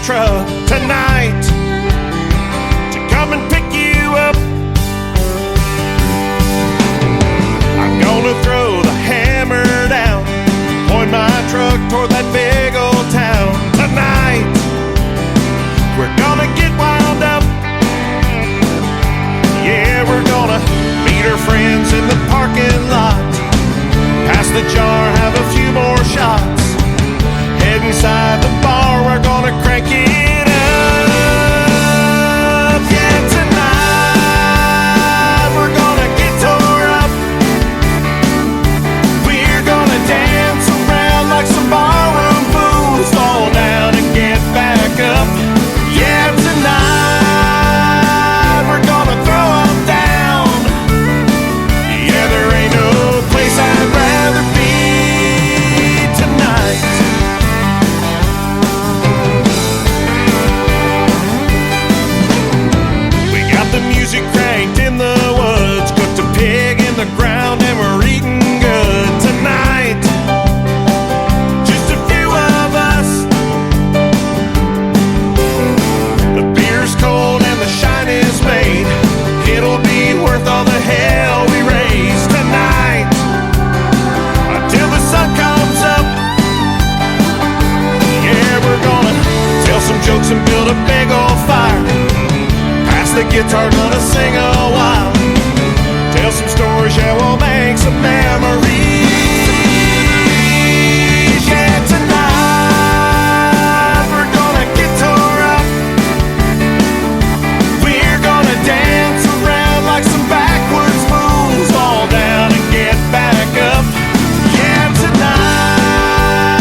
truck tonight to come and pick you up. I'm gonna throw the hammer down, point my truck toward that big old town tonight. We're gonna get wound up. Yeah, we're gonna meet our friends in the parking lot, pass the jar, have a few more shots, head inside the bar, we're gonna crank it up. Yeah, tonight we're gonna get tore up. We're gonna dance around like some barroom fools, fall down and get back up. Yeah, tonight we're gonna throw them down. Yeah, there ain't no place I'd rather be tonight. We got the music cranked in the woods, cooked a pig in the ground, and we're eating good tonight. Just a few of us. The beer's cold and the shine is made. It'll be worth all the hell we raise tonight, until the sun comes up. Yeah, we're gonna tell some jokes and build a big old fire, pass the guitar, gonna sing a while, tell some stories, yeah, we'll make some memories. Yeah, tonight we're gonna get tore up. We're gonna dance around like some backwards fools, fall down and get back up. Yeah, tonight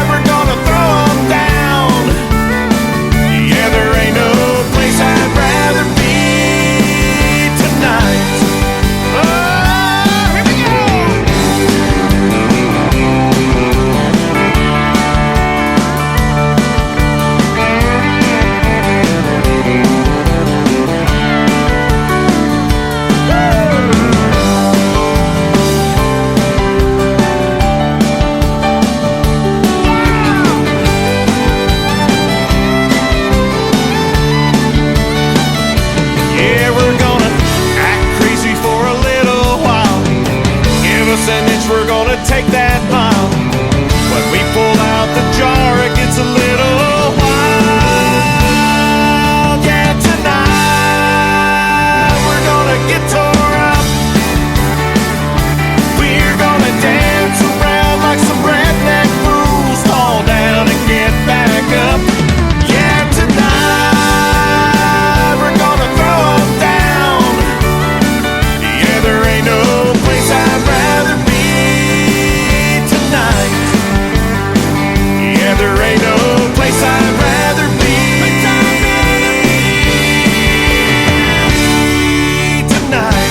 we're gonna throw them down. Yeah, there ain't no place I'd rather be tonight. Oh, here we go! Yeah, we're gonna act crazy for a little while. Give us an inch, we're gonna take that mile. When we pull out the jar, it gets a little wild. Yeah, tonight we're gonna get tore up. We're gonna dance around like some redneck fools, fall down and get back up. Yeah, tonight we're gonna throw them down. Yeah, there ain't no place I'd rather be tonight. Yeah, there ain't no place I'd rather be tonight.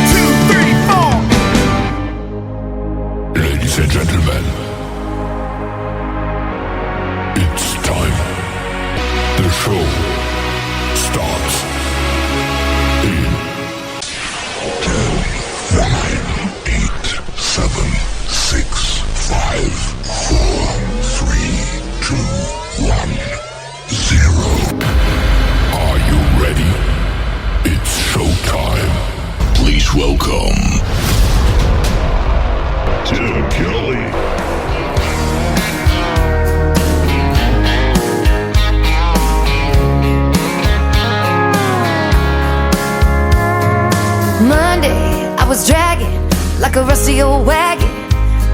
Two, three, four. Ladies and gentlemen, it's time. The show starts in 10, 9, 8, 7, 6, 5, 4, 3, 2, 1, 0. Are you ready? It's showtime. Please welcome Tim Kelly. Monday, I was dragging like a rusty old wagon,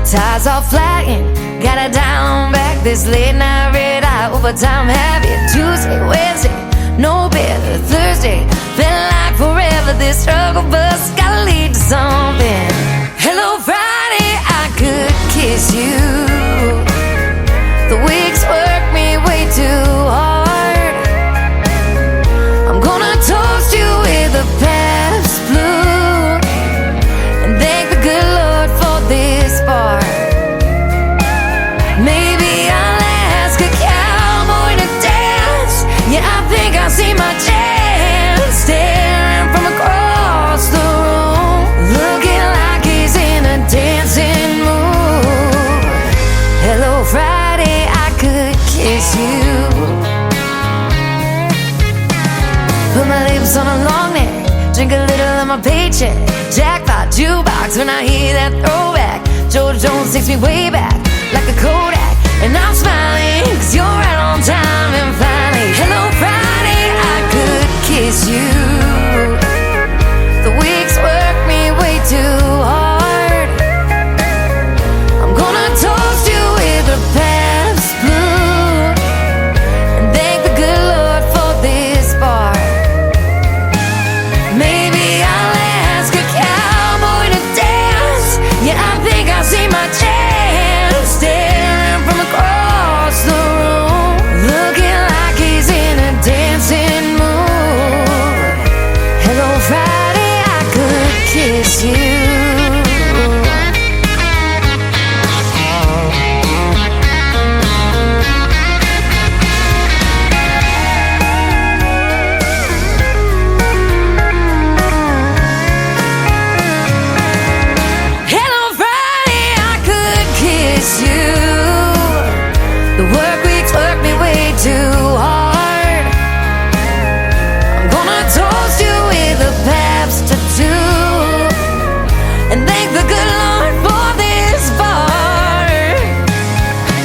tires all flying, gotta down back this late night red eye overtime habit. Tuesday, Wednesday, no better. Thursday, felt like forever. This struggle bus gotta lead to something. Hello Friday, I could kiss you. The weeks work me way too hard. I'm gonna toast you with a Pabst Blue and thank the good Lord for this bar. Maybe I'll Yeah, I think I see my chance staring from across the room, looking like he's in a dancing mood. Hello, Friday, I could kiss you. Put my lips on a long neck, drink a little of my paycheck. Jackpot jukebox when I hear that throwback. George Jones takes me way back like a Kodak, and I'm smiling 'cause you're right on time. And finally, hello Friday, I could kiss you. The weeks work me way too hard. I'm gonna toast you with a Pabst Blue and thank the good Lord for this bar. Maybe I'll ask a cowboy to dance. Yeah, I think I see my chance staring from across the room, looking like he's in a dancing mood. Hello Friday, I could kiss you. The work weeks work me way too hard. I'm gonna toast you with a Pabst tattoo and thank the good Lord for this bar.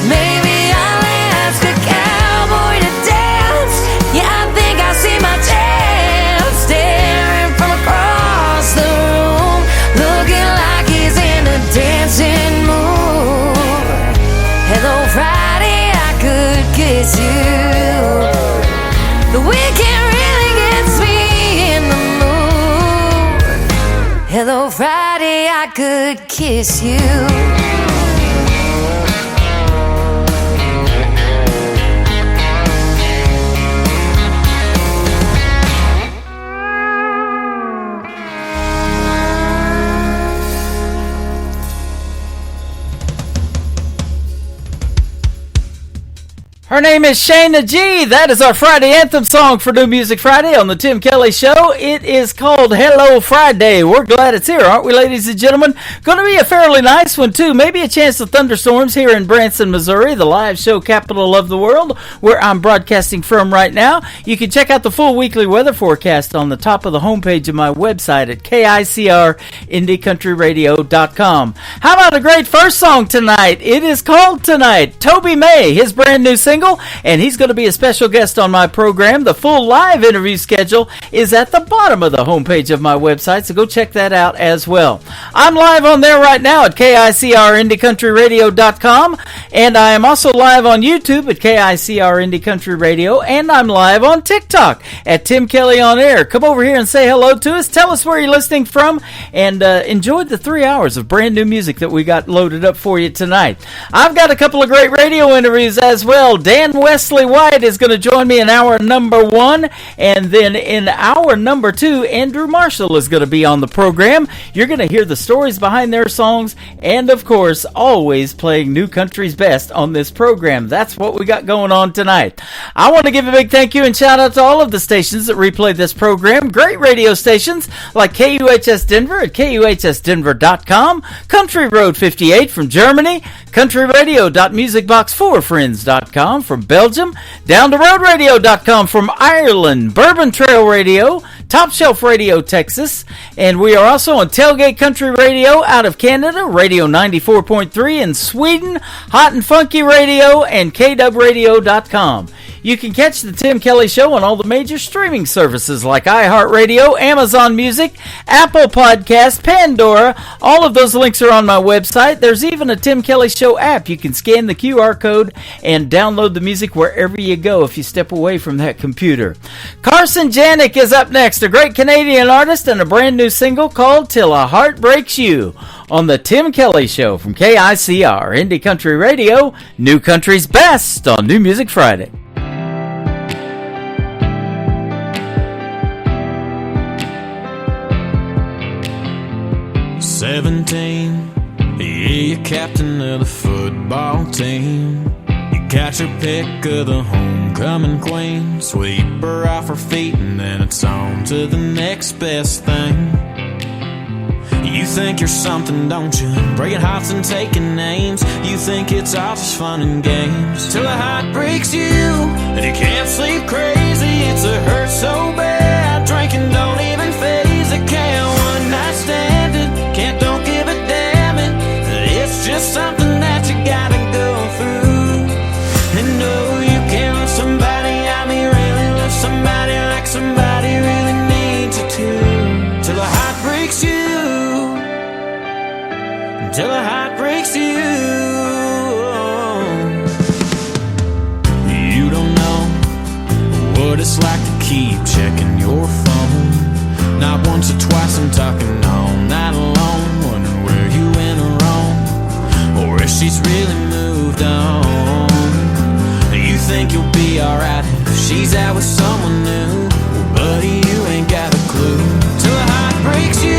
Maybe I'll ask a cowboy to dance. Yeah, I think I see my chance staring from across the room, looking like he's in a dancing mood. Hello Friday, I could kiss you. The weekend really gets me in the mood. Hello Friday, I could kiss you. Her name is Shayna G. That is our Friday anthem song for New Music Friday on the Tim Kelly Show. It is called Hello Friday. We're glad it's here, aren't we, ladies and gentlemen? Going to be a fairly nice one, too. Maybe a chance of thunderstorms here in Branson, Missouri, the live show capital of the world, where I'm broadcasting from right now. You can check out the full weekly weather forecast on the top of the homepage of my website at KICRIndieCountryRadio.com. How about a great first song tonight? It is called Tonight. Toby May, his brand new single, and he's going to be a special guest on my program. The full live interview schedule is at the bottom of the homepage of my website, so go check that out as well. I'm live on there right now at KICRIndieCountryRadio.com, and I am also live on YouTube at KICR Indie Country Radio, and I'm live on TikTok at Tim Kelly On Air. Come over here and say hello to us. Tell us where you're listening from, and enjoy the 3 hours of brand new music that we got loaded up for you tonight. I've got a couple of great radio interviews as well. Dan Wesley White is going to join me in hour number 1, and then in hour number 2, Andrew Marshall is going to be on the program. You're going to hear the stories behind their songs, and of course, always playing New Country's best on this program. That's what we got going on tonight. I want to give a big thank you and shout out to all of the stations that replay this program. Great radio stations like KUHS Denver at KUHSdenver.com, Country Road 58 from Germany, countryradio.musicbox4friends.com from Belgium, downtheroadradio.com from Ireland, Bourbon Trail Radio, Top Shelf Radio Texas, and we are also on Tailgate Country Radio out of Canada, Radio 94.3 in Sweden, Hot and Funky Radio, and KWRadio.com. You can catch the Tim Kelly Show on all the major streaming services like iHeartRadio, Amazon Music, Apple Podcasts, Pandora. All of those links are on my website. There's even a Tim Kelly Show app. You can scan the QR code and download the music wherever you go if you step away from that computer. Carson Janik is up next, a great Canadian artist, and a brand new single called Till a Heart Breaks You on the Tim Kelly Show from KICR Indie Country Radio, New Country's best on New Music Friday. 17, yeah, you're captain of the football team. You got your pick of the home homecoming queen. Sweep her off her feet and then it's on to the next best thing. You think you're something, don't you? Breaking hearts and taking names. You think it's all just fun and games, till a heart breaks you and you can't sleep crazy. It's a hurt so bad, drinking don't even faze it. Can't one night stand it, can't don't give a damn it. It's just something that you gotta go through. And no, you can't love somebody, I mean really love somebody like somebody really needs you to, till a heart breaks you, till a heart breaks you. You don't know what it's like to keep checking your phone. Not once or twice, I'm talking all night long, wondering where you went wrong, or if she's really moved on. You think you'll be alright if she's out with someone new, well, buddy, you ain't got a clue. Till a heart breaks you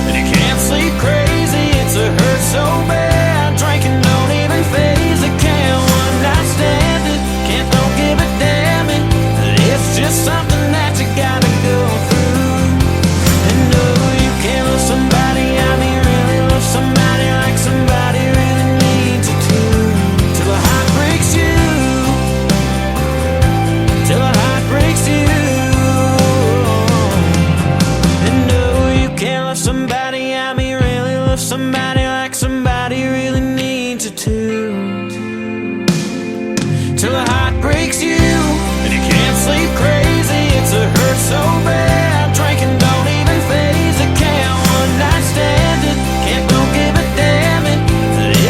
and you can't sleep crazy. It's a hurt so bad, drinking don't even faze it. Can't one night stand it, can't don't give a damn it. It's just something that you gotta go through. And no, you can't love somebody, I mean really love somebody like somebody really needs you to, till a heart breaks you, till a heart breaks you. And no, you can't love somebody, I mean really love somebody like somebody really needs you to, till a heart breaks you and you can't sleep crazy. It's a hurt so bad, drinking don't even faze it. Can't one night stand it, can't don't give a damn it.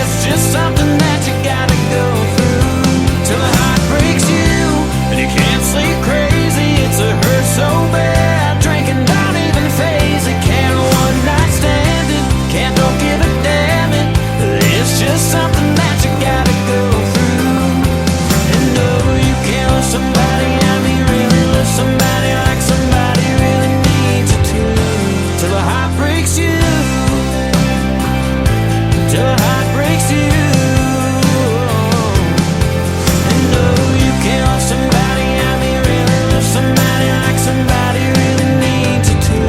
It's just something that you gotta go through, till a heart breaks you and you can't sleep crazy. It's a hurt so bad, drinking don't even faze it. Can't one night stand it, can't don't give a damn it. It's just something that you gotta go through. And no, you can't love somebody, I mean really love somebody like somebody really needs you to, till a heart breaks you, till a heart breaks you. And no, you can't love somebody, I mean really love somebody like somebody really needs you to.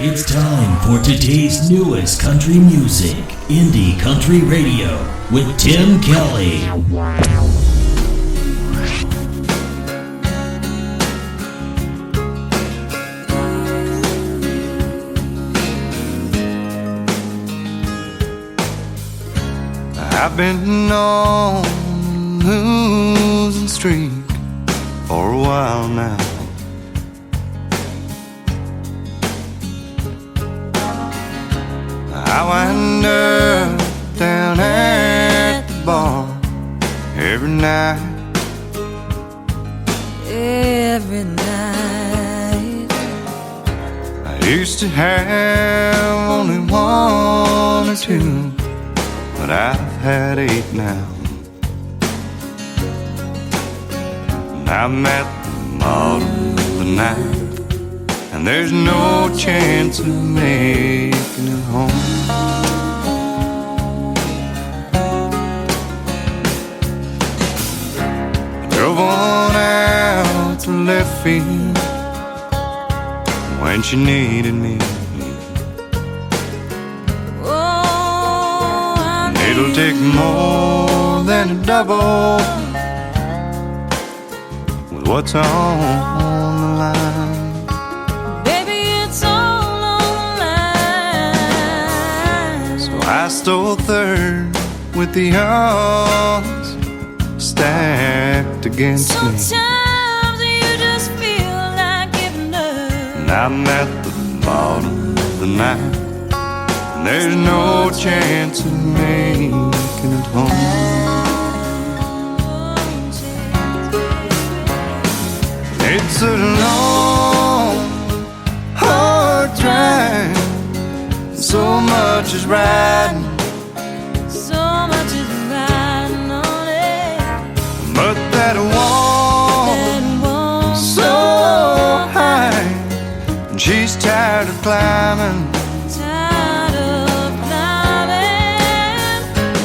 It's time for today's newest country music, Indie Country Radio, with Tim Kelly. I've been on the losing streak for a while now. I wind up down at the bar every night. Every night. I used to have only one or two, but I've had 8 now. And I'm at the bottom of the night, and there's no chance of making it home. I drove on out to left field when she needed me. And it'll take more than a double with what's on the line. I stole third with the odds stacked against me. Sometimes you just feel like giving up. And I'm at the bottom of the night, and there's no chance of making it home. It's a long, hard drive. So much is riding, So much is riding on it. but that wall so high, and she's tired of climbing. Tired of climbing.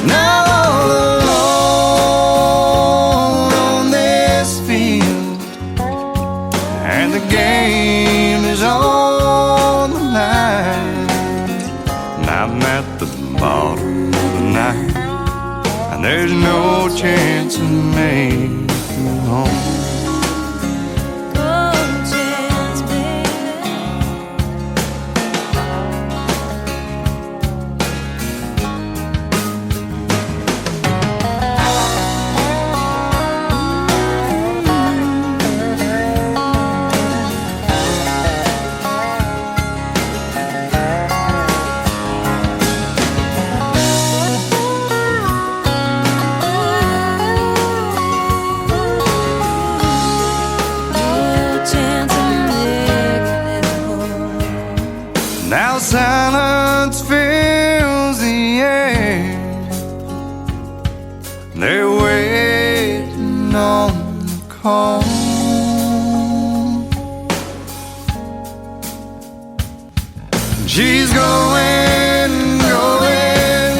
Now all alone and there's no chance of making it home. Now silence fills the air. They're waiting on the call. She's going, going, going.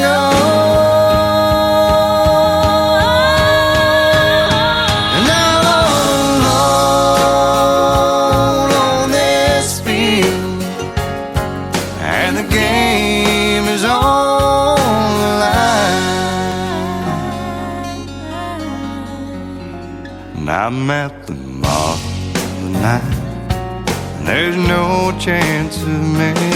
And I'm alone on this field, and the game is on the line. And I'm at the mark of the night, and there's no chance of making it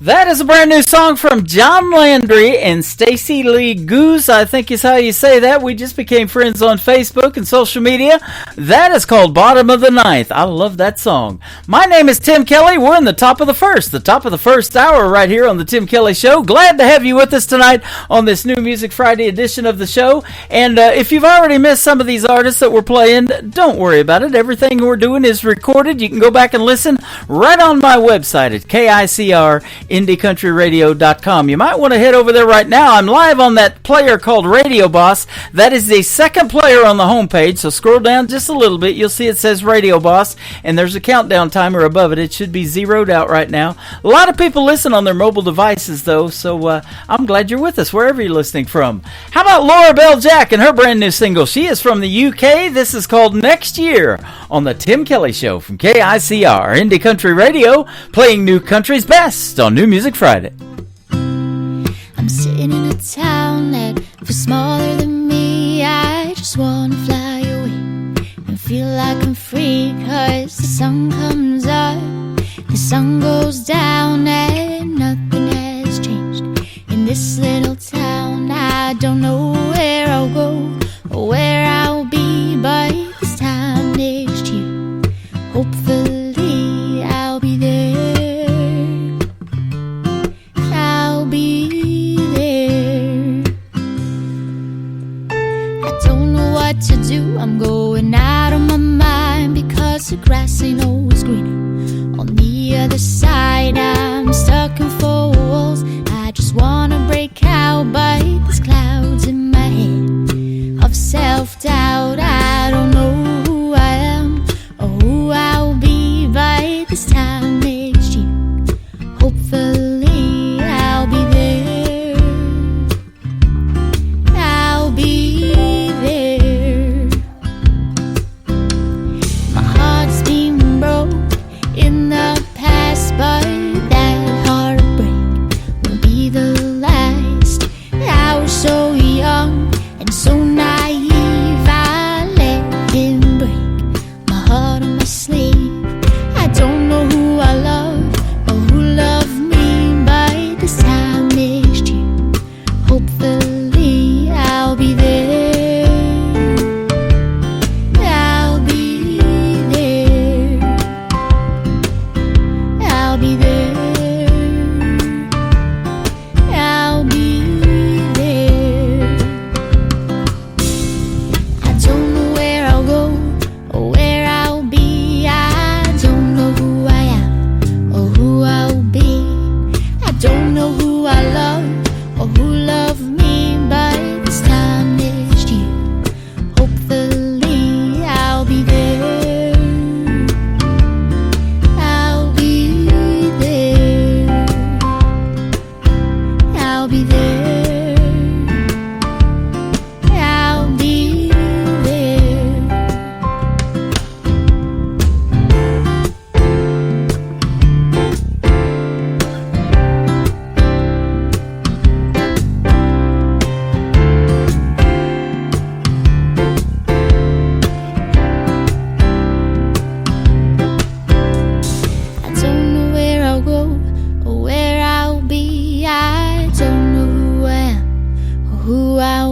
That is a brand new song from John Landry and Stacey Lee Goose, I think is how you say that. We just became friends on Facebook and social media. That is called Bottom of the Ninth. I love that song. My name is Tim Kelly. We're in the top of the first hour right here on the Tim Kelly Show. Glad to have you with us tonight on this new Music Friday edition of the show. And if you've already missed some of these artists that we're playing, don't worry about it. Everything we're doing is recorded. You can go back and listen right on my website at KICR.IndieCountryRadio.com. You might want to head over there right now. I'm live on that player called Radio Boss. That is the second player on the homepage, so scroll down just a little bit. You'll see it says Radio Boss, and there's a countdown timer above it. It should be zeroed out right now. A lot of people listen on their mobile devices, though, so I'm glad you're with us, wherever you're listening from. How about Laura Bell Jack and her brand new single? She is from the UK. This is called Next Year on the Tim Kelly Show from KICR, Indie Country Radio, playing new country's best on New Music Friday. I'm sitting in a town that feels smaller than me. I just wanna fly away and feel like I'm free, 'cause the sun comes up, the sun goes down, and nothing has changed in this little town. I don't know where I'll go or where I'll be, but this time next year, hopefully I'll be there. I'll be there. I don't know what to do. I'm going out of my mind, because the grass ain't always greener on the other side. I'm stuck in four walls. I just wanna break out, but there's clouds in my head of self-doubt. I don't know who I am or who I'll be by this time next year. Hopefully I'll be there. I'll be there. My heart's been broke in the past, but that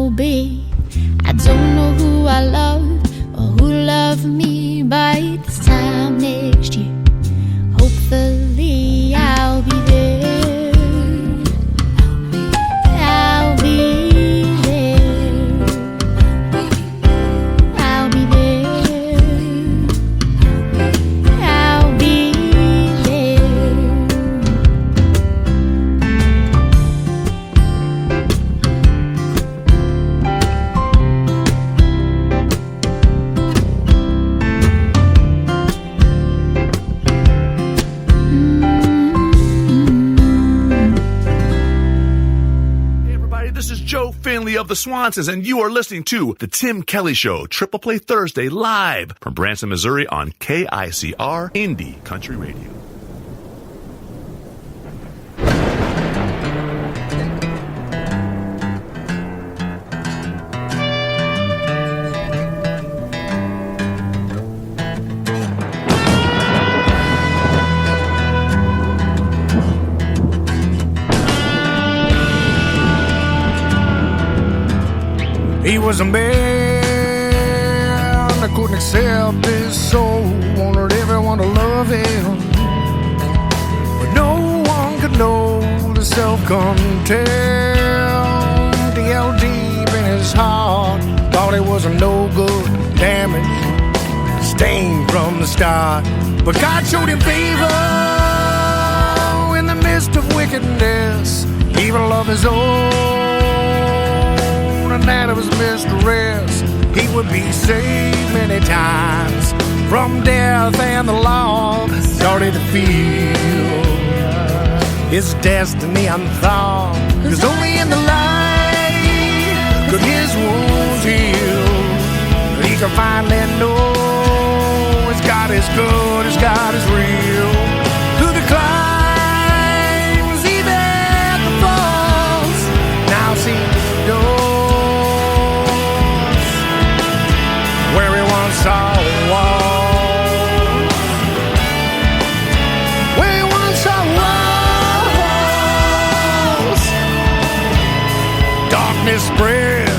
will be. I don't know who I love or who loved me by this time next year. Hopefully I'll be there. I'll be there. I'll be there. I'll be there. Hey everybody, this is Joe Finley of the Swansons, and you are listening to The Tim Kelly Show, Triple Play Thursday, live from Branson, Missouri on KICR Indie Country Radio. He was a man that couldn't accept his soul, wanted everyone to love him, but no one could know the self-contempt he held deep in his heart. Thought he was a no good, damaged, stained from the start, but God showed him favor in the midst of wickedness, even love his own. And that of his mistress, he would be saved many times from death, and the law started to feel his destiny unthought. 'Cause only in the light could his wounds heal. He could finally know his God is good, his God is real. Through the climbs, even the falls, now see the door where he once saw walls, where he once saw walls. Darkness spread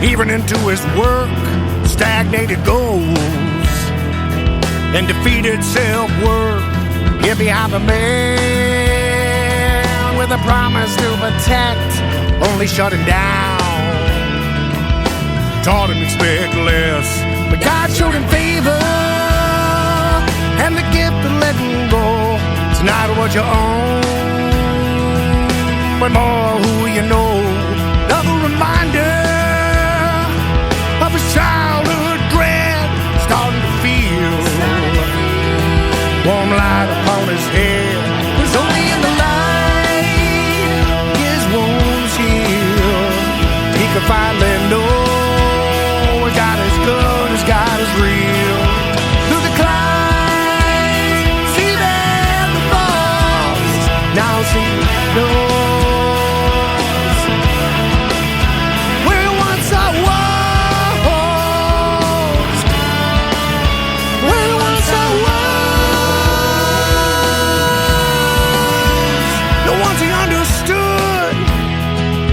even into his work, stagnated goals and defeated self-worth. Get behind the man with a promise to protect, only shut him down. Taught him expect less, but God showed him favor and the gift of letting go. It's not what you own, but more who you know. Another reminder of his childhood dread, starting to feel warm light upon his head. There's only in the light his wounds heal. He could finally know God is good, his God is real. Through the climbs, even the falls, now see doors where once I was, where once I was. No one's he understood,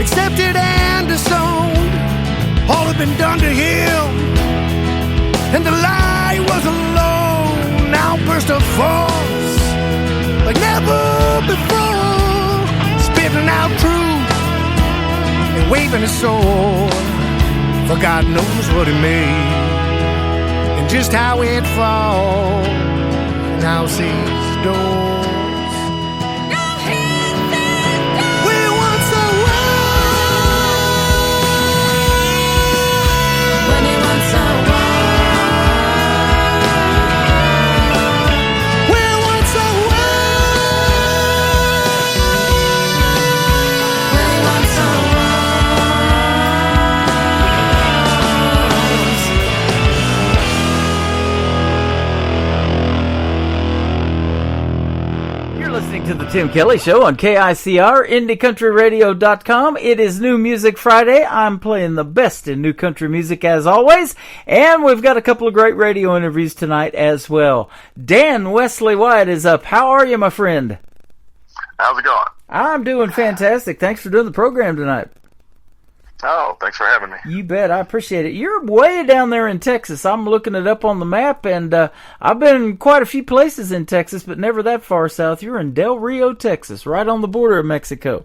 accepted and disowned. All had been done to him, and the lie was alone. Now burst of force like never before, spitting out truth and waving his sword. For God knows what he made and just how it falls. Now sees doors. Where once I To the Tim Kelly Show on KICR, IndieCountryRadio.com. It is New Music Friday. I'm playing the best in new country music as always, and we've got a couple of great radio interviews tonight as well. Dan Wesley White is up. How are you, my friend? How's it going? I'm doing fantastic. Thanks for doing the program tonight. Thanks for having me. You bet. I appreciate it. You're way down there in Texas. I'm looking it up on the map, and I've been in quite a few places in Texas, but never that far south. You're in Del Rio, Texas, right on the border of Mexico.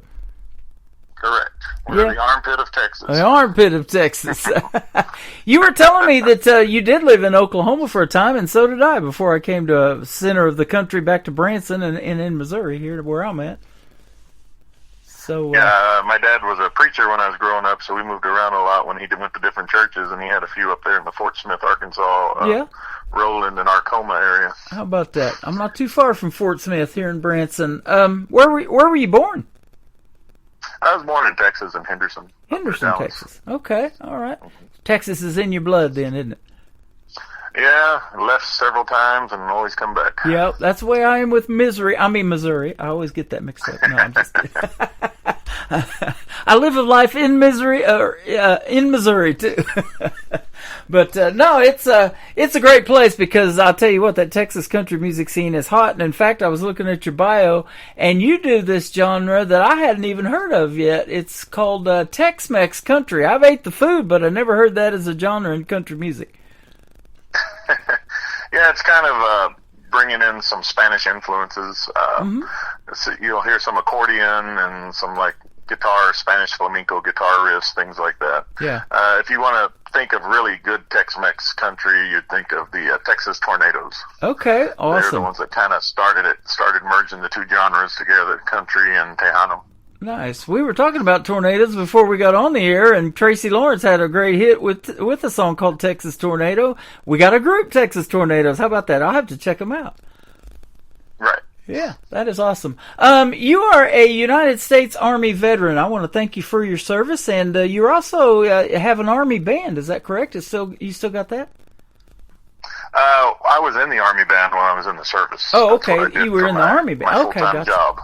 Correct. We're the armpit of Texas. The armpit of Texas. You were telling me that you did live in Oklahoma for a time, and so did I before I came to the center of the country back to Branson and in Missouri, here where I'm at. So yeah, my dad was a preacher when I was growing up, so we moved around a lot when he went to different churches, and he had a few up there in the Fort Smith, Arkansas, Roland and Arcoma area. How about that? I'm not too far from Fort Smith here in Branson. Where were you born? I was born in Texas, in Henderson. Henderson, Texas. Okay, all right. Texas is in your blood then, isn't it? Yeah, left several times and always come back. Yep, that's the way I am with Missouri. I always get that mixed up. No, I'm just kidding. I live a life in Missouri, too. But no, it's a great place because I'll tell you what, that Texas country music scene is hot. And in fact, I was looking at your bio, and you do this genre that I hadn't even heard of yet. It's called Tex-Mex country. I've ate the food, but I never heard that as a genre in country music. Yeah, it's kind of bringing in some Spanish influences. So you'll hear some accordion and some like guitar, Spanish flamenco guitar riffs, things like that. Yeah. If you want to think of really good Tex-Mex country, you'd think of the Texas Tornadoes. Okay, awesome. They're the ones that kind of started merging the two genres together, country and Tejano. Nice. We were talking about tornadoes before we got on the air, and Tracy Lawrence had a great hit with a song called Texas Tornado. We got a group, Texas Tornadoes. How about that? I'll have to check them out. Right. Yeah, that is awesome. You are a United States Army veteran. I want to thank you for your service, and you also have an Army band. Is that correct? You still got that? I was in the Army band when I was in the service. Oh, okay. You were in the Army band. My okay, full-time job.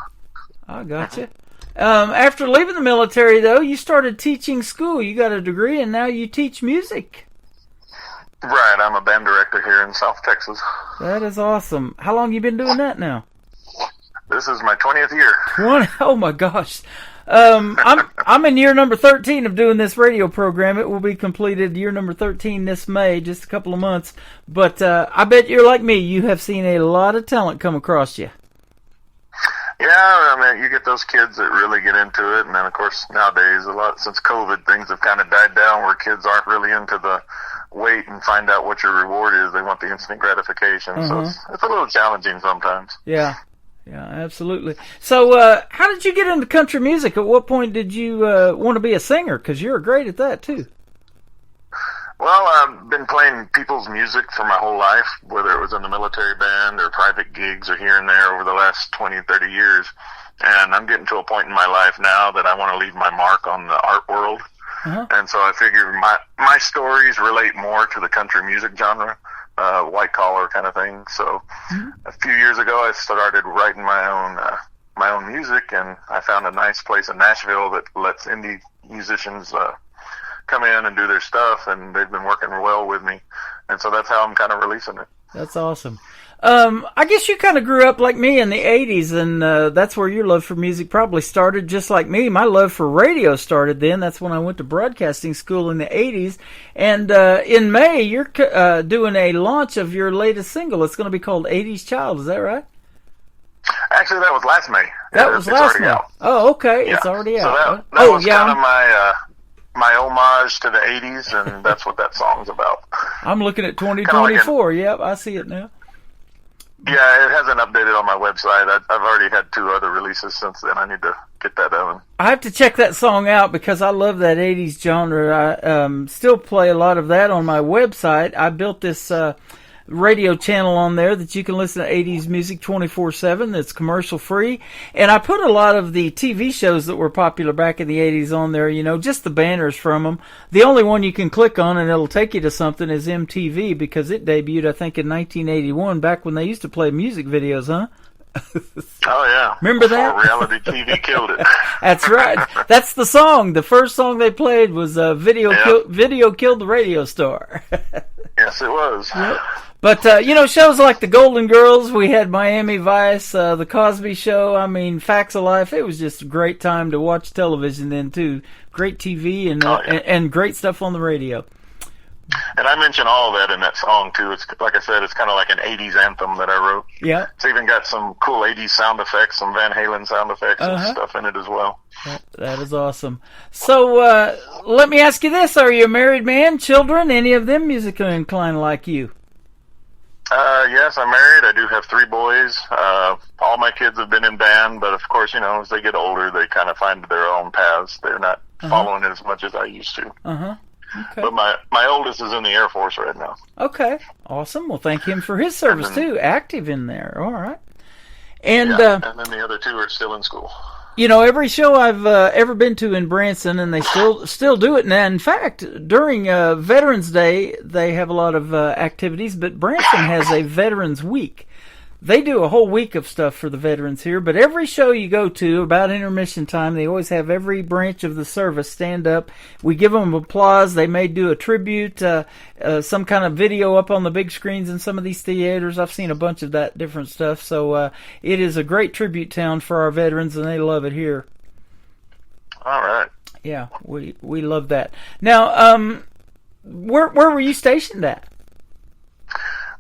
I gotcha. After leaving the military, though, you started teaching school. You got a degree, and now you teach music. Right. I'm a band director here in South Texas. That is awesome. How long you been doing that now? This is my 20th year. 20? Oh, my gosh. I'm in year number 13 of doing this radio program. It will be completed year number 13 this May, just a couple of months. But I bet you're like me. You have seen a lot of talent come across you. Yeah, I mean, you get those kids that really get into it, and then, of course, nowadays, since COVID, things have kind of died down where kids aren't really into the wait and find out what your reward is. They want the instant gratification, so it's a little challenging sometimes. Yeah, absolutely. So, how did you get into country music? At what point did you want to be a singer? Because you're great at that, too. Well, I've been playing people's music for my whole life, whether it was in the military band or private gigs or here and there over the last 20, 30 years. And I'm getting to a point in my life now that I want to leave my mark on the art world. And so I figure my stories relate more to the country music genre, white collar kind of thing. So a few years ago, I started writing my own music, and I found a nice place in Nashville that lets indie musicians come in and do their stuff, and they've been working well with me, and so that's how I'm kind of releasing it. That's awesome. I guess you kind of grew up like me in the 80s, and that's where your love for music probably started, just like me. My love for radio started then. That's when I went to broadcasting school in the 80s, and in May, you're doing a launch of your latest single. It's going to be called 80s Child. Is that right? Actually, that was last May. That was last May. Out. Oh, okay. Yeah. It's already so out. That was kind of my homage to the 80s, and that's what that song's about. I'm looking at 2024. Yep, I see it now. Yeah, it hasn't updated on my website. I've already had 2 other releases since then. I need to get that done. I have to check that song out because I love that 80s genre. I still play a lot of that on my website. I built this radio channel on there that you can listen to 80s music 24/7 that's commercial free, and I put a lot of the TV shows that were popular back in the 80s on there, just the banners from them. The only one you can click on and it'll take you to something is MTV, because it debuted I think in 1981, back when they used to play music videos. Oh yeah, remember that? Reality TV killed it. That's right. That's the song. The first song they played was Video Killed the Radio Star. Yes, it was. Yep. But, shows like The Golden Girls, we had Miami Vice, The Cosby Show, Facts of Life. It was just a great time to watch television then, too. Great TV and great stuff on the radio. And I mention all of that in that song, too. It's like I said, it's kind of like an 80s anthem that I wrote. Yeah. It's even got some cool 80s sound effects, some Van Halen sound effects and stuff in it as well. That is awesome. So, let me ask you this. Are you a married man, children, any of them musically inclined like you? Yes, I'm married. I do have 3 boys. All my kids have been in band, but of course, as they get older, they kind of find their own paths. They're not following it as much as I used to. Okay. But my oldest is in the Air Force right now. Okay, awesome. Well, thank him for his service, too. Active in there. All right. And and then the other 2 are still in school. Every show I've ever been to in Branson, and they still do it. And in fact, during Veterans Day, they have a lot of activities, but Branson has a Veterans Week. They do a whole week of stuff for the veterans here, but every show you go to, about intermission time, they always have every branch of the service stand up. We give them applause. They may do a tribute, some kind of video up on the big screens in some of these theaters. I've seen a bunch of that different stuff. So it is a great tribute town for our veterans, and they love it here. All right. Yeah, we love that. Now, where were you stationed at?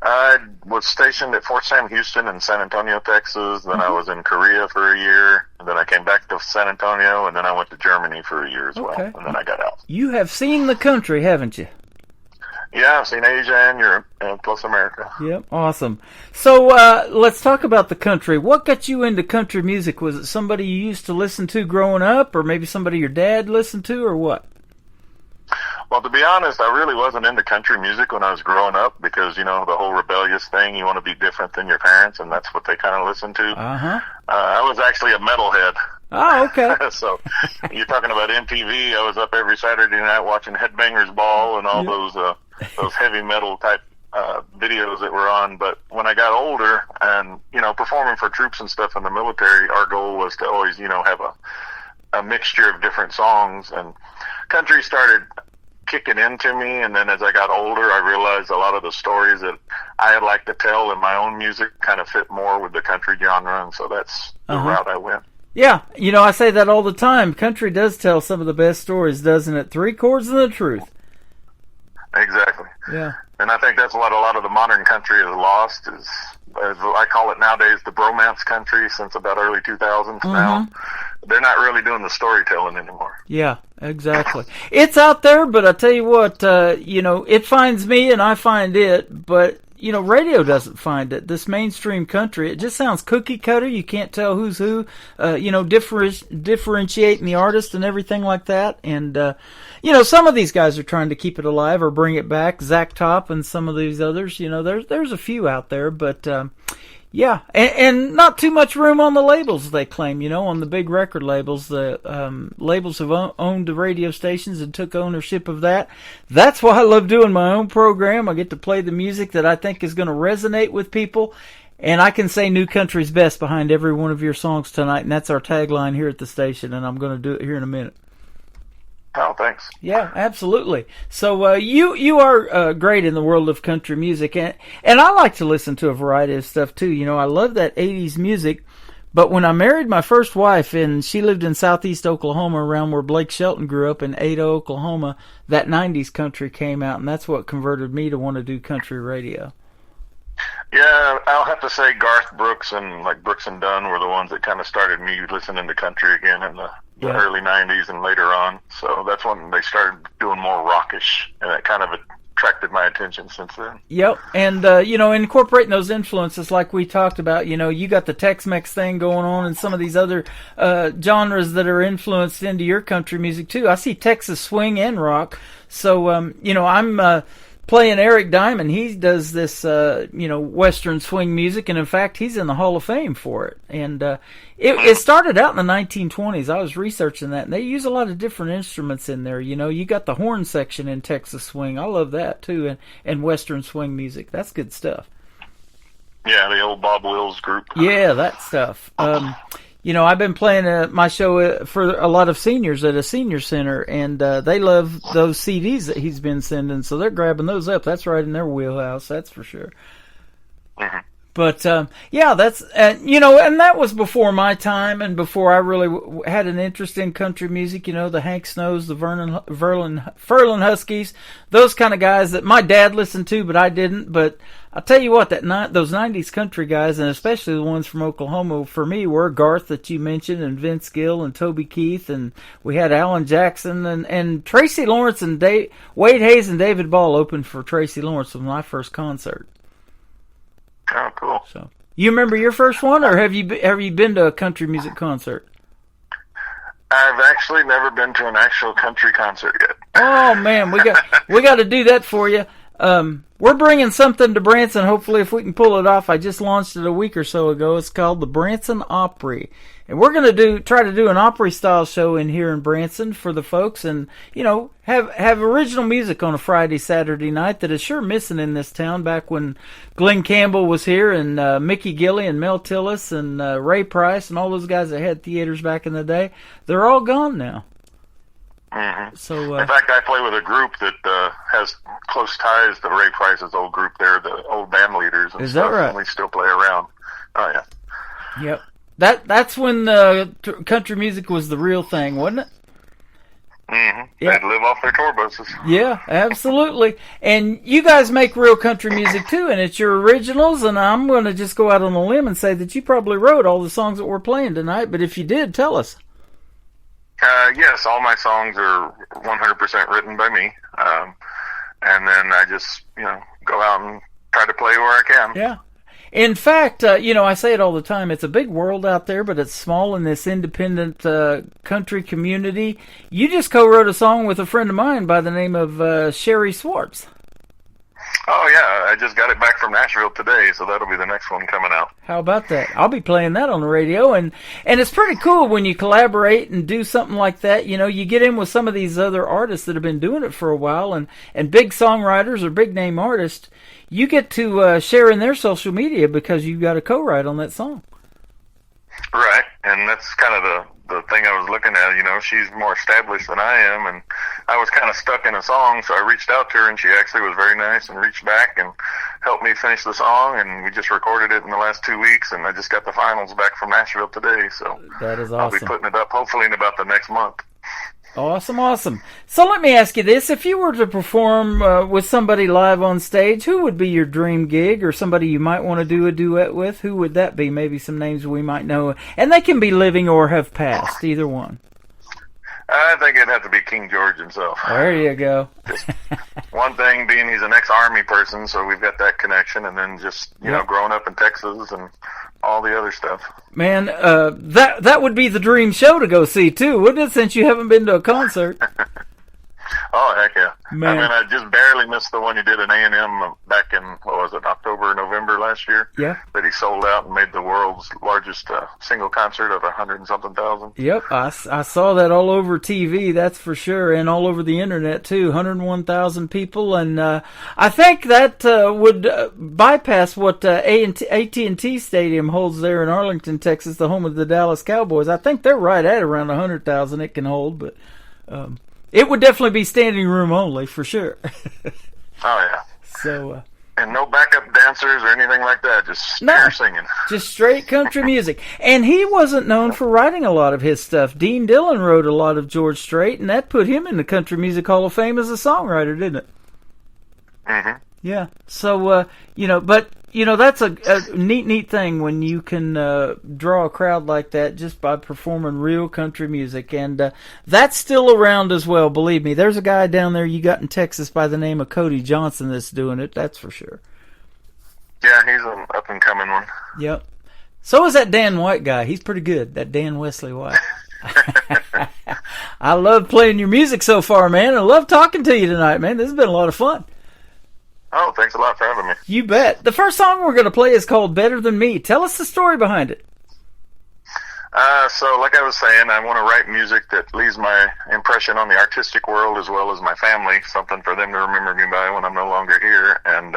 I was stationed at Fort Sam Houston in San Antonio, Texas. Then I was in Korea for a year. And then I came back to San Antonio, and then I went to Germany for a year as well. And then I got out. You have seen the country, haven't you? Yeah, I've seen Asia and Europe, and plus America. Yep, awesome. So let's talk about the country. What got you into country music? Was it somebody you used to listen to growing up, or maybe somebody your dad listened to, or what? Well, to be honest, I really wasn't into country music when I was growing up because, the whole rebellious thing, you want to be different than your parents, and that's what they kind of listen to. I was actually a metalhead. Oh, okay. So you're talking about MTV. I was up every Saturday night watching Headbangers Ball and all those heavy metal type videos that were on. But when I got older and, performing for troops and stuff in the military, our goal was to always, have a mixture of different songs, and country started kicking into me, and then as I got older, I realized a lot of the stories that I had liked to tell in my own music kind of fit more with the country genre, and so that's the route I went. Yeah, I say that all the time. Country does tell some of the best stories, doesn't it? 3 chords and the truth. Exactly. Yeah. And I think that's what a lot of the modern country has lost is, as I call it nowadays, the bromance country since about early 2000s now. They're not really doing the storytelling anymore. Yeah, exactly. It's out there, but I tell you what, it finds me and I find it, but, radio doesn't find it. This mainstream country, it just sounds cookie cutter. You can't tell who's who, differentiating the artist and everything like that. And, some of these guys are trying to keep it alive or bring it back. Zach Top and some of these others, there's a few out there, but, yeah, and not too much room on the labels, they claim, on the big record labels. The labels have owned the radio stations and took ownership of that. That's why I love doing my own program. I get to play the music that I think is going to resonate with people. And I can say New Country's best behind every one of your songs tonight, and that's our tagline here at the station, and I'm going to do it here in a minute. Oh, thanks. Yeah, absolutely. So you are great in the world of country music, and I like to listen to a variety of stuff too. I love that 80s music, but when I married my first wife, and she lived in southeast Oklahoma around where Blake Shelton grew up in Ada, Oklahoma, that 90s country came out, and that's what converted me to want to do country radio. Yeah, I'll have to say Garth Brooks and Brooks and Dunn were the ones that kind of started me listening to country again in the early 90s and later on. So that's when they started doing more rockish, and that kind of attracted my attention since then. Yep, and, incorporating those influences like we talked about, you got the Tex-Mex thing going on and some of these other genres that are influenced into your country music too. I see Texas swing and rock. So, I'm playing Eric Diamond. He does this, Western swing music, and in fact, he's in the Hall of Fame for it. And it started out in the 1920s. I was researching that, and they use a lot of different instruments in there. You got the horn section in Texas swing. I love that too, and Western swing music. That's good stuff. Yeah, the old Bob Wills group. Yeah, that stuff. you know, I've been playing my show for a lot of seniors at a senior center, and they love those CDs that he's been sending, so they're grabbing those up. That's right in their wheelhouse, that's for sure. Mm-hmm. But, yeah, that's, you know, and that was before my time and before I really had an interest in country music, you know, the Hank Snows, the Furlan Huskies, those kind of guys that my dad listened to, but I didn't. But I'll tell you what, those 90s country guys, and especially the ones from Oklahoma, for me, were Garth that you mentioned, and Vince Gill, and Toby Keith, and we had Alan Jackson, and Tracy Lawrence, and Wade Hayes and David Ball opened for Tracy Lawrence was my first concert. Oh, cool. So, you remember your first one, or have you been to a country music concert? I've actually never been to an actual country concert yet. Oh man, we got to do that for you. We're bringing something to Branson. Hopefully, if we can pull it off. I just launched it a week or so ago. It's called the Branson Opry, and we're going to try to do an Opry style show in here in Branson for the folks, and you know, have original music on a Friday, Saturday night that is sure missing in this town. Back when Glenn Campbell was here, and Mickey Gilley and Mel Tillis and Ray Price and all those guys that had theaters back in the day, they're all gone now. Mm-hmm. So, in fact, I play with a group that has close ties to Ray Price's old group there, the old band leaders and is stuff, that right? and we still play around. Oh, yeah. Yep. That's when country music was the real thing, wasn't it? Mm-hmm. Yeah. They'd live off their tour buses. Yeah, absolutely. And you guys make real country music, too, and it's your originals, and I'm going to just go out on a limb and say that you probably wrote all the songs that we're playing tonight, but if you did, tell us. Yes, all my songs are 100% written by me, and then I just, you know, go out and try to play where I can. Yeah. In fact, you know, I say it all the time, it's a big world out there, but it's small in this independent country community. You just co-wrote a song with a friend of mine by the name of Sherry Swartz. Oh, yeah, I just got it back from Nashville today, so that'll be the next one coming out. How about that? I'll be playing that on the radio, and it's pretty cool when you collaborate and do something like that. You know, you get in with some of these other artists that have been doing it for a while, and big songwriters or big-name artists, you get to share in their social media because you've got a co-write on that song. Right, and that's kind of the thing I was looking at. You know, she's more established than I am, and I was kind of stuck in a song, so I reached out to her, and she actually was very nice and reached back and helped me finish the song, and we just recorded it in the last 2 weeks, and I just got the finals back from Nashville today, so that is awesome. I'll be putting it up hopefully in about the next month. Awesome. So let me ask you this. If you were to perform with somebody live on stage, who would be your dream gig, or somebody you might want to do a duet with? Who would that be? Maybe some names we might know. And they can be living or have passed, either one. I think it'd have to be King George himself. There you go. Just one thing being he's an ex-Army person, so we've got that connection, and then just, you know, growing up in Texas and all the other stuff. Man, that would be the dream show to go see, too, wouldn't it, since you haven't been to a concert? Oh, heck yeah. Man. I mean, I just barely missed the one you did in A&M back in, what was it, October, November last year? Yeah. That he sold out and made the world's largest single concert of 100-something thousand. Yep, I saw that all over TV, that's for sure, and all over the internet, too. 101,000 people, and I think that would bypass what AT&T Stadium holds there in Arlington, Texas, the home of the Dallas Cowboys. I think they're right at around 100,000 it can hold, but... it would definitely be standing room only, for sure. Oh, yeah. So, and no backup dancers or anything like that, just pure singing. Just straight country music. And he wasn't known for writing a lot of his stuff. Dean Dillon wrote a lot of George Strait, and that put him in the Country Music Hall of Fame as a songwriter, didn't it? Mm-hmm. Yeah. So, you know, but... You know, that's a neat thing when you can draw a crowd like that just by performing real country music. And that's still around as well, believe me. There's a guy down there you got in Texas by the name of Cody Johnson that's doing it, that's for sure. Yeah, he's an up-and-coming one. Yep. So is that Dan White guy. He's pretty good, that Dan Wesley White. I love playing your music so far, man. I love talking to you tonight, man. This has been a lot of fun. Oh, thanks a lot for having me. You bet. The first song we're going to play is called Better Than Me. Tell us the story behind it. So, like I was saying, I want to write music that leaves my impression on the artistic world as well as my family, something for them to remember me by when I'm no longer here. And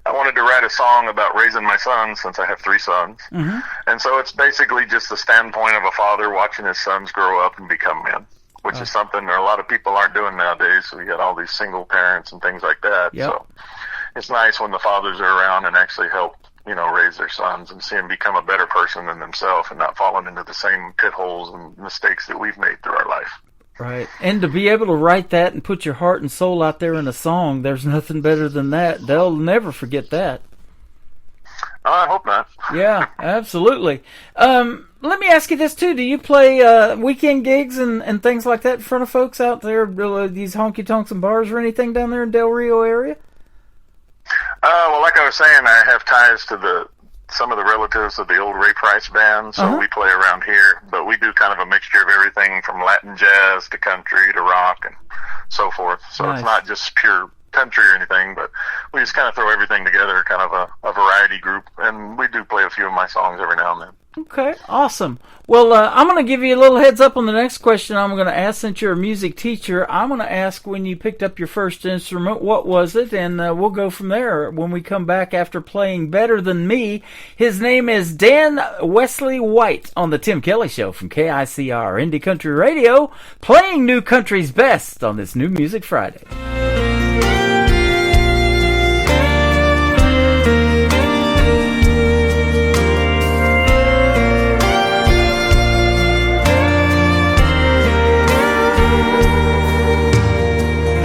I wanted to write a song about raising my sons since I have 3 sons. Mm-hmm. And so it's basically just the standpoint of a father watching his sons grow up and become men, which is something that a lot of people aren't doing nowadays. So you got all these single parents and things like that. Yep. So it's nice when the fathers are around and actually help, raise their sons and see them become a better person than themselves and not falling into the same pit holes and mistakes that we've made through our life. Right. And to be able to write that and put your heart and soul out there in a song, there's nothing better than that. They'll never forget that. I hope not. Yeah, absolutely. Let me ask you this, too. Do you play weekend gigs and things like that in front of folks out there, these honky-tonks and bars or anything down there in Del Rio area? Well, like I was saying, I have ties to some of the relatives of the old Ray Price band, so we play around here. But we do kind of a mixture of everything from Latin jazz to country to rock and so forth. So It's not just pure country or anything, but we just kind of throw everything together, kind of a variety group. And we do play a few of my songs every now and then. Okay, awesome. Well, I'm going to give you a little heads up on the next question I'm going to ask. Since you're a music teacher, I'm going to ask when you picked up your first instrument, what was it? And we'll go from there when we come back after playing Better Than Me. His name is Dan Wesley White on the Tim Kelly Show from KICR Indie Country Radio, playing new country's best on this New Music Friday.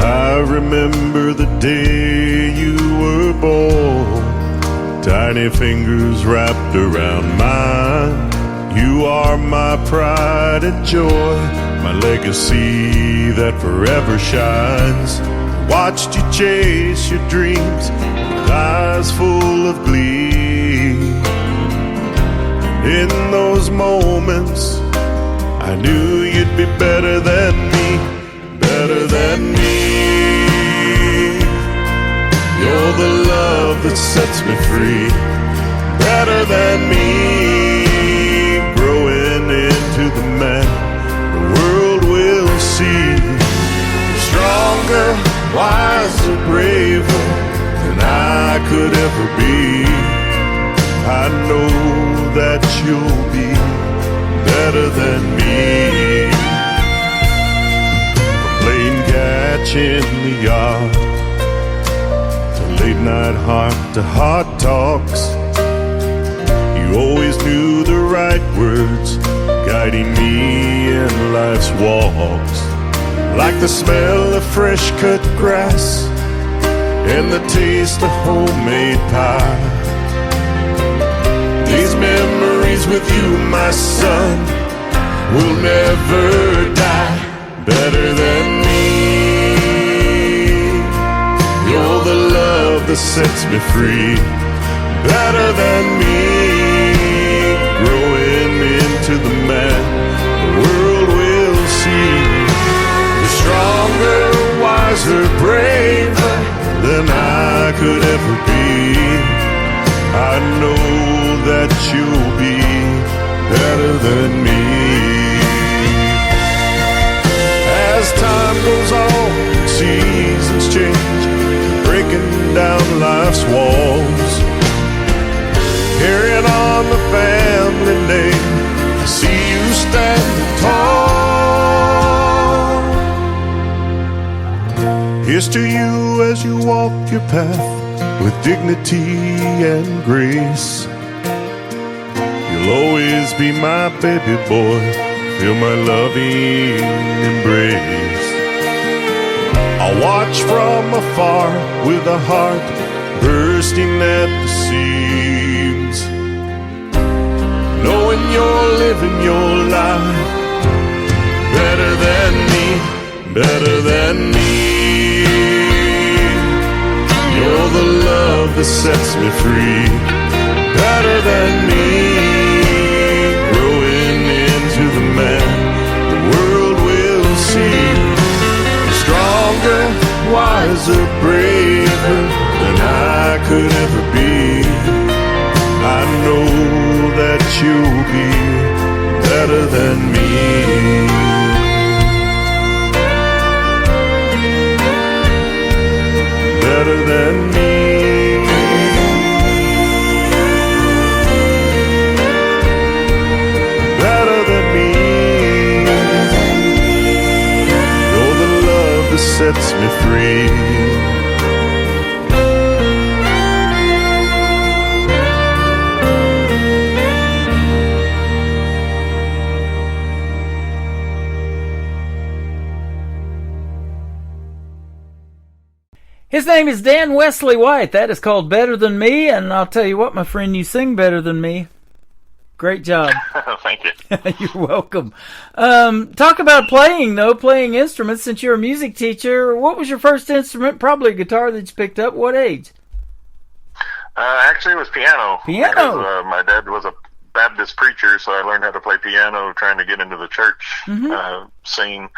I remember the day you were born, tiny fingers wrapped around mine. You are my pride and joy, my legacy that forever shines. Watched you chase your dreams with eyes full of glee. In those moments, I knew you'd be better than me, better than me. You're the love that sets me free, better than me. Growing into the man the world will see. Stronger, wiser, braver than I could ever be. I know that you'll be better than me. From playing catch in the yard, late night heart-to-heart talks, you always knew the right words, guiding me in life's walks. Like the smell of fresh cut grass and the taste of homemade pie. These memories with you, my son, will never die. Better than me. You're the love that sets me free, better than me. Growing into the man the world will see. You're stronger, wiser, braver than I could ever be. I know that you'll be better than me. As time goes on, seasons change, breaking down life's walls, carrying on the family name. I see you standing tall. Here's to you as you walk your path with dignity and grace. You'll always be my baby boy, feel my loving embrace. I'll watch from afar with a heart bursting at the seams, knowing you're living your life better than me, better than me. You're the love that sets me free, better than me. Growing into the man the world will see. Stronger, wiser, braver than I could ever be. I know that you'll be better than me. Better than me. sets me free. His name is Dan Wesley White. That is called Better Than Me, and I'll tell you what, my friend, you sing better than me. Great job. Thank you. You're welcome. Talk about playing, though, playing instruments. Since you're a music teacher, what was your first instrument? Probably a guitar that you picked up. What age? Actually, it was piano. Piano? Because, my dad was a Baptist preacher, so I learned how to play piano trying to get into the church, singing.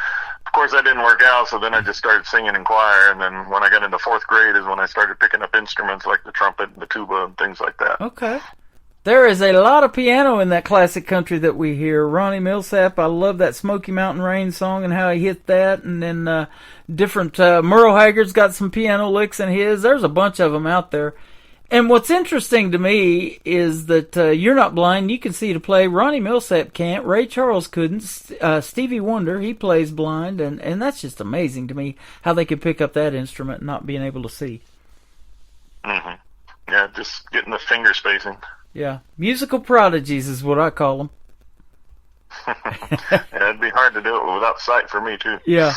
Of course, that didn't work out, so then I just started singing in choir, and then when I got into 4th grade is when I started picking up instruments like the trumpet and the tuba and things like that. Okay. There is a lot of piano in that classic country that we hear. Ronnie Millsap, I love that Smoky Mountain Rain song and how he hit that, and then different, Merle Haggard's got some piano licks in his. There's a bunch of them out there. And what's interesting to me is that you're not blind. You can see to play. Ronnie Millsap can't. Ray Charles couldn't. Stevie Wonder, he plays blind. And that's just amazing to me how they could pick up that instrument and not being able to see. Mm-hmm. Yeah, just getting the finger spacing. Yeah. Musical prodigies is what I call them. Yeah, it'd be hard to do it without sight for me, too. Yeah.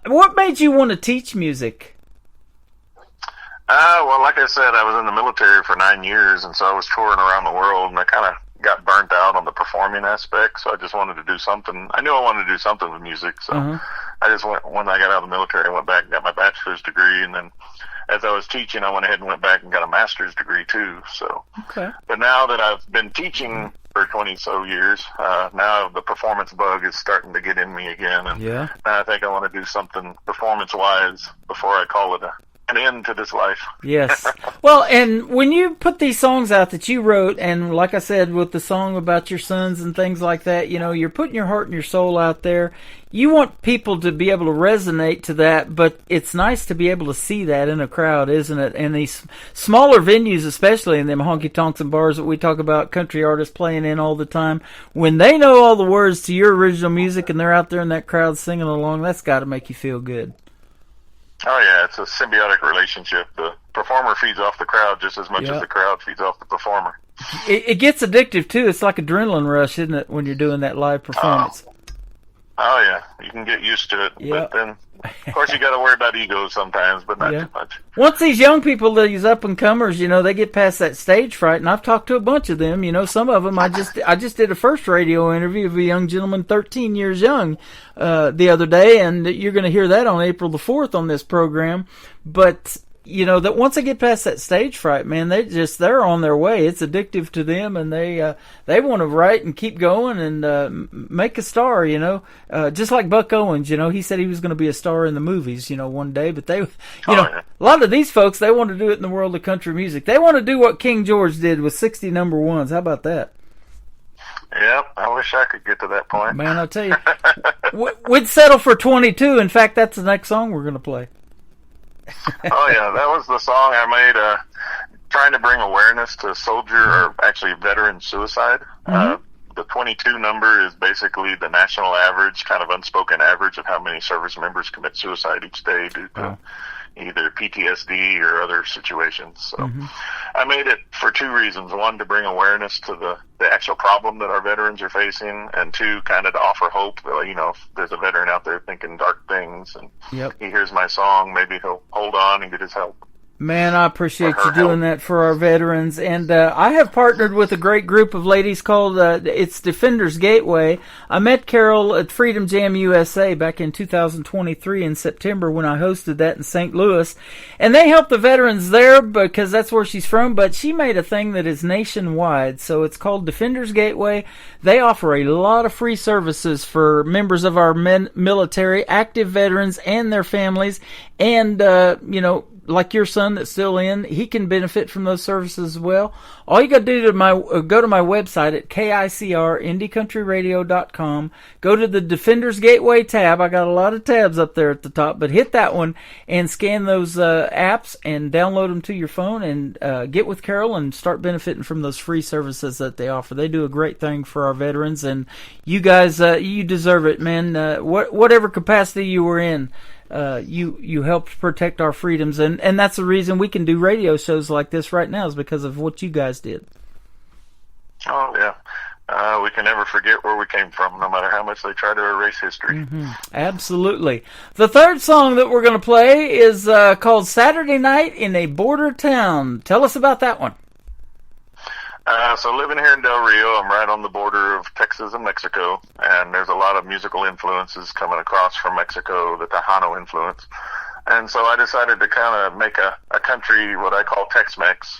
What made you want to teach music? Well, like I said, I was in the military for 9 years, and so I was touring around the world, and I kind of got burnt out on the performing aspect, so I just wanted to do something. I knew I wanted to do something with music, so I just went, when I got out of the military, I went back and got my bachelor's degree, and then as I was teaching, I went ahead and went back and got a master's degree, too, so. Okay. But now that I've been teaching for 20-so years, now the performance bug is starting to get in me again, and now I think I want to do something performance-wise before I call it an end to this life. Yes. Well, and when you put these songs out that you wrote, and like I said, with the song about your sons and things like that, you know, you're putting your heart and your soul out there. You want people to be able to resonate to that, but it's nice to be able to see that in a crowd, isn't it? And these smaller venues, especially in them honky-tonks and bars that we talk about, country artists playing in all the time, when they know all the words to your original music and they're out there in that crowd singing along, that's got to make you feel good. Oh, yeah, it's a symbiotic relationship. The performer feeds off the crowd just as much as the crowd feeds off the performer. It gets addictive, too. It's like adrenaline rush, isn't it, when you're doing that live performance? Oh, yeah. You can get used to it. But then, of course, you got to worry about egos sometimes, but not too much. Once these young people, these up-and-comers, you know, they get past that stage fright, and I've talked to a bunch of them. You know, some of them, I just did a first radio interview of a young gentleman, 13 years young, the other day, and you're going to hear that on April the 4th on this program. But you know, that once they get past that stage fright, man, they're on their way. It's addictive to them, and they want to write and keep going and make a star, you know. Just like Buck Owens, you know, he said he was going to be a star in the movies, you know, one day, but they, a lot of these folks, they want to do it in the world of country music. They want to do what King George did with 60 number ones. How about that? Yep, I wish I could get to that point. Man, I'll tell you, we'd settle for 22. In fact, that's the next song we're going to play. Oh, yeah, that was the song I made trying to bring awareness to soldier, or actually veteran suicide. The 22 number is basically the national average, kind of unspoken average of how many service members commit suicide each day due to either PTSD or other situations. So I made it for two reasons. One, to bring awareness to the actual problem that our veterans are facing, and two, kind of to offer hope that, you know, if there's a veteran out there thinking dark things and he hears my song, maybe he'll hold on and get his help. Man, I appreciate you doing that for our veterans. And I have partnered with a great group of ladies called it's Defenders Gateway. I met Carol at Freedom Jam USA back in 2023 in September when I hosted that in St. Louis. And they help the veterans there because that's where she's from. But she made a thing that is nationwide. So it's called Defenders Gateway. They offer a lot of free services for members of our military, active veterans, and their families. And, you know, like your son that's still in, he can benefit from those services as well. All you got to do to go to my website at KICR, IndieCountryRadio.com. Go to the Defenders Gateway tab. I got a lot of tabs up there at the top, but hit that one and scan those apps and download them to your phone and get with Carol and start benefiting from those free services that they offer. They do a great thing for our veterans, and you guys, you deserve it, man. Whatever capacity you were in, you helped protect our freedoms, and that's the reason we can do radio shows like this right now, is because of what you guys did. Oh, yeah. We can never forget where we came from, no matter how much they try to erase history. Mm-hmm. Absolutely. The third song that we're going to play is called Saturday Night in a Border Town. Tell us about that one. So living here in Del Rio, I'm right on the border of Texas and Mexico, and there's a lot of musical influences coming across from Mexico, the Tejano influence. And so I decided to kind of make a country, what I call Tex-Mex,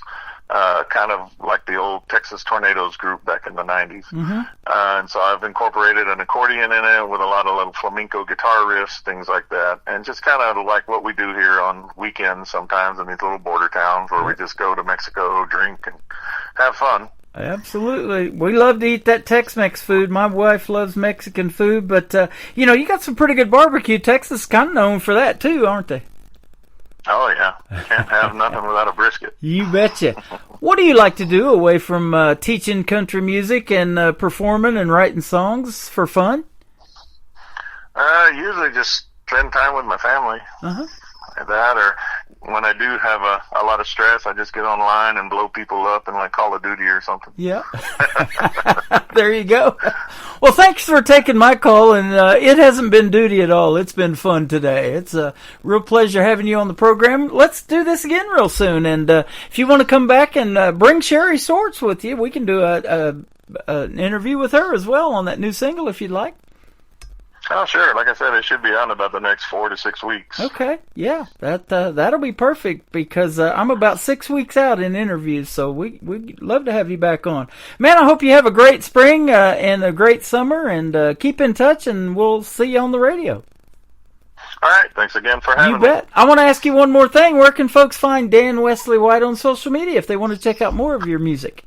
kind of like the old Texas Tornadoes group back in the 90s. Mm-hmm. And so I've incorporated an accordion in it with a lot of little flamenco guitar riffs, things like that. And just kind of like what we do here on weekends sometimes in these little border towns where we just go to Mexico, drink, and have fun. Absolutely. We love to eat that Tex-Mex food. My wife loves Mexican food, but, you got some pretty good barbecue. Texas is kind of known for that, too, aren't they? Oh, yeah. Can't have nothing without a brisket. You betcha. What do you like to do away from teaching country music and performing and writing songs for fun? Usually just spend time with my family. Uh-huh. That, or when I do have a lot of stress, I just get online and blow people up in like Call of Duty or something. Yeah. There you go. Well, thanks for taking my call, and it hasn't been duty at all. It's been fun today. It's a real pleasure having you on the program. Let's do this again real soon, and if you want to come back and bring Sherry Swords with you, we can do an interview with her as well on that new single if you'd like. Oh, sure. Like I said, it should be on about the next 4 to 6 weeks. Okay, yeah, that'll be perfect because I'm about 6 weeks out in interviews, so we'd love to have you back on. Man, I hope you have a great spring and a great summer, and keep in touch, and we'll see you on the radio. All right, thanks again for having me. You bet. I want to ask you one more thing. Where can folks find Dan Wesley White on social media if they want to check out more of your music?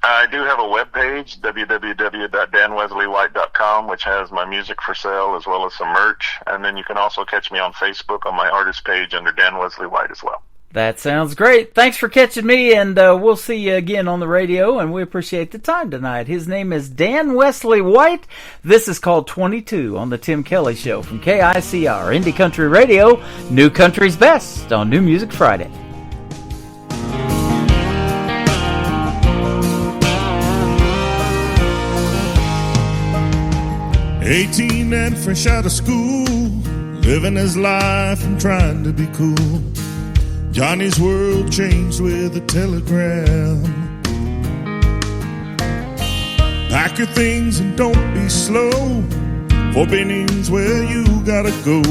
I do have a webpage, www.danwesleywhite.com, which has my music for sale as well as some merch. And then you can also catch me on Facebook on my artist page under Dan Wesley White as well. That sounds great. Thanks for catching me, and we'll see you again on the radio, and we appreciate the time tonight. His name is Dan Wesley White. This is called 22 on the Tim Kelly Show from KICR, Indie Country Radio, New Country's Best on New Music Friday. 18 and fresh out of school, living his life and trying to be cool. Johnny's world changed with a telegram. Pack your things and don't be slow, for Benin's where you gotta go.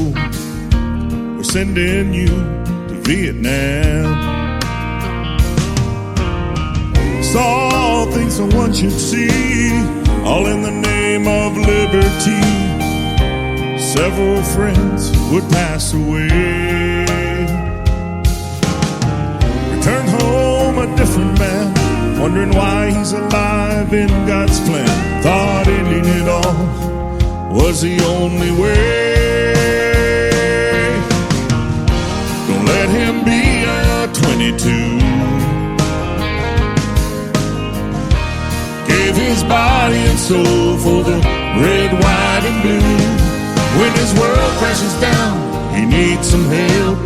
We're sending you to Vietnam. Saw things no one should see, all in the name of liberty. Several friends would pass away. Returned home a different man, wondering why he's alive in God's plan. Thought ending it all was the only way. Don't let him be a 22. Gave his body and soul for the red, white, and blue. When his world crashes down, he needs some help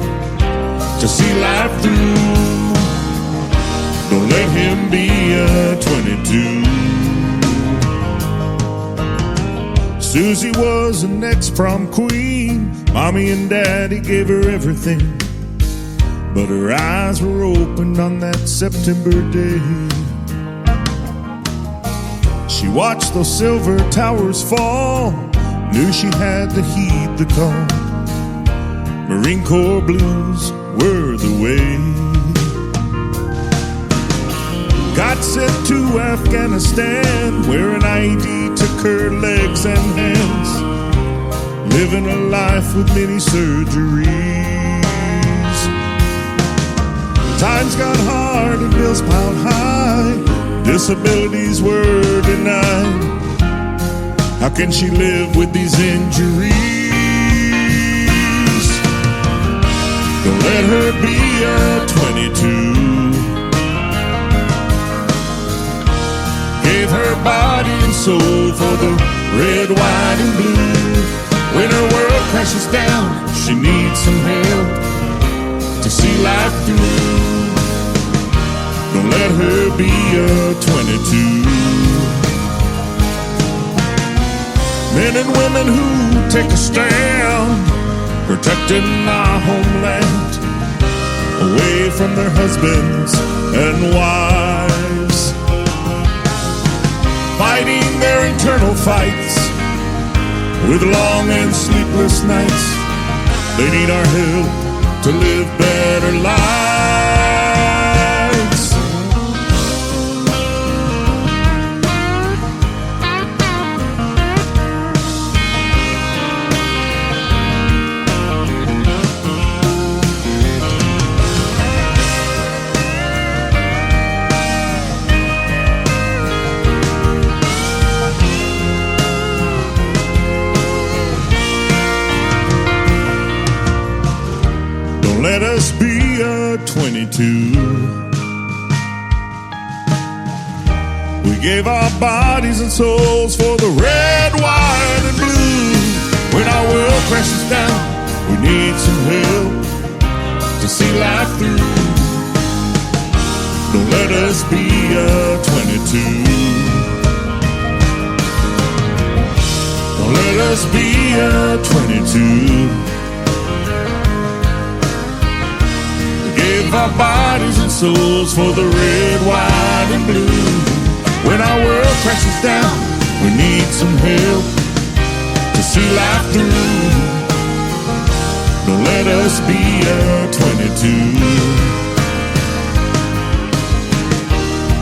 to see life through. Don't let him be a 22. Susie was an ex-prom queen. Mommy and Daddy gave her everything, but her eyes were opened on that September day. She watched those silver towers fall, knew she had to heed the call. Marine Corps blues were the way. Got sent to Afghanistan, where an IED took her legs and hands, living a life with many surgeries. Times got hard and bills piled high, disabilities were denied. How can she live with these injuries? Don't let her be a 22. Gave her body and soul for the red, white, and blue. When her world crashes down, she needs some help to see life through. Don't let her be a 22. Men and women who take a stand, protecting our homeland, away from their husbands and wives, fighting their internal fights with long and sleepless nights. They need our help to live better lives. Let us be a 22. We gave our bodies and souls for the red, white, and blue. When our world crashes down, we need some help to see life through. Don't let us be a 22. Don't let us be a 22. Give our bodies and souls for the red, white, and blue. When our world crashes down, we need some help to see life through. Don't let us be a 22.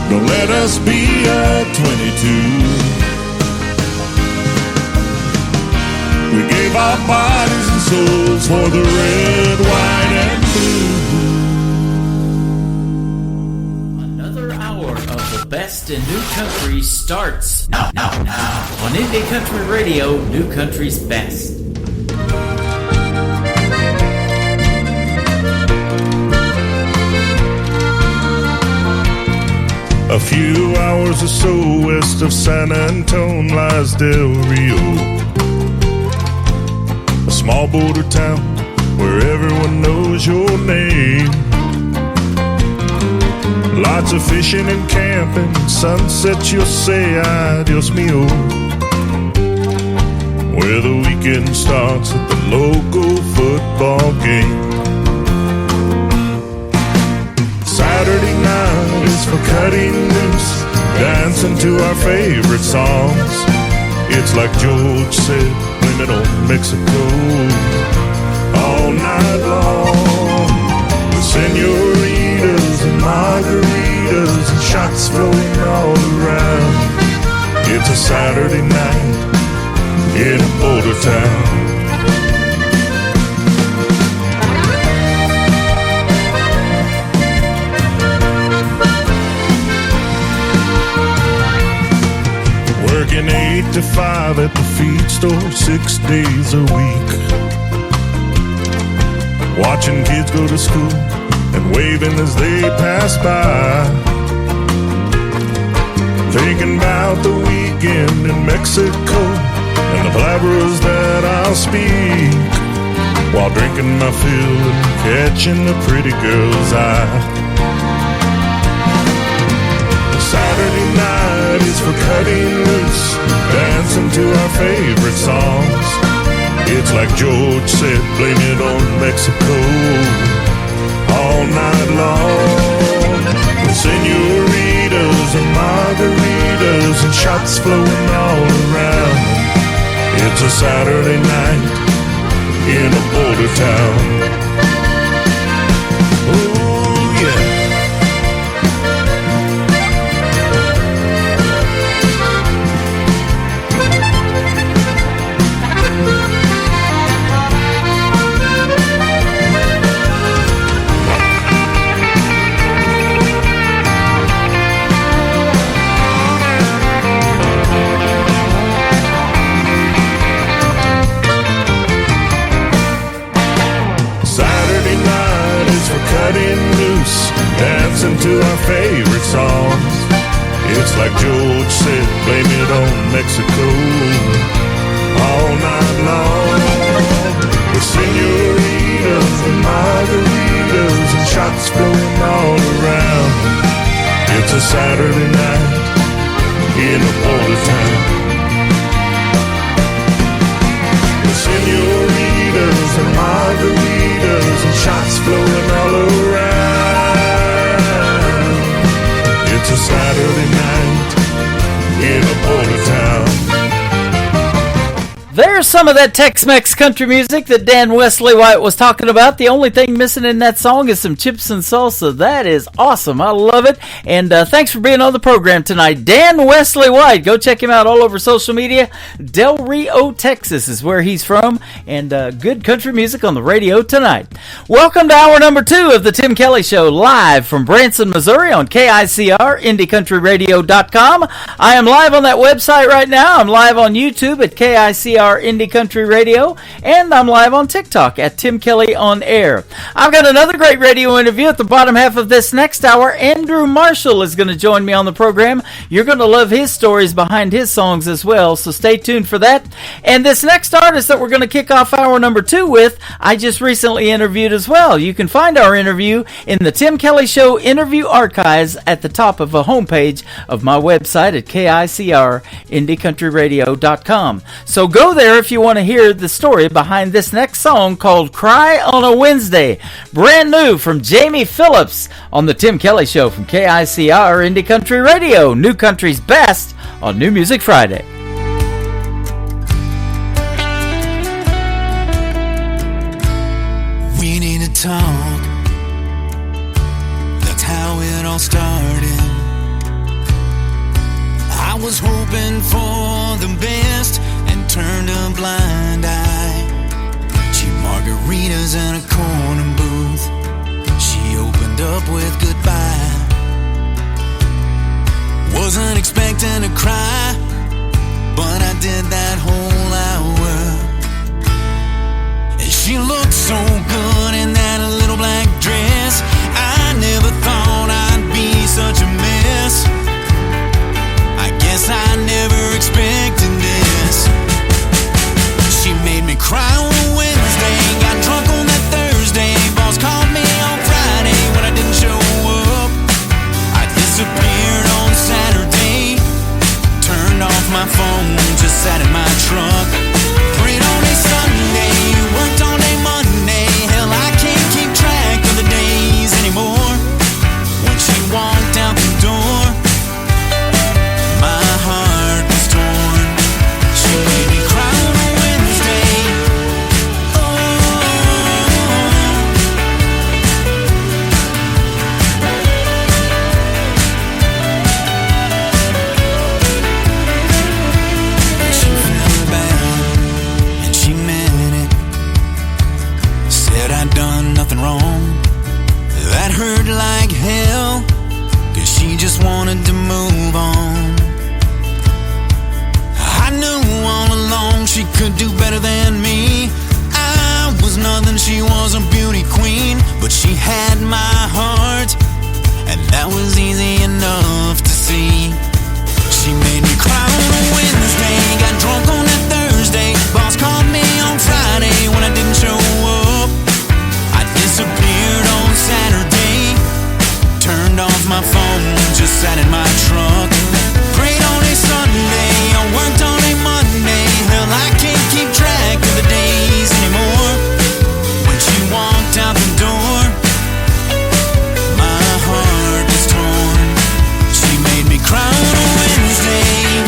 Don't let us be a 22. We gave our bodies and souls for the red, white, and blue. Best in New Country starts now on Indie Country Radio, New Country's best. A few hours or so west of San Antone lies Del Rio, a small border town where everyone knows your name. Lots of fishing and camping, sunsets you'll say adios mio, where the weekend starts at the local football game. Saturday night is for cutting loose, dancing to our favorite songs. It's like George said, blame it on Mexico all night long. The senoritas and margaritas and shots flowing all around. It's a Saturday night in a border town. Working 8 to 5 at the feed store 6 days a week. Watching kids go to school and waving as they pass by. Thinking about the weekend in Mexico and the blabberers that I'll speak, while drinking my fill and catching a pretty girl's eye. Saturday night is for cutting loose, dancing to our favorite songs. It's like George said, blame it on Mexico all night long. With senoritas and margaritas and shots flowing all around. It's a Saturday night in a border town. Oh yeah. Dancing to our favorite songs. It's like George said, blame it on Mexico all night long. With senoritas and margaritas and shots flowing all around. It's a Saturday night in a border town. With senoritas and margaritas and shots flowing all around. It's a Saturday night in a border town. There's some of that Tex-Mex country music that Dan Wesley White was talking about. The only thing missing in that song is some chips and salsa. That is awesome. I love it. And thanks for being on the program tonight. Dan Wesley White. Go check him out all over social media. Del Rio, Texas is where he's from. And good country music on the radio tonight. Welcome to hour number 2 of the Tim Kelly Show, live from Branson, Missouri on KICR, IndyCountryRadio.com. I am live on that website right now. I'm live on YouTube at KICR Indie Country Radio, and I'm live on TikTok at Tim Kelly On Air. I've got another great radio interview at the bottom half of this next hour. Andrew Marshall is going to join me on the program. You're going to love his stories behind his songs as well, so stay tuned for that. And this next artist that we're going to kick off hour number 2 with, I just recently interviewed as well. You can find our interview in the Tim Kelly Show interview archives at the top of the homepage of my website at KICR IndyCountryRadio.com. So go there if you want to hear the story behind this next song called Cry on a Wednesday. Brand new from Jamie Phillips on the Tim Kelly Show from KICR Indie Country Radio. New Country's best on New Music Friday. We need to talk. That's how it all started. I was hoping for the best and turned a blind eye. Cheap margaritas in a corner booth. She opened up with goodbye. Wasn't expecting to cry, but I did that whole hour. And she looked so good in that little black dress. I never thought I'd be such a mess. I guess I never expected this. She made me cry on a Wednesday, got drunk on that Thursday. Boss called me on Friday when I didn't show up. I disappeared on Saturday, turned off my phone, just sat in my truck. Prayed all day Sunday, worked all day Monday. Hell, I can't keep track of the days anymore. When she walked out the door, my heart was torn. She made me cry on a Wednesday. She felt bad and she meant it. Said I'd done nothing wrong. That hurt like hell, 'cause she just wanted to move on. I knew all along she could do better than me. I was nothing, she was a beauty queen, but she had my heart, and that was easy enough to see. She made me cry on a Wednesday, got drunk on that Thursday. Boss called me on Friday when I didn't show up. I disappeared on Saturday, turned off my phone, just sat in my truck. Prayed all day Sunday, I worked all day Monday. Hell, I can't keep track of the days anymore. When she walked out the door, my heart was torn. She made me cry on a Wednesday.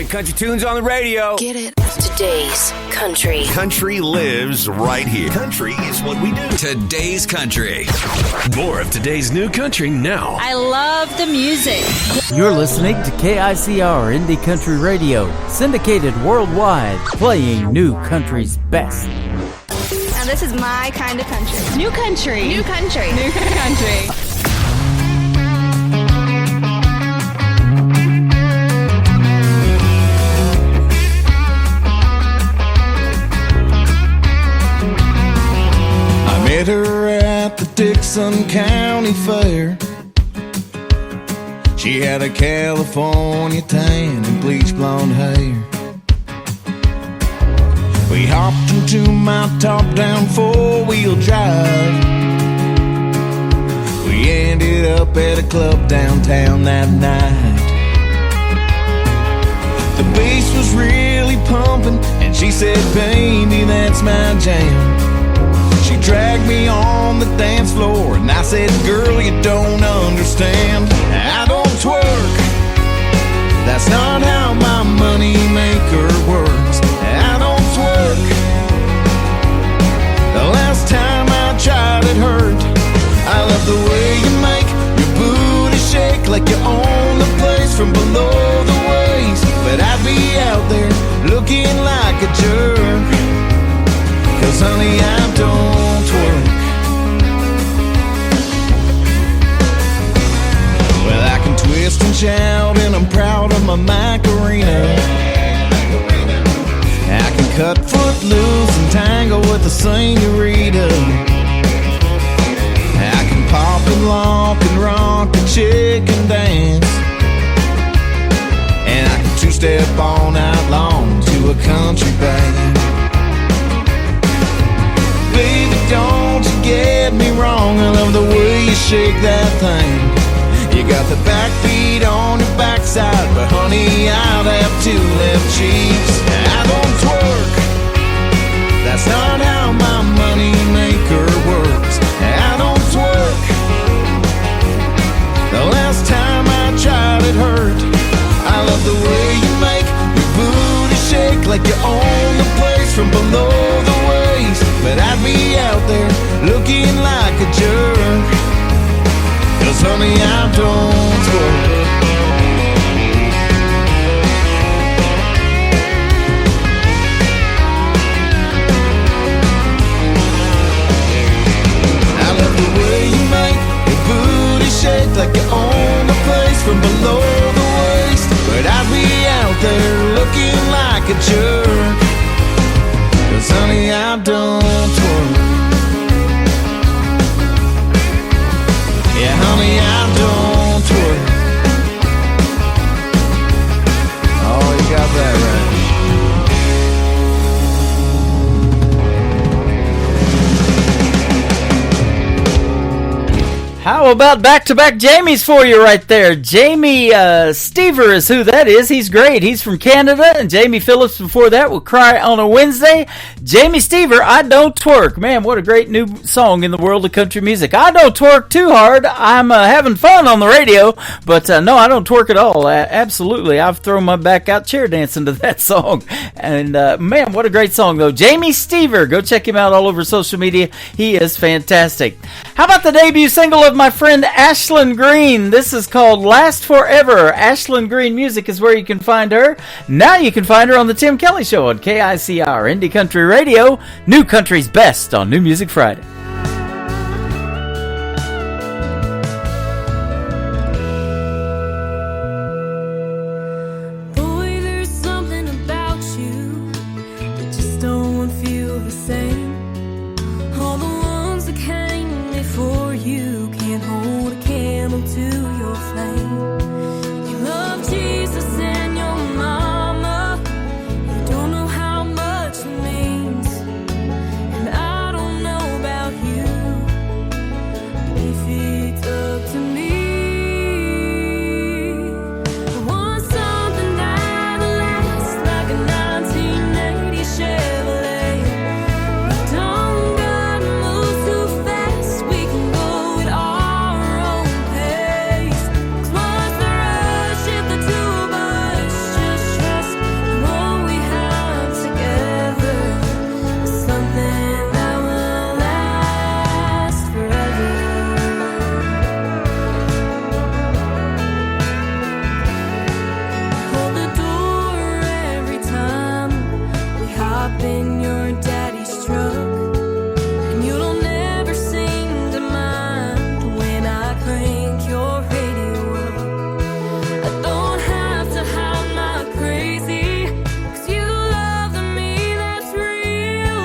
Get country tunes on the radio. Get it? Today's country. Country lives right here. Country is what we do. Today's country. More of today's new country now. I love the music. You're listening to KICR Indie Country Radio, syndicated worldwide, playing new country's best. Now this is my kind of country. New country. New country. New country. Met her at the Dixon County Fair. She had a California tan and bleach blonde hair. We hopped into my top-down four-wheel drive. We ended up at a club downtown that night. The bass was really pumping, and she said, "Baby, that's my jam." She dragged me on the dance floor, and I said, "Girl, you don't understand. I don't twerk. That's not how my money maker works. I don't twerk. The last time I tried it hurt. I love the way you make your booty shake like you own the place from below the waist. But I'd be out there looking like a jerk, 'cause honey, I don't twerk. Well, I can twist and shout, and I'm proud of my Macarena. I can cut foot loose and tangle with the senorita. I can pop and lock and rock the chicken dance. And I can two-step all night long to a country band. Baby, don't you get me wrong, I love the way you shake that thing. You got the backbeat on your backside, but honey, I'd have two left cheeks. I don't twerk. That's not how my money maker works. I don't twerk. The last time I tried it hurt. I love the way you make your booty shake like you own the place from below the waist. But I'd be out there looking like a jerk, 'cause honey, I don't twerk. I love the way you make your booty shake like you own the place from below the waist. But I'd be out there looking like a jerk, 'cause honey, I don't twerk. Yeah, honey, I don't twerk. Oh, you got that right. How about back-to-back Jamies for you right there? Jamie Stever is who that is. He's great. He's from Canada. And Jamie Phillips before that will Cry on a Wednesday. Jamie Stever, I Don't Twerk. Man, what a great new song in the world of country music. I don't twerk too hard. I'm having fun on the radio. But no, I don't twerk at all. Absolutely. I've thrown my back out chair dancing to that song. And man, what a great song though. Jamie Stever. Go check him out all over social media. He is fantastic. How about the debut single of my friend Ashlyn Green? This is called Last Forever. Ashlyn Green Music is where you can find her. Now you can find her on the Tim Kelly Show on KICR Indie Country Radio. New country's best on New Music Friday. Boy, there's something about you that just don't feel the same. All the ones that came before you can't hold a candle to your flame. You love Jesus and your mama. You don't know how much it means. And I don't know about hop in your daddy's truck, and you'll never seem to mind when I crank your radio up. I don't have to hide my crazy, 'cause you love the me that's real.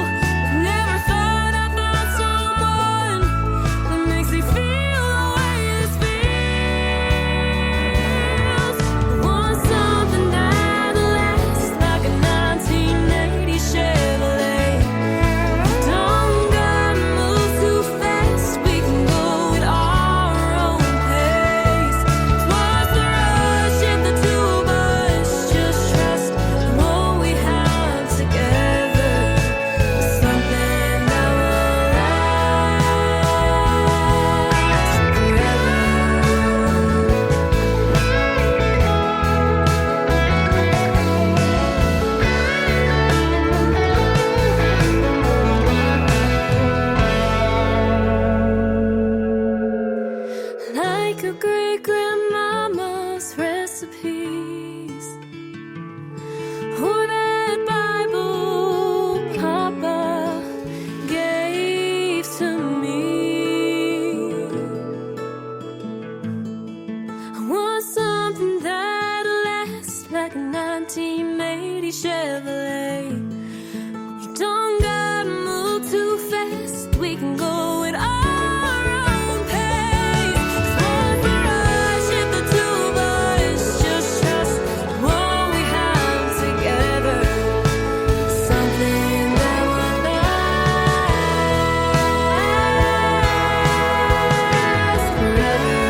Never thought I'd find someone that makes me feel the way this feels. I want something that lasts like a 1980 Chevrolet. Don't gotta move too fast, we can go at our own pace. What's the rush if the two of us just trust what we have together? Something that will last forever. Like a great grandmama's recipes, or that Bible Papa gave to me. I want something that'll last like a 1980 Chevrolet. You don't gotta move too fast, we can go at our own pace. 'Cause what's the rush if the two of us just trust what we have together? Something that will last forever.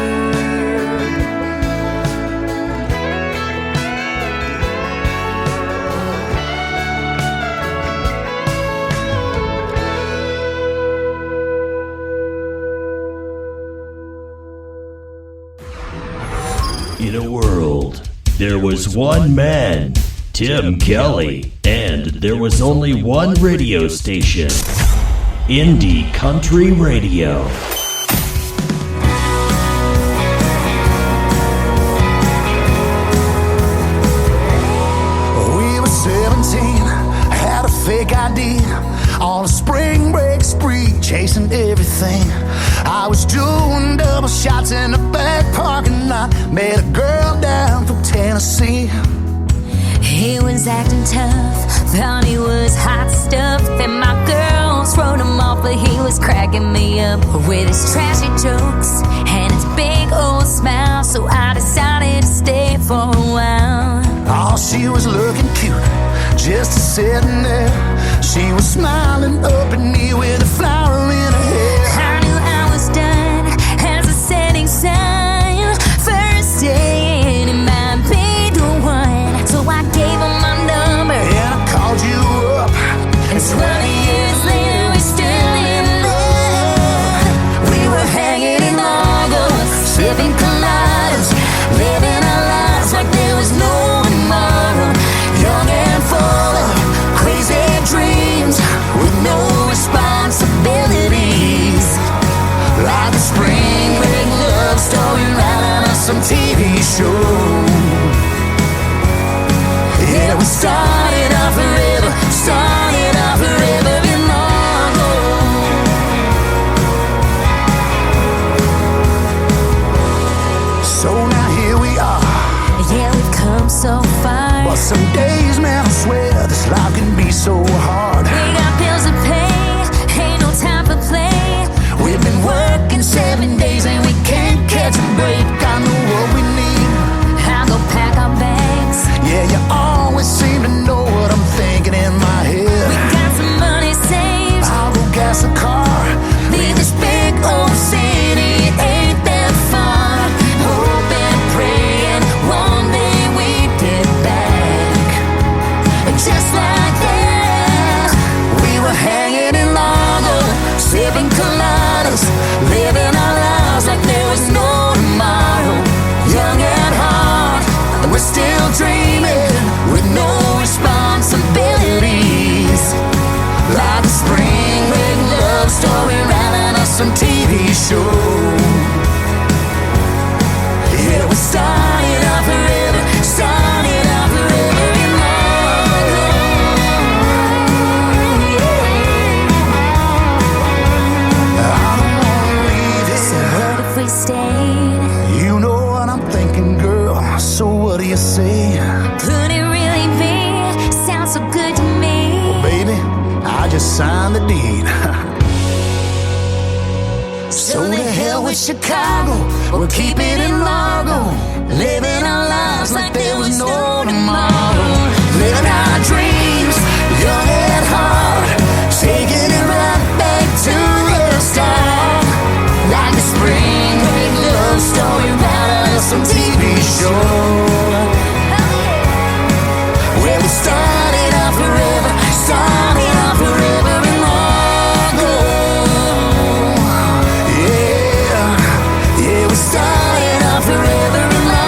In a world, there was one man, Tim Kelly, and there was only one radio station, Indie Country Radio. We were 17, had a fake ID, on a spring break spree, chasing everything. I was doing double shots in the back parking lot, met a girl down from Tennessee. He was acting tough, thought he was hot stuff, and my girls wrote him off, but he was cracking me up with his trashy jokes and his big old smile. So I decided to stay for a while. Oh, she was looking cute, just sitting there. She was smiling up at me with a flower in her hair. I knew I was done as a setting sun. First day, it might be the one. So I gave him my number, And I called you up, and 20 years later we're still in love. We were hanging in August, sipping coladas, living our lives like there was no tomorrow. Young and full of crazy dreams, with no responsibility. just signed the deed. So to hell with Chicago, we'll keep it in Largo, living our lives like there was no tomorrow. Living our dreams, young at heart, taking it right back to the start. Like a spring break love story out of some TV show. Where we started off forever in Largo. Yeah, we started off forever in Largo.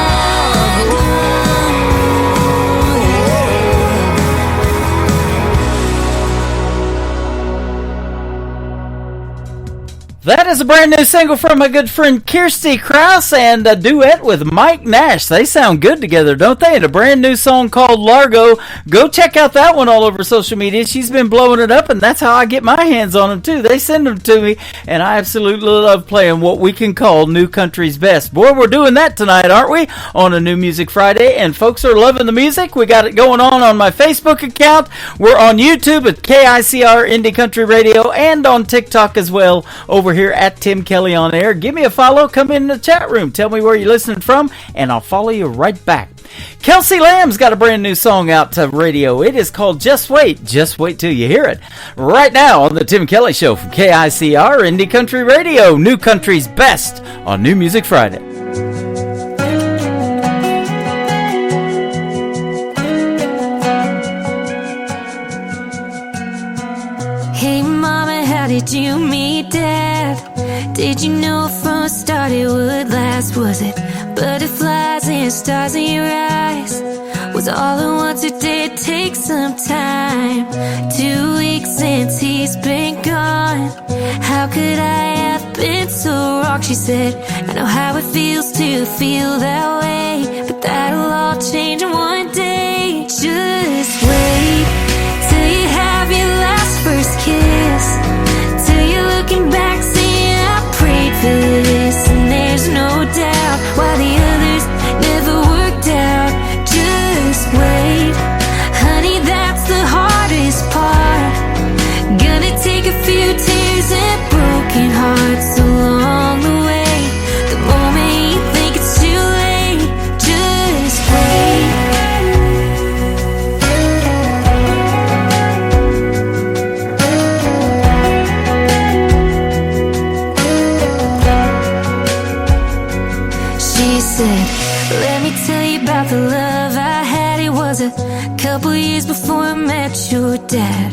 That is a brand new single from my good friend Kirsty Krause and a duet with Mike Nash. They sound good together, don't they? And a brand new song called Largo. Go check out that one all over social media. She's been blowing it up, and that's how I get my hands on them, too. They send them to me, and I absolutely love playing what we can call New Country's Best. Boy, we're doing that tonight, aren't we? On a New Music Friday, and folks are loving the music. We got it going on my Facebook account. We're on YouTube at KICR Indie Country Radio and on TikTok as well over here at Tim Kelly on Air. Give me a follow. Come in the chat room. Tell me where you're listening from, and I'll follow you right back. Kelsey Lamb's got a brand new song out to radio. It is called Just Wait. Just wait till you hear it. Right now on the Tim Kelly Show from KICR Indie Country Radio. New Country's Best on New Music Friday. Hey mama, how did you meet dad? Did you know from the start it would last? Was it butterflies and stars in your eyes? Was all at once or did it take some time? 2 weeks since he's been gone. How could I have been so wrong? She said, I know how it feels to feel that way, but that'll all change in one day. Just wait till you have your last first kiss, till you're looking back saying I prayed for this. And there's no doubt why the others never worked out. Just wait, honey, that's the hardest part. Gonna take a few tears and broken hearts along the way. The moment you think it's too late, just wait. She said, let me tell you about the love I had. It was a couple years before I met your dad.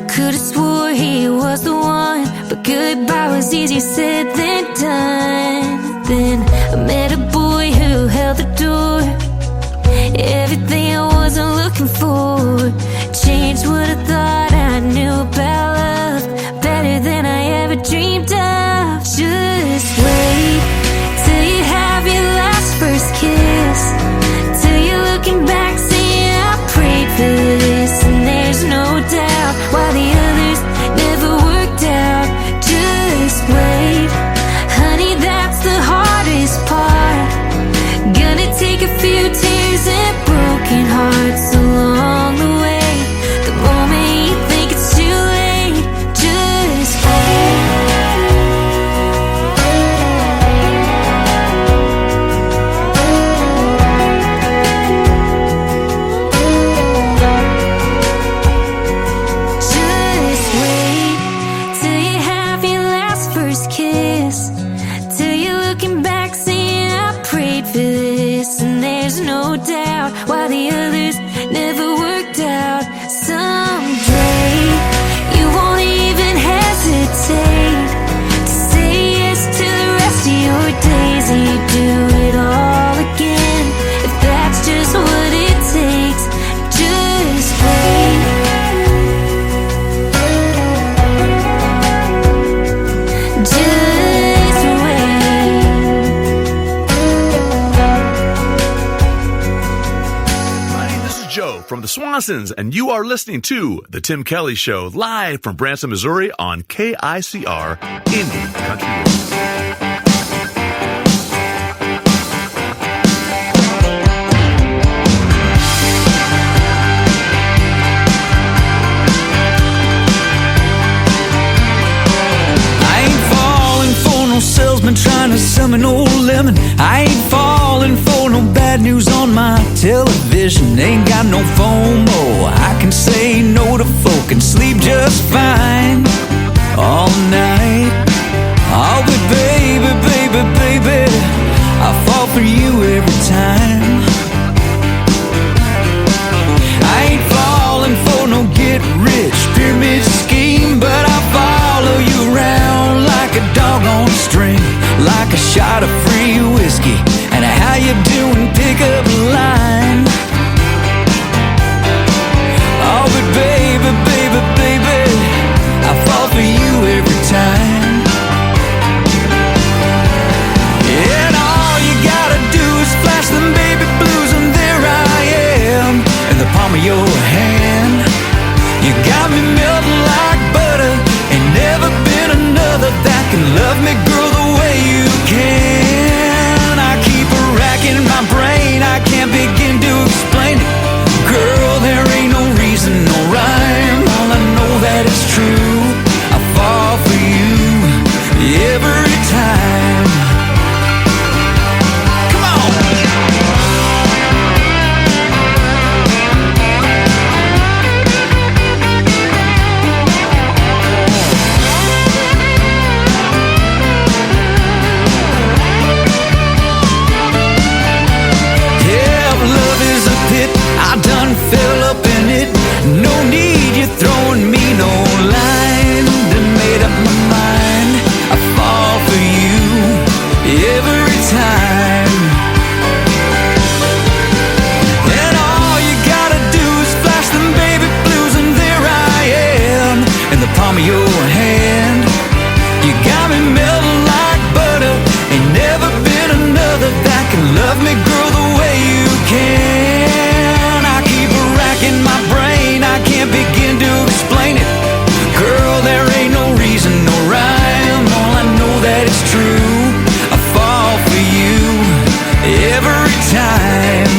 Could've swore he was the one, but goodbye was easier said than done. Then I met a boy who held the door. Everything I wasn't looking for changed what I thought I knew about love, better than I ever dreamed of. Just wait till you have your last first kiss, till you're looking back saying I prayed for this. And there's no doubt why the others never worked out. Just wait, honey, that's the hardest part. Gonna take a few tears and broken hearts along the way. The moment you think it's too late, just wait. Just wait till you have your last first kiss, till you're looking back saying I prayed for this. And there's no doubt why the others never worked out. Someday you won't even hesitate to say yes to the rest of your days, and you do it all again if that's just what it takes. Just wait. Just Hi, this is Joe from the Swansons, and you are listening to The Tim Kelly Show, live from Branson, Missouri on KICR Indie Country Radio. been trying to summon old lemon. I ain't falling for no bad news on my television. Ain't got no FOMO. I can say no to folk and sleep just fine all night. Oh, but baby, baby, baby, I fall for you every time. I ain't falling for no get-rich pyramid scheme, but I follow you around like a dog on a string, like a shot of free whiskey and a how you doing pickup line. Oh, but baby, baby, baby, I fall for you every time. And all you gotta do is flash them baby blues, and there I am in the palm of your hand. You got me melting like butter. Ain't never been another that can love me, girl, the way you can. I keep racking my brain, I can't begin to explain it. Girl, there ain't no reason, no rhyme. All I know that it's true. I fall for you every time. Come on! I done fell up in it. No need you throwing me no line. Done made up my mind. I fall for you every time. And all you gotta do is flash them baby blues, and there I am in the palm of your hand. You got me melting like butter. Ain't never been another that can love me, girl, the way you can. In my brain, I can't begin to explain it. Girl, there ain't no reason, no rhyme. All I know that it's true. I fall for you every time.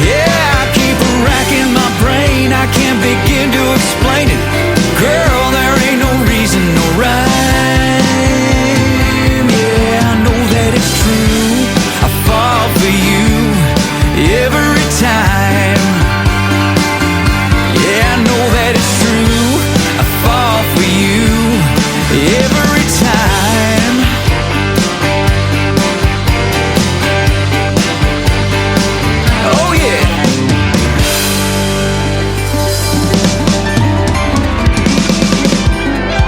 Yeah, I keep racking my brain, I can't begin to explain it. Girl, there ain't no reason, no rhyme. Yeah, I know that it's true. I fall for you every time. Yeah, I know that it's true. I fall for you every time. Oh yeah.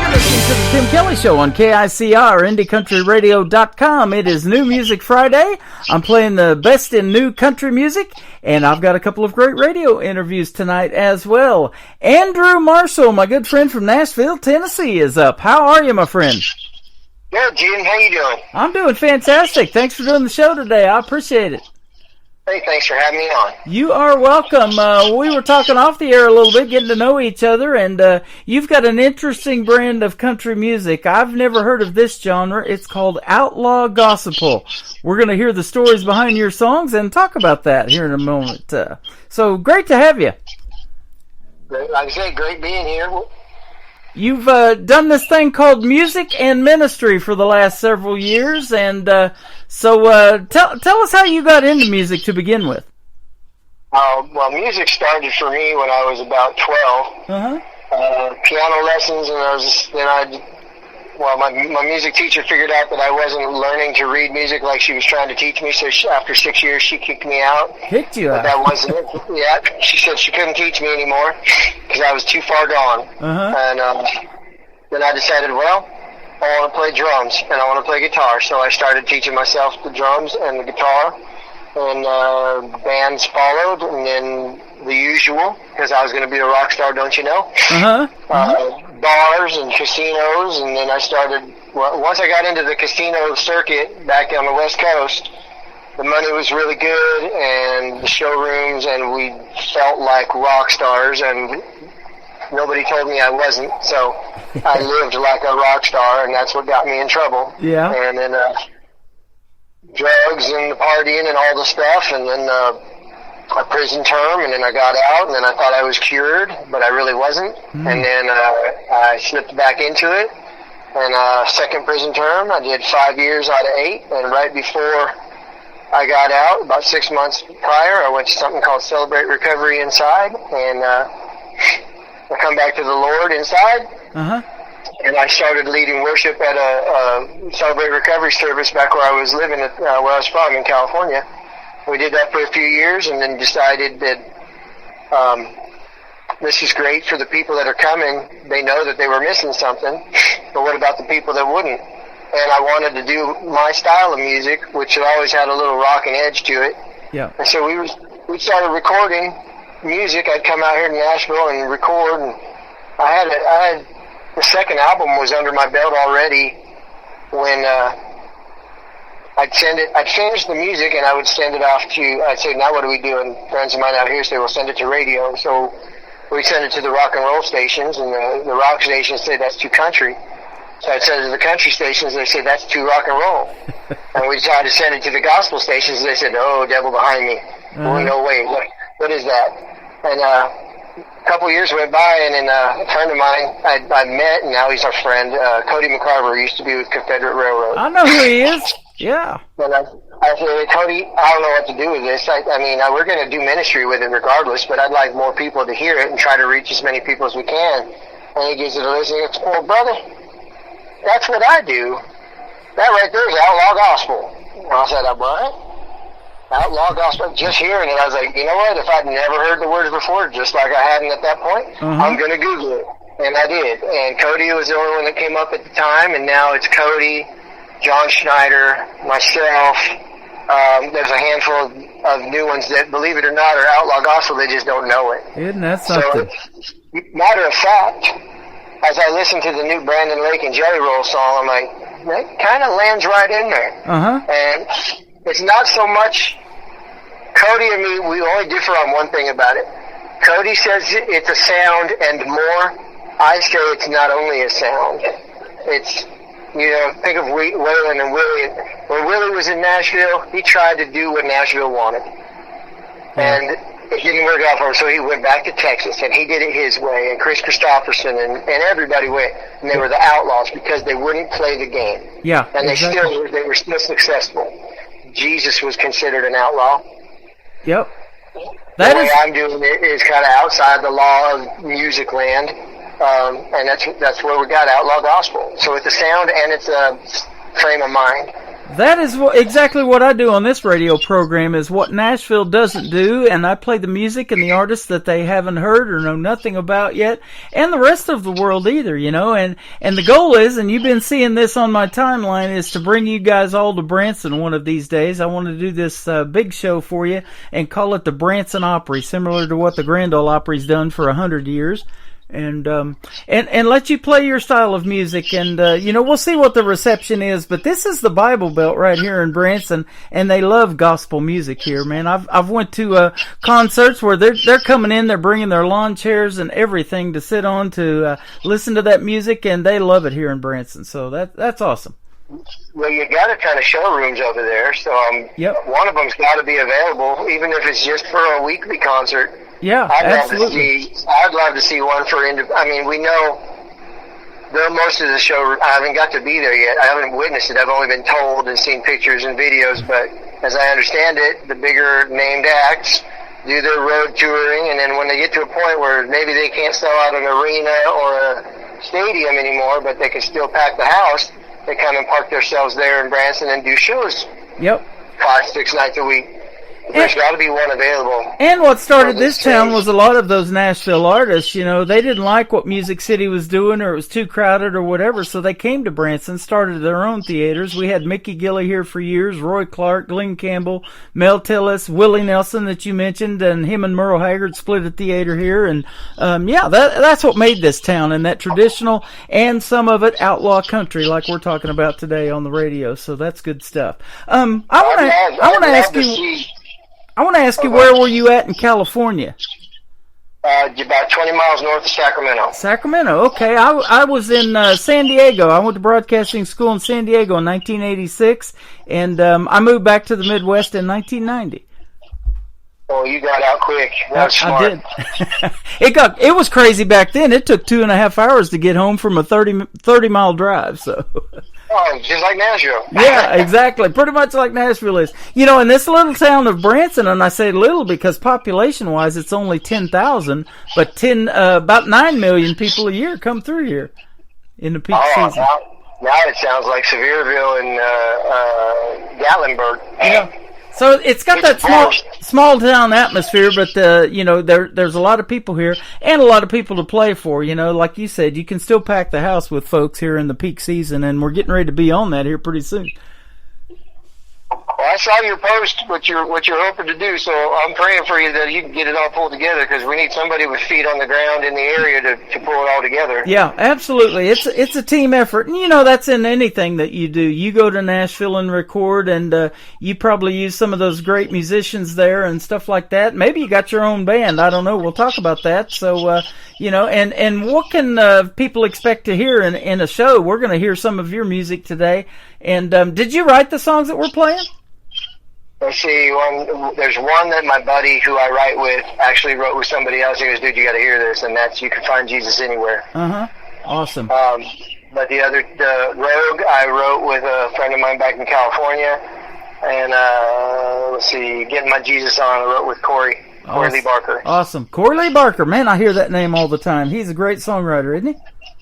You're listening to the Tim Kelly Show on KICR, IndieCountryRadio.com. It is New Music Friday. I'm playing the best in new country music, and I've got a couple of great radio interviews tonight as well. Andrew Marshall, my good friend from Nashville, Tennessee, is up. How are you, my friend? Good, Jim. How you doing? I'm doing fantastic. Thanks for doing the show today. I appreciate it. Hey, thanks for having me on. You are welcome. We were talking off the air a little bit, getting to know each other, and you've got an interesting brand of country music. I've never heard of this genre. It's called outlaw gospel. We're going to hear the stories behind your songs and talk about that here in a moment. So great to have you. Like I say, great being here. You've done this thing called music and ministry for the last several years, and so tell us how you got into music to begin with. Well, music started for me when I was about 12. Piano lessons, and my music teacher figured out that I wasn't learning to read music like she was trying to teach me, so after 6 years she kicked me out. Kicked you out? That wasn't it. Yeah, she said she couldn't teach me anymore because I was too far gone. And then I decided, well, I want to play drums and I want to play guitar, so I started teaching myself the drums and the guitar, and bands followed, and then the usual, because I was going to be a rock star, don't you know? Bars and casinos, and then I started, once I got into the casino circuit back on the West Coast, the money was really good, and the showrooms, and we felt like rock stars, and nobody told me I wasn't, so I lived like a rock star, and that's what got me in trouble. Yeah. And then drugs and the partying and all the stuff, and then a prison term, and then I got out, and then I thought I was cured, but I really wasn't. And then I slipped back into it, And second prison term, I did 5 years out of 8. And right before I got out, about 6 months prior, I went to something called Celebrate Recovery Inside. And I come back to the Lord inside. Uh-huh. And I started leading worship at a Celebrate Recovery service back where I was living, where I was from in California. We did that for a few years and then decided that this is great for the people that are coming. They know that they were missing something, but what about the people that wouldn't? And I wanted to do my style of music, which had always had a little rock and edge to it. Yeah. And so we started recording music. I'd come out here to Nashville and record, and I had the second album was under my belt already when I'd finish the music and I would send it off to, I'd say, now what do we do? And friends of mine out here say, well, send it to radio. So we send it to the rock and roll stations, and the rock stations say that's too country. So I'd send it to the country stations, and they say that's too rock and roll. And we tried to send it to the gospel stations, and they said, oh, devil behind me. Oh, no way. What is that? And a couple of years went by, and then a friend of mine I met, and now he's our friend, Cody McCarver, used to be with Confederate Railroad. I know who he is. Yeah. And I said, hey, Cody, I don't know what to do with this. I mean, we're going to do ministry with it regardless, but I'd like more people to hear it and try to reach as many people as we can. And he gives it a listen. He goes, well, brother, that's what I do. That right there is outlaw gospel. And I said, what? Outlaw gospel? Just hearing it, I was like, you know what? If I'd never heard the words before, just like I hadn't at that point, I'm going to Google it. And I did. And Cody was the only one that came up at the time, and now it's Cody, John Schneider, myself. There's a handful of new ones that, believe it or not, are outlaw gospel. They just don't know it. Isn't that something? So, matter of fact, as I listen to the new Brandon Lake and Jelly Roll song, I'm like, that kind of lands right in there. And it's not so much Cody and me, we only differ on one thing about it. Cody says it's a sound and more. I say it's not only a sound. It's, you know, think of Waylon and Willie. When Willie was in Nashville, he tried to do what Nashville wanted. And it didn't work out for him, so he went back to Texas, and he did it his way, and Chris Christopherson and everybody went, and they were the Outlaws because they wouldn't play the game. Yeah, and they were still successful. Jesus was considered an outlaw. Yep. The way I'm doing it is kind of outside the law of music land, and that's where we got outlaw gospel. So it's a sound and it's a frame of mind. That is exactly what I do on this radio program, is what Nashville doesn't do, and I play the music and the artists that they haven't heard or know nothing about yet, and the rest of the world either, you know, and the goal is, and you've been seeing this on my timeline, is to bring you guys all to Branson one of these days. I want to do this big show for you and call it the Branson Opry, similar to what the Grand Ole Opry's done for 100 years. And let you play your style of music, and you know, we'll see what the reception is. But this is the Bible Belt right here in Branson, and they love gospel music here, man. I've went to concerts where they're coming in, they're bringing their lawn chairs and everything to sit on to listen to that music, and they love it here in Branson. So that's awesome. Well, you got a ton of showrooms over there, so one of them's got to be available, even if it's just for a weekly concert. Yeah, absolutely. I'd love to see one for. I mean, we know most of the show. I haven't got to be there yet. I haven't witnessed it. I've only been told and seen pictures and videos. But as I understand it, the bigger named acts do their road touring, and then when they get to a point where maybe they can't sell out an arena or a stadium anymore, but they can still pack the house, they come and park themselves there in Branson and do shows. Yep. 5-6 nights a week. There's got to be one available. And what started this town was a lot of those Nashville artists. You know, they didn't like what Music City was doing, or it was too crowded or whatever, so they came to Branson, started their own theaters. We had Mickey Gilley here for years, Roy Clark, Glenn Campbell, Mel Tillis, Willie Nelson that you mentioned, and him and Merle Haggard split a theater here. And that's what made this town, and that traditional and some of it outlaw country like we're talking about today on the radio. So that's good stuff. I want to ask you, where were you at in California? About 20 miles north of Sacramento. Sacramento, okay. I was in San Diego. I went to broadcasting school in San Diego in 1986, and I moved back to the Midwest in 1990. Oh, you got out quick. That's smart. I did. It was crazy back then. It took 2.5 hours to get home from a 30-mile drive. So. Oh, just like Nashville. Yeah, exactly. Pretty much like Nashville is. You know, in this little town of Branson, and I say little because population-wise it's only 10,000, but about 9 million people a year come through here in the peak season. Now it sounds like Sevierville and Gatlinburg. Yeah. So it's got that small town atmosphere, but you know, there's a lot of people here and a lot of people to play for. You know, like you said, you can still pack the house with folks here in the peak season, and we're getting ready to be on that here pretty soon. Well, I saw your post, what you're hoping to do, so I'm praying for you that you can get it all pulled together, because we need somebody with feet on the ground in the area to pull it all together. Yeah, absolutely. It's a team effort, and you know that's in anything that you do. You go to Nashville and record, and you probably use some of those great musicians there and stuff like that. Maybe you got your own band. I don't know. We'll talk about that. So, you know, and what can people expect to hear in a show? We're going to hear some of your music today. And did you write the songs that we're playing? Let's see, there's one that my buddy who I write with actually wrote with somebody else. He goes, dude, you got to hear this, and that's You Can Find Jesus Anywhere. Awesome. But the Rogue, I wrote with a friend of mine back in California. And let's see, Getting My Jesus On, I wrote with Corey Lee Barker. Awesome. Corey Lee Barker, man, I hear that name all the time. He's a great songwriter, isn't he?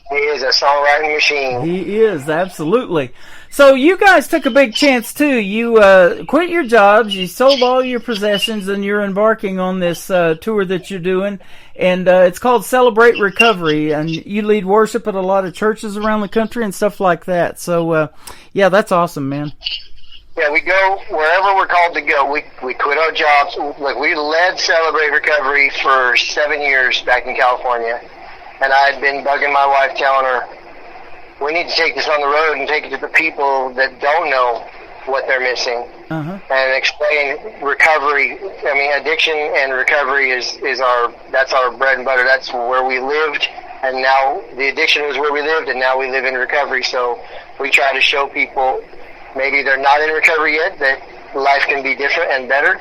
He is a songwriting machine. He is, absolutely. So you guys took a big chance, too. You quit your jobs, you sold all your possessions, and you're embarking on this tour that you're doing. And it's called Celebrate Recovery, and you lead worship at a lot of churches around the country and stuff like that. So, yeah, that's awesome, man. Yeah, we go wherever we're called to go. We quit our jobs. Like, we led Celebrate Recovery for 7 years back in California. And I had been bugging my wife, telling her, we need to take this on the road and take it to the people that don't know what they're missing. And explain recovery. I mean, addiction and recovery that's our bread and butter. That's where we lived. And now the addiction was where we lived, and now we live in recovery. So we try to show people, maybe they're not in recovery yet, that life can be different and better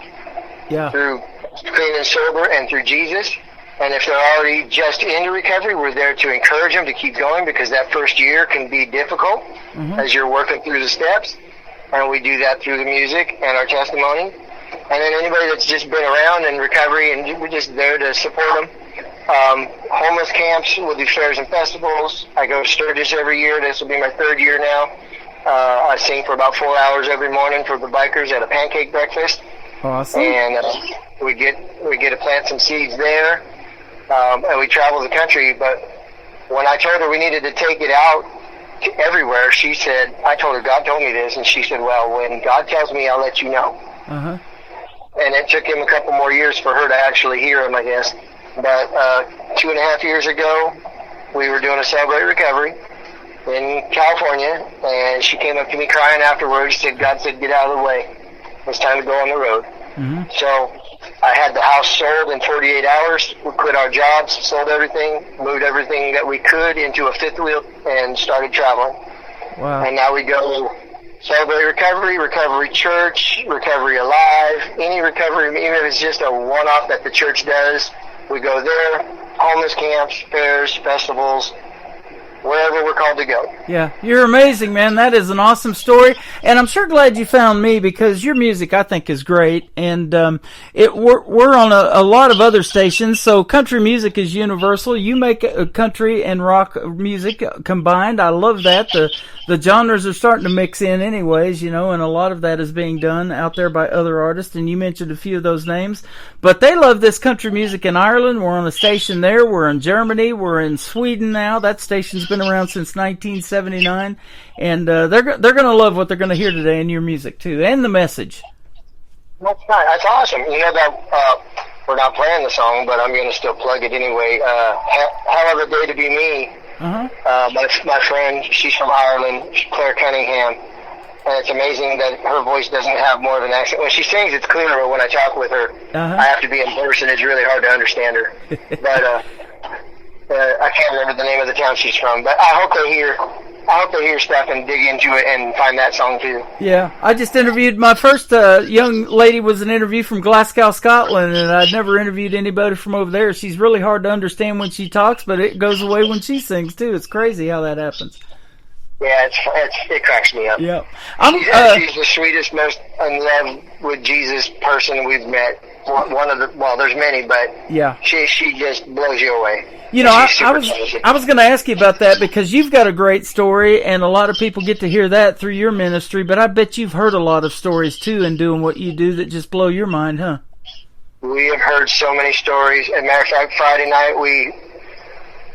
through clean and sober and through Jesus. And if they're already just into recovery, we're there to encourage them to keep going, because that first year can be difficult as you're working through the steps. And we do that through the music and our testimony. And then anybody that's just been around in recovery, and we're just there to support them. Homeless camps, we'll do fairs and festivals. I go to Sturgis every year. This will be my 3rd year now. I sing for about 4 hours every morning for the bikers at a pancake breakfast. Awesome. And we get to plant some seeds there. And we travel the country, but when I told her we needed to take it out to everywhere, she said, I told her, God told me this, and she said, well, when God tells me, I'll let you know. And it took him a couple more years for her to actually hear him, I guess. But 2.5 years ago, we were doing a Celebrate Recovery in California, and she came up to me crying afterwards. She said, God said, get out of the way. It's time to go on the road. So I had the house sold in 48 hours. We quit our jobs, sold everything, moved everything that we could into a fifth wheel, and started traveling. Wow. And now we go Celebrate Recovery, Recovery Church, Recovery Alive, any recovery, even if it's just a one-off that the church does, we go there, homeless camps, fairs, festivals, wherever we're called to go. Yeah, you're amazing, man. That is an awesome story, and I'm sure glad you found me, because your music, I think, is great. And we're on a lot of other stations, so country music is universal. You make country and rock music combined. I love that. The genres are starting to mix in anyways, you know, and a lot of that is being done out there by other artists, and you mentioned a few of those names. But they love this country music in Ireland. We're on a station there. We're in Germany. We're in Sweden now. That station's been around since 1979, and they're going to love what they're going to hear today in your music too, and the message. That's nice. That's awesome. You know that we're not playing the song, but I'm going to still plug it anyway. Hell of a Day to Be Me. My friend, she's from Ireland, Claire Cunningham, and it's amazing that her voice doesn't have more of an accent. When she sings, it's clear, but when I talk with her, I have to be in person. It's really hard to understand her. But I can't remember the name of the town she's from, but I hope they hear I hope they hear stuff and dig into it and find that song too. Yeah, I just interviewed my first young lady was an interview from Glasgow, Scotland, and I'd never interviewed anybody from over there. She's really hard to understand when she talks, but it goes away when she sings too. It's crazy how that happens. Yeah, it cracks me up. Yeah, she's the sweetest, most in love with Jesus person we've met. One of the there's many, but yeah, she just blows you away. You know, I was going to ask you about that because you've got a great story, and a lot of people get to hear that through your ministry. But I bet you've heard a lot of stories too, in doing what you do that just blow your mind, huh? We have heard so many stories. As a matter of fact, Friday night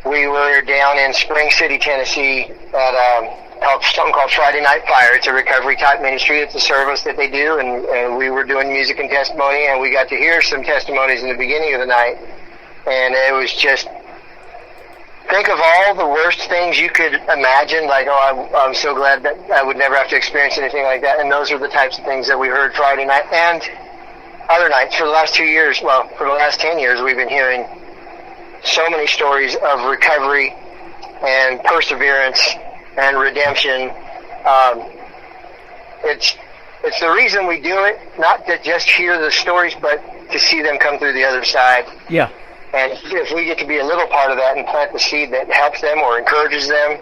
we were down in Spring City, Tennessee, at something called Friday Night Fire. It's a recovery type ministry. It's a service that they do, and we were doing music and testimony, and we got to hear some testimonies in the beginning of the night, and it was just. Think of all the worst things you could imagine, like, I'm so glad that I would never have to experience anything like that. And those are the types of things that we heard Friday night and other nights. For the last 2 years, for the last 10 years, we've been hearing so many stories of recovery and perseverance and redemption. It's the reason we do it, not to just hear the stories, but to see them come through the other side. Yeah. And if we get to be a little part of that and plant the seed that helps them or encourages them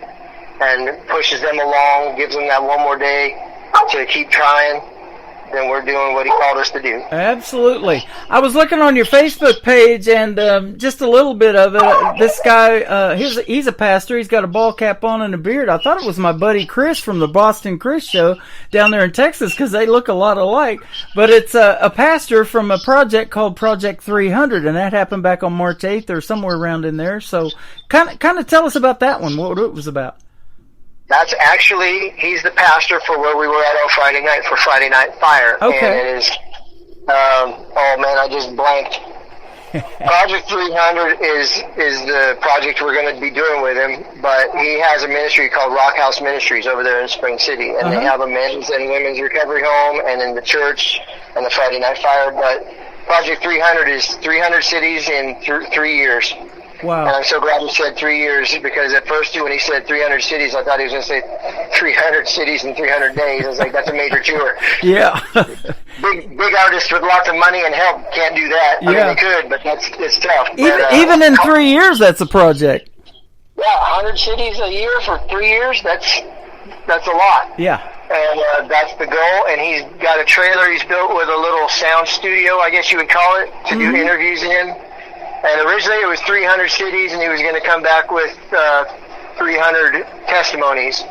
and pushes them along, gives them that one more day to keep trying, then we're doing what he called us to do. Absolutely. I was looking on your Facebook page and just a little bit of it. This guy, he's a pastor. He's got a ball cap on and a beard. I thought it was my buddy Chris from the Boston Chris Show down there in Texas because they look a lot alike. But it's a pastor from a project called Project 300, and that happened back on March 8th or somewhere around in there. So kind of tell us about that one, what it was about. That's actually, he's the pastor for where we were at on Friday night for Friday Night Fire. Okay. And it is, oh man, I just blanked. Project 300 is the project we're going to be doing with him, but he has a ministry called Rock House Ministries over there in Spring City, and they have a men's and women's recovery home, and in the church, and the Friday Night Fire. But Project 300 is 300 cities in 3 years. Wow. And I'm so glad he said 3 years, because at first, when he said 300 cities, I thought he was going to say 300 cities in 300 days. I was like, that's a major tour. Yeah. big artists with lots of money and help can't do that. I mean, they could, but it's tough. Even in 3 years, that's a project. Yeah, 100 cities a year for 3 years, that's a lot. Yeah. And that's the goal. And he's got a trailer he's built with a little sound studio, I guess you would call it, to do interviews in. And originally it was 300 cities, and he was going to come back with 300 testimonies.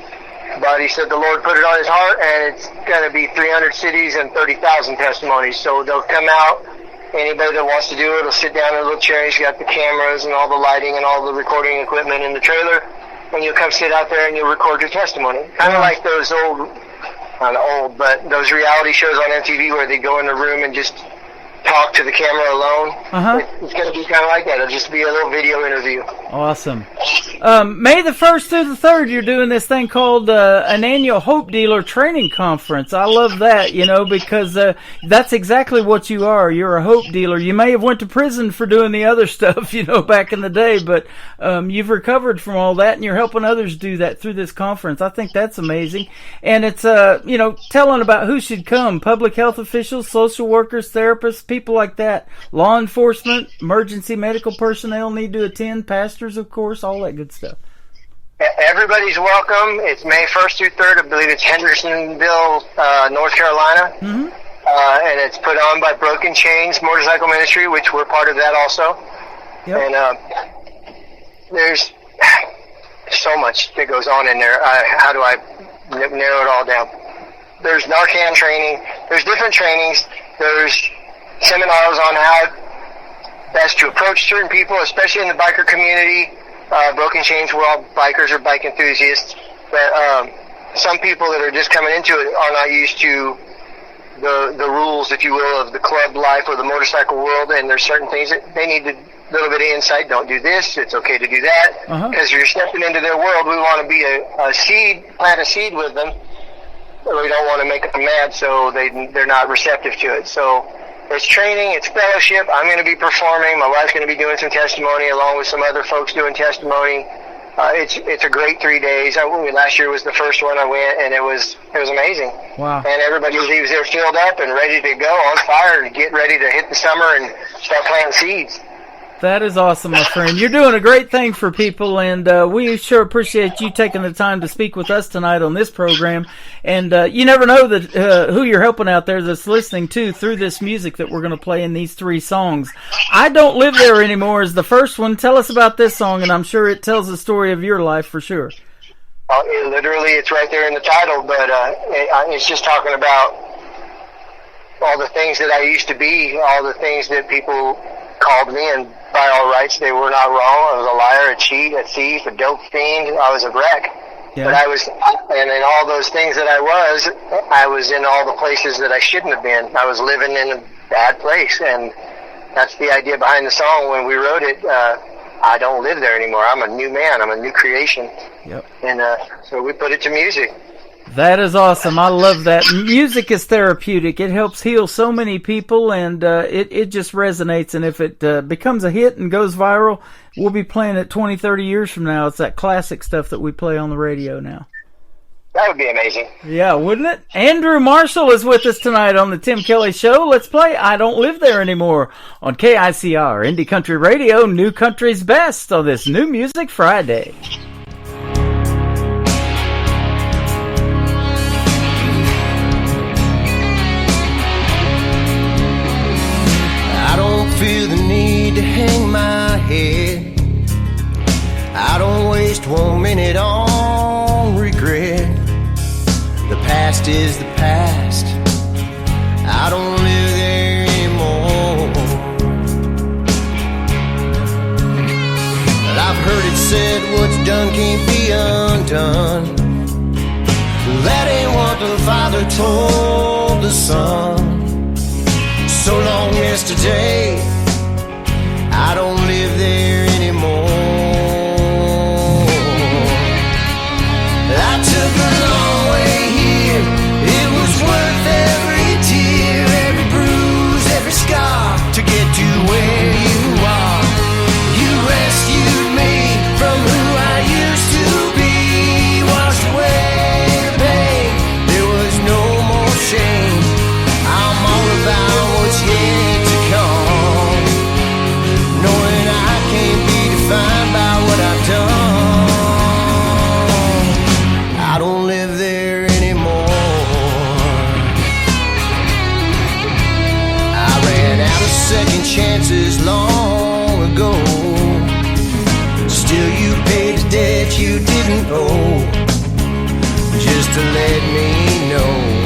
But he said the Lord put it on his heart, and it's going to be 300 cities and 30,000 testimonies. So they'll come out. Anybody that wants to do it will sit down in a little chair. He's got the cameras and all the lighting and all the recording equipment in the trailer. And you'll come sit out there and you'll record your testimony. Kind of like those but those reality shows on MTV where they go in the room and just talk to the camera alone. It's going to be kind of like that. It'll just be a little video interview. Awesome. May the 1st through the 3rd, you're doing this thing called an annual Hope Dealer Training Conference. I love that, because that's exactly what you are. You're a hope dealer. You may have went to prison for doing the other stuff, back in the day, but you've recovered from all that, and you're helping others do that through this conference. I think that's amazing. And it's, telling about who should come, public health officials, social workers, therapists, people like that, law enforcement, emergency medical personnel need to attend, pastors, of course, all that good stuff. Everybody's welcome. It's May 1st through 3rd. I believe it's Hendersonville, North Carolina. And it's put on by Broken Chains Motorcycle Ministry, which we're part of that also. Yep. And there's so much that goes on in there. How do I narrow it all down? There's Narcan training. There's different trainings. There's seminars on how best to approach certain people, especially in the biker community. Broken Chains World bikers are bike enthusiasts, but some people that are just coming into it are not used to the rules, if you will, of the club life or the motorcycle world, and there's certain things that they need a little bit of insight. Don't do this. It's okay to do that, because you're stepping into their world. We want to be a seed, plant a seed with them. We don't want to make them mad, so they're not receptive to it. So it's training, it's fellowship. I'm going to be performing. My wife's going to be doing some testimony along with some other folks doing testimony. it's a great 3 days. Last year was the first one I went, and it was amazing. Wow. And everybody leaves there filled up and ready to go, on fire, and get ready to hit the summer and start planting seeds. That is awesome, my friend. You're doing a great thing for people, and we sure appreciate you taking the time to speak with us tonight on this program. And you never know that who you're helping out there that's listening to through this music that we're going to play in these 3 songs. I Don't Live There Anymore is the first one. Tell us about this song, and I'm sure it tells the story of your life for sure. Literally, it's right there in the title, but it's just talking about all the things that I used to be, all the things that people called me, and by all rights, they were not wrong. I was a liar, a cheat, a thief, a dope fiend. I was a wreck. Yeah. But and in all those things that I was in all the places that I shouldn't have been. I was living in a bad place, and that's the idea behind the song. When we wrote it, I don't live there anymore. I'm a new man. I'm a new creation. Yep. And so we put it to music. That is awesome. I love that. Music is therapeutic. It helps heal so many people, and it just resonates. And if it becomes a hit and goes viral, we'll be playing it 20, 30 years from now. It's that classic stuff that we play on the radio now. That would be amazing. Yeah, wouldn't it? Andrew Marshall is with us tonight on the Tim Kelly Show. Let's play I Don't Live There Anymore on KICR, Indie Country Radio, New Country's Best on this New Music Friday. Feel the need to hang my head. I don't waste 1 minute on regret. The past is the past. I don't live there anymore. But I've heard it said what's done can't be undone. That ain't what the Father told the Son. So long yesterday, I don't live there anymore. I took a long way here. It was worth every tear, every bruise, every scar to get to where you are. You rescued me from who I used to be, washed away the pain. There was no more shame. I'm all about what's yet to come, knowing I can't be defined by what I've done. I don't live there anymore. I ran out of second chances long ago. Still you paid a debt you didn't owe, just to let me know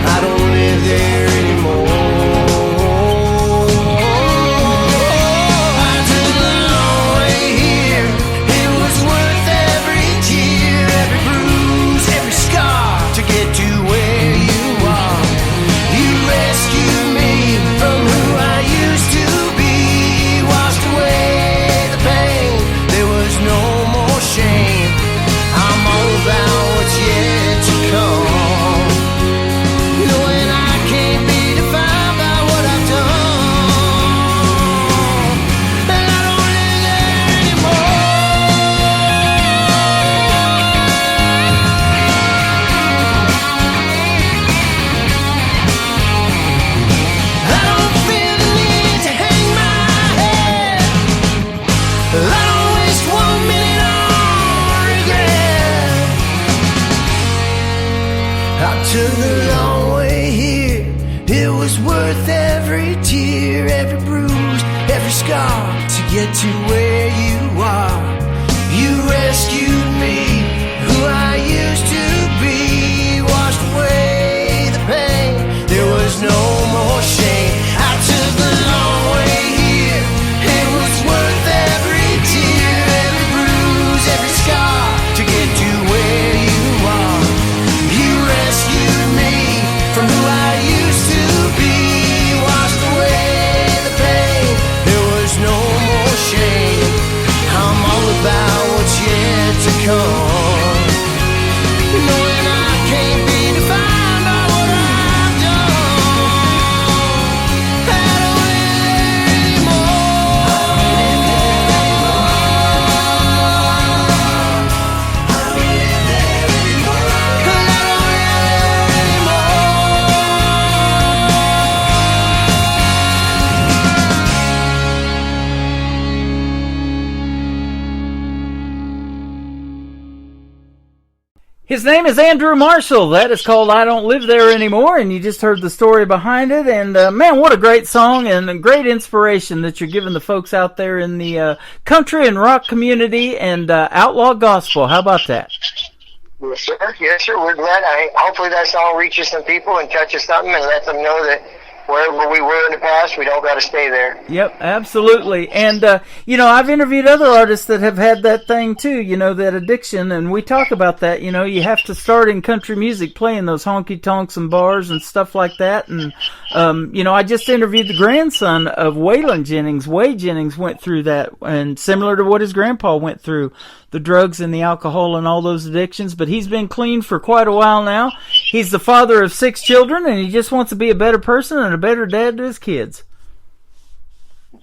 I don't live there anymore. I took a long way here. It was worth every tear, every bruise, every scar to get to where you are. You rescued me from who I used to be, washed away the pain. There was no more shame. I'm all about what's yet to come. Took a long way here. It was worth every tear, every bruise, every scar to get to where you are. You rescued me, who I used to be, washed away the pain. There was no more shame. I took a long way here. It was worth every tear, every bruise, every scar to get to where you are. You rescued me from who I used to be, washed away the pain. There was no more shame. I'm all about what's yet to His name is Andrew Marshall. That is called I Don't Live There Anymore, and you just heard the story behind it. And, man, what a great song and a great inspiration that you're giving the folks out there in the country and rock community and outlaw gospel. How about that? Yes, sir. Yes, sir. We're glad. Hopefully that song reaches some people and touches something and lets them know that wherever we were in the past, we don't got to stay there. Yep, absolutely. And, I've interviewed other artists that have had that thing too, that addiction, and we talk about that. You have to start in country music playing those honky-tonks and bars and stuff like that. And, I just interviewed the grandson of Waylon Jennings. Wade Jennings went through that, and similar to what his grandpa went through, the drugs and the alcohol and all those addictions, but he's been clean for quite a while now. He's the father of 6 children, and he just wants to be a better person and a better dad to his kids.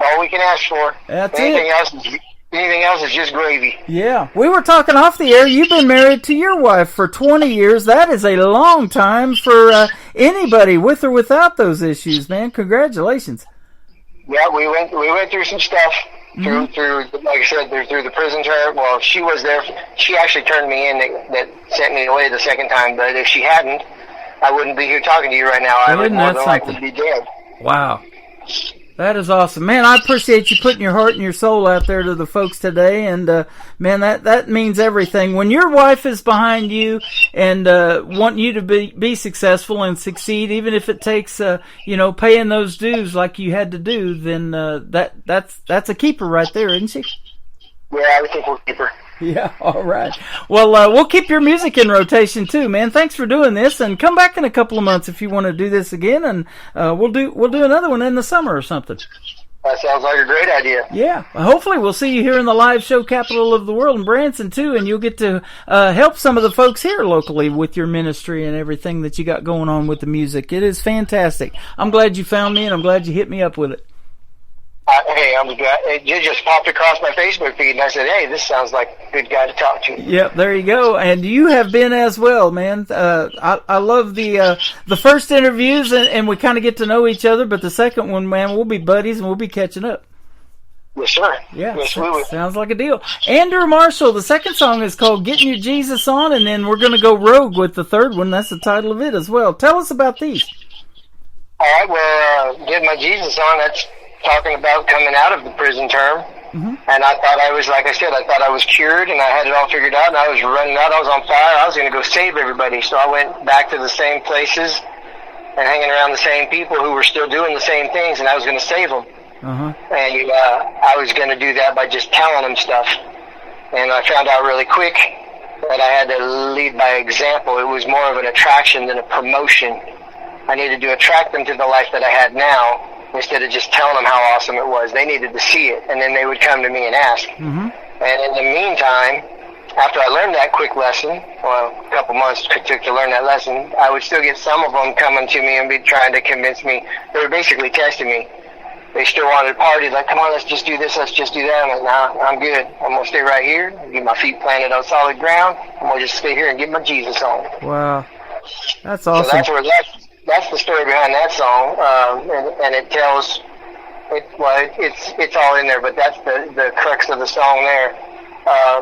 All we can ask for. That's Anything else is just gravy. Yeah. We were talking off the air. You've been married to your wife for 20 years. That is a long time for anybody, with or without those issues, man. Congratulations. Yeah, we went through some stuff. Through, like I said, through the prison term. Well, she was there. She actually turned me in. That sent me away the second time. But if she hadn't, I wouldn't be here talking to you right now. I would more than likely be dead. Wow. That is awesome. Man, I appreciate you putting your heart and your soul out there to the folks today. And, man, that means everything. When your wife is behind you and want you to be successful and succeed, even if it takes, paying those dues like you had to do, then that's a keeper right there, isn't she? Yeah, I think we'll keep her. Yeah, all right. Well, we'll keep your music in rotation too, man. Thanks for doing this, and come back in a couple of months if you want to do this again, and we'll do another one in the summer or something. That sounds like a great idea. Yeah, hopefully we'll see you here in the live show capital of the world in Branson too, and you'll get to help some of the folks here locally with your ministry and everything that you got going on with the music. It is fantastic. I'm glad you found me, and I'm glad you hit me up with it. Hey, I'm glad it just popped across my Facebook feed, and I said, "Hey, this sounds like a good guy to talk to." Yep, there you go. And you have been as well, man. I love the first interviews, and we kind of get to know each other. But the second one, man, we'll be buddies and we'll be catching up. Yes, sir. Yeah, yes, we will. Sounds like a deal. Andrew Marshall. The second song is called "Getting Your Jesus On," and then we're going to go rogue with the third one. That's the title of it as well. Tell us about these. All right. Well, "Get My Jesus On." That's talking about coming out of the prison term. And I thought I was, like I said, I thought I was cured and I had it all figured out, and I was running out, I was on fire, I was going to go save everybody. So I went back to the same places and hanging around the same people who were still doing the same things, and I was going to save them. And I was going to do that by just telling them stuff. And I found out really quick that I had to lead by example. It was more of an attraction than a promotion. I needed to attract them to the life that I had now, instead of just telling them how awesome it was. They needed to see it, and then they would come to me and ask. And in the meantime, after I learned that quick lesson, well, a couple months it took to learn that lesson, I would still get some of them coming to me and be trying to convince me. They were basically testing me. They still wanted to party, like, come on, let's just do this, let's just do that. I'm like, nah, I'm good. I'm going to stay right here, get my feet planted on solid ground. I'm going to just stay here and get my Jesus on. Wow. That's awesome. So that's the story behind that song, and it tells, it's all in there, but that's the crux of the song there.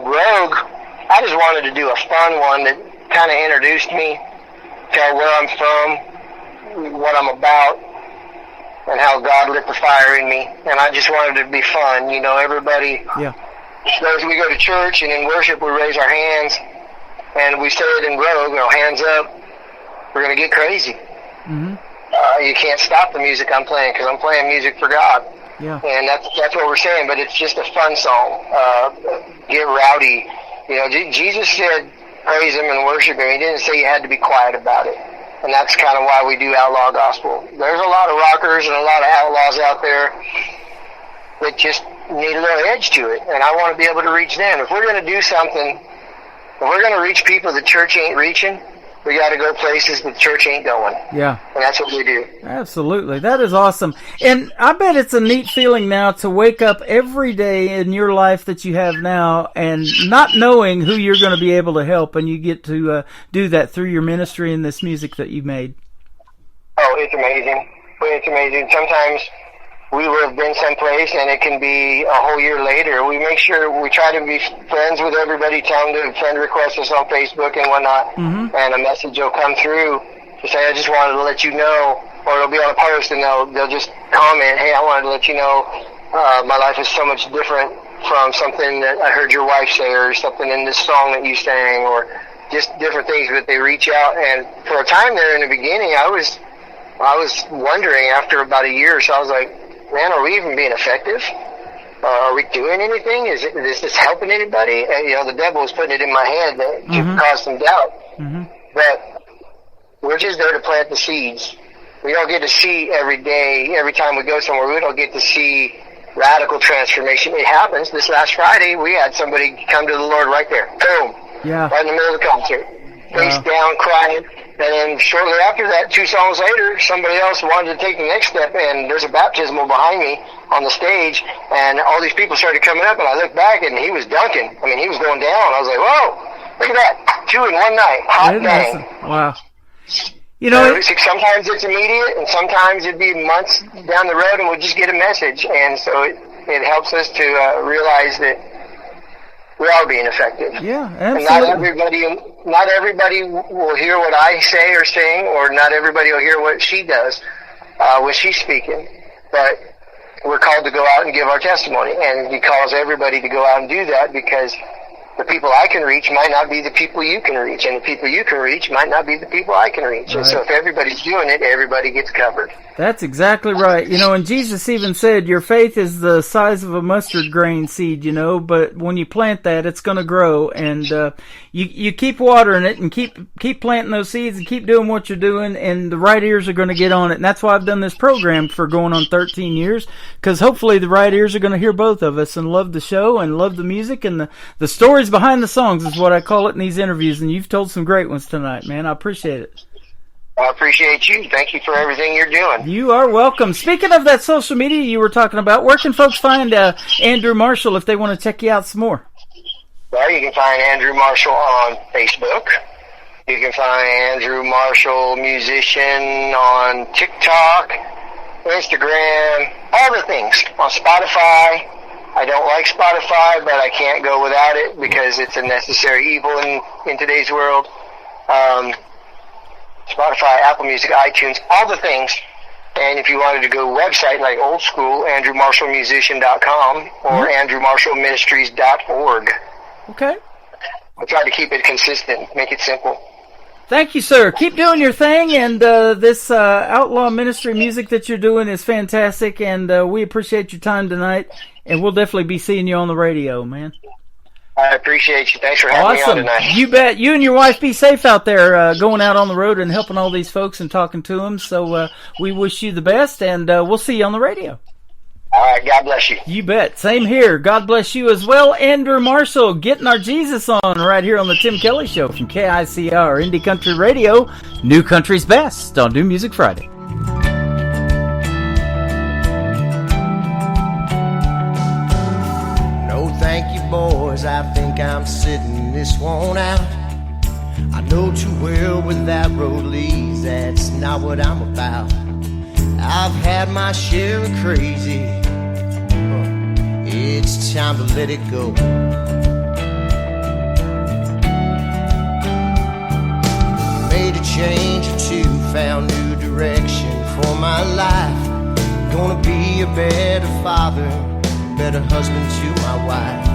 Rogue, I just wanted to do a fun one that kind of introduced me, tell where I'm from, what I'm about, and how God lit the fire in me, and I just wanted to be fun. Everybody, those we go to church, and in worship we raise our hands, and we say it in Rogue, hands up, we're going to get crazy. You can't stop the music I'm playing because I'm playing music for God. And that's what we're saying, but it's just a fun song. Get rowdy. Jesus said praise Him and worship Him. He didn't say you had to be quiet about it. And that's kind of why we do outlaw gospel. There's a lot of rockers and a lot of outlaws out there that just need a little edge to it, and I want to be able to reach them. If we're going to do something, if we're going to reach people the church ain't reaching, we got to go places the church ain't going. Yeah. And that's what we do. Absolutely. That is awesome. And I bet it's a neat feeling now to wake up every day in your life that you have now and not knowing who you're going to be able to help, and you get to do that through your ministry and this music that you've made. Oh, it's amazing. It's amazing. Sometimes we will have been someplace and it can be a whole year later. We make sure we try to be friends with everybody, tell them to friend request us on Facebook and whatnot, and a message will come through to say, I just wanted to let you know, or it'll be on a post and they'll just comment, hey, I wanted to let you know my life is so much different from something that I heard your wife say, or something in this song that you sang, or just different things. But they reach out, and for a time there in the beginning, I was wondering after about a year or so, I was like, man, are we even being effective? Are we doing anything? Is this helping anybody? And, the devil was putting it in my head to cause some doubt. But we're just there to plant the seeds. We don't get to see every day, every time we go somewhere, we don't get to see radical transformation. It happens. This last Friday, we had somebody come to the Lord right there. Boom. Yeah. Right in the middle of the concert. Face down, crying. And then shortly after that, 2 songs later, somebody else wanted to take the next step, and there's a baptismal behind me on the stage, and all these people started coming up, and I looked back, and he was dunking. I mean, he was going down. I was like, whoa, look at that. 2 in one night. Hot bang. Wow. Sometimes it's immediate, and sometimes it'd be months down the road, and we'll just get a message. And so it helps us to realize that we are being effective. Yeah, and absolutely. not everybody will hear what I say or sing, or not everybody will hear what she does when she's speaking. But we're called to go out and give our testimony, and he calls everybody to go out and do that, because the people I can reach might not be the people you can reach, and the people you can reach might not be the people I can reach. Right. And so if everybody's doing it, everybody gets covered. That's exactly right. And Jesus even said, your faith is the size of a mustard grain seed, but when you plant that, it's going to grow. And you keep watering it and keep planting those seeds and keep doing what you're doing, and the right ears are going to get on it. And that's why I've done this program for going on 13 years, because hopefully the right ears are going to hear both of us and love the show and love the music, and the stories behind the songs is what I call it in these interviews. And you've told some great ones tonight, man. I appreciate it. I appreciate you. Thank you for everything you're doing. You are welcome. Speaking of that social media you were talking about, where can folks find Andrew Marshall if they want to check you out some more? Well, you can find Andrew Marshall on Facebook. You can find Andrew Marshall Musician on TikTok, Instagram, all the things. On Spotify. I don't like Spotify, but I can't go without it because it's a necessary evil in today's world. Spotify, Apple Music, iTunes, all the things. And if you wanted to go website like old school, AndrewMarshallMusician.com or AndrewMarshallMinistries.org. Okay. I try to keep it consistent, make it simple. Thank you, sir. Keep doing your thing, and this outlaw ministry music that you're doing is fantastic, and we appreciate your time tonight, and we'll definitely be seeing you on the radio, man. I appreciate you. Thanks for having me on tonight. You bet. You and your wife be safe out there going out on the road and helping all these folks and talking to them. So we wish you the best, and we'll see you on the radio. All right. God bless you. You bet. Same here. God bless you as well. Andrew Marshall getting our Jesus on right here on the Tim Kelly Show from KICR Indie Country Radio, New Country's Best on New Music Friday. Thank you, boys, I think I'm sitting this one out. I know too well where that road leads, that's not what I'm about. I've had my share of crazy, it's time to let it go. Made a change or two, found new direction for my life. Gonna be a better father, better husband to my wife.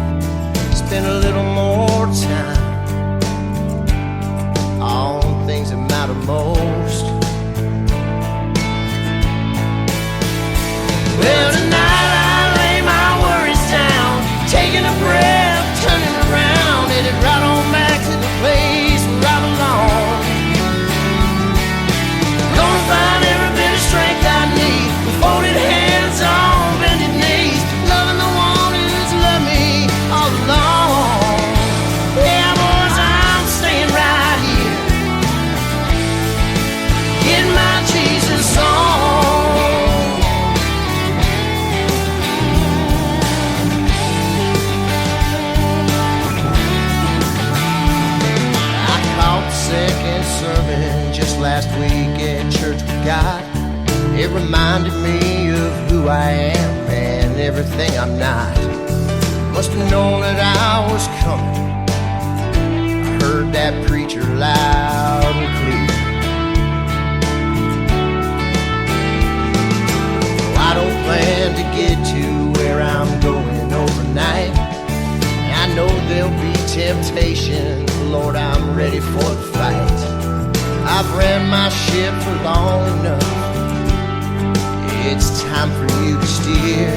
Spend a little more time on things that matter most. Well, tonight I lay my worries down, taking a breath, turning around, headed right on back to the place where I belong. Gonna find every bit of strength I need, with folded hands on bended knees, loving the one who's loved me all along. Yeah, boys, I'm staying right here, getting my Jesus on. I caught the second sermon just last week at church with God. It reminded me of who I am and everything I'm not. Must have known that I was coming. I heard that preacher loud and clear. I don't plan to get to where I'm going overnight. I know there'll be temptation. Lord, I'm ready for the fight. I've ran my ship for long enough. It's time for you to steer.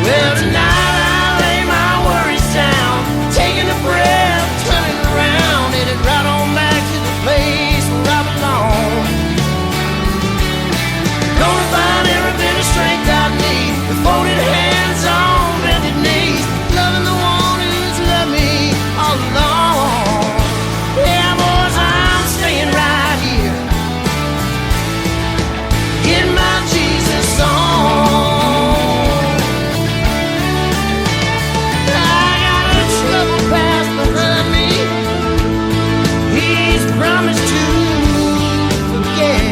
Well, tonight I lay my worries down, taking a breath, turning around, headed right on back to the place where I belong. Gonna find every bit of strength I need, with folded hands on bended knees, loving the one who's loved me all along. Yeah, boys, I'm staying right here, getting my Jesus on. I got a trouble past behind me. He's promised to forget.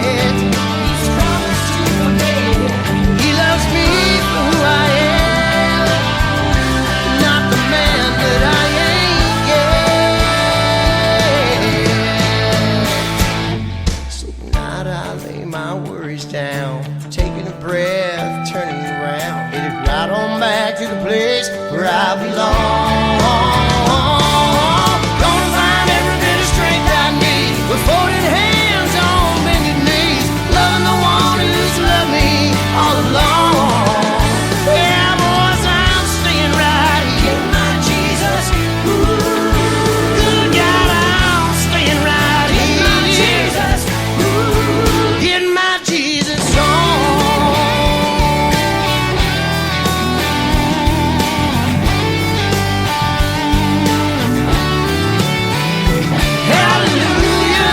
He loves me for who I am, not the man that I ain't yet. So tonight I lay my worries down, taking a breath, turning around, headed right on back to the place where I belong. Gonna find every bit of strength I need, with folded hands on bended knees, loving the one who's loved me all along. Yeah, boys, I'm staying right here, my Jesus. Ooh, good God, I'm staying right here, my Jesus. Ooh, getting my Jesus on. Hallelujah,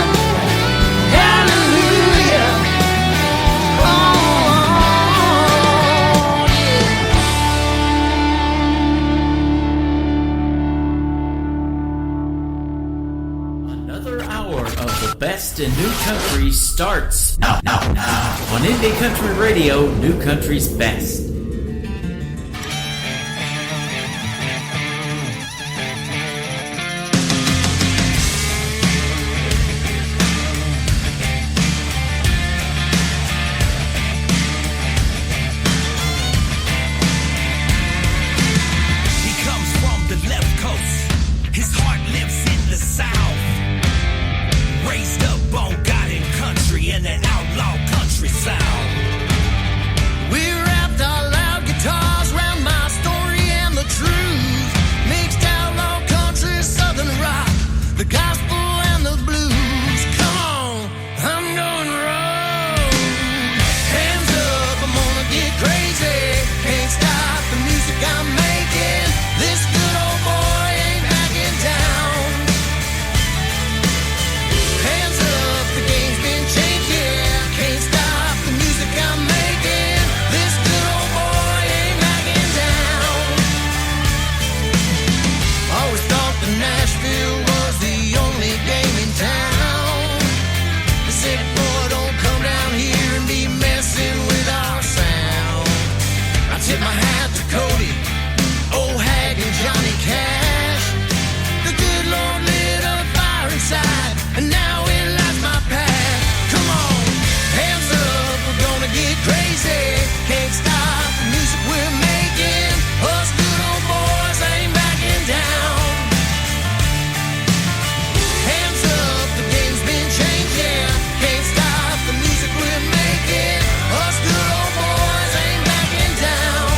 hallelujah. Oh, Another hour of the best in new country starts now on Indie Country Radio, New Country's best. He comes from the left coast. His heart lives in the south. Raised up on God and country and that outlaw country sound. We wrapped our loud guitars around my story and the truth. Mixed outlaw country, southern rock, the gospel and the blues. Come on, I'm going rogue. Hands up, I'm gonna get crazy. Can't stop the music I'm making. This good old boy ain't backing down. Hands up, the game's been changed, yeah. Can't stop the music I'm making. This good old boy ain't backing down. Always thought that Nashville was the only game in town. They said, boy, don't come down here and be messing with our sound. I tip my hat to Cody, old Hag and Johnny Cash. The good Lord lit a fire inside, and now it lights my path. Come on, hands up, we're gonna get crazy. Can't stop the music we're making. Us good old boys ain't backing down. Hands up, the game's been changed, yeah. Can't stop the music we're making. Us good old boys ain't backing down.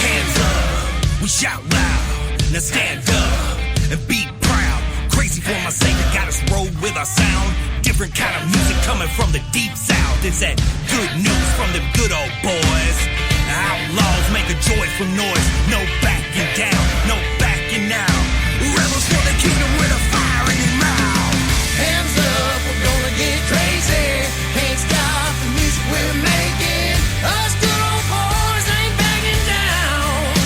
Hands up, we shout loud. Now stand up and be proud. Crazy for my sake, got us roll with our sound. Different kind of music coming from the deep south. It's that good news from them good old boys. Outlaws make a joyful noise. No backing down, no backing out. Rebels for the kingdom with a fire in your mouth. Hands up, we're gonna get crazy. Can't stop the music we're making. Us good old boys ain't backing down.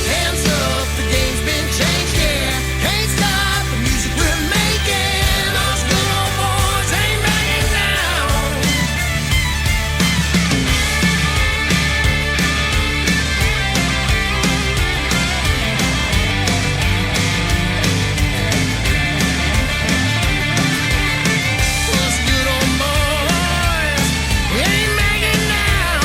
Hands up, the game's been changed, yeah. Can't stop the music we're making. Us good old boys ain't backing down. Us good old boys, we ain't backing down.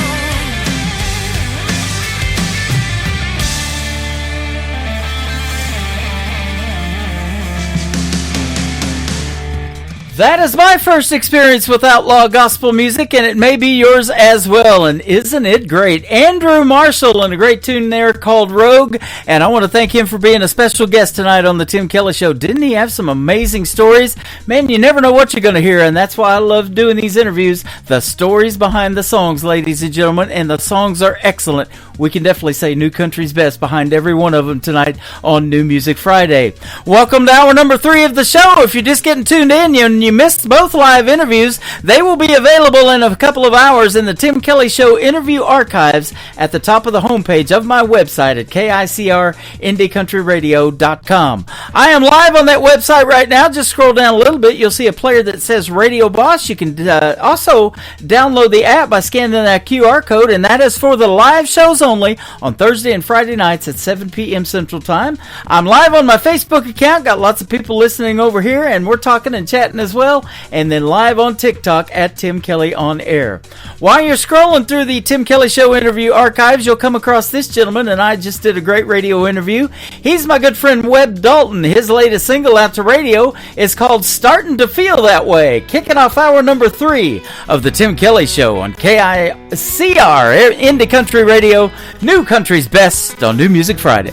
That is my first experience with outlaw gospel music, and it may be yours as well. And isn't it great? Andrew Marshall and a great tune there called Rogue. And I want to thank him for being a special guest tonight on the Tim Kelly Show. Didn't he have some amazing stories? Man, you never know what you're going to hear, and that's why I love doing these interviews. The stories behind the songs, ladies and gentlemen, and the songs are excellent. We can definitely say New Country's best behind every one of them tonight on New Music Friday. Welcome to hour number 3 of the show. If you're just getting tuned in and you missed both live interviews, they will be available in a couple of hours in the Tim Kelly Show interview archives at the top of the homepage of my website at KICRIndieCountryRadio.com. I am live on that website right now. Just scroll down a little bit. You'll see a player that says Radio Boss. You can also download the app by scanning that QR code, and that is for the live shows only on Thursday and Friday nights at 7 p.m. Central Time. I'm live on my Facebook account. Got lots of people listening over here, and we're talking and chatting as well. And then live on TikTok at Tim Kelly On Air. While you're scrolling through the Tim Kelly Show interview archives, you'll come across this gentleman, and I just did a great radio interview. He's my good friend Webb Dalton. His latest single out to radio is called Starting to Feel That Way. Kicking off hour number 3 of the Tim Kelly Show on KICR Indie Country Radio, New Country's best on New Music Friday.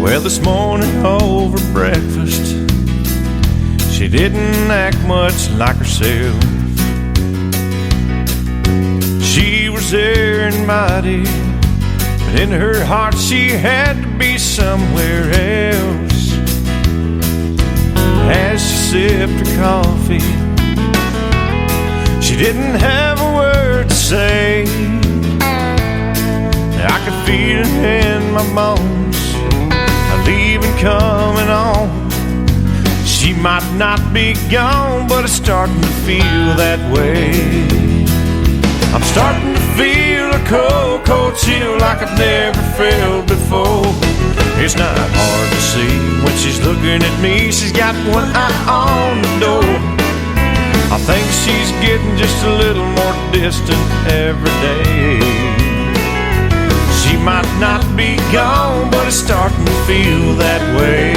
Well, this morning over breakfast, she didn't act much like herself. She was there invited, but in her heart she had to be somewhere else. As she sipped her coffee, she didn't have a word to say. I could feel it in my bones, a leaving coming on. She might not be gone, but it's starting to feel that way. I'm starting to feel a cold, cold chill like I've never felt before. It's not hard to see when she's looking at me. She's got one eye on the door. I think she's getting just a little more distant every day. She might not be gone, but it's starting to feel that way.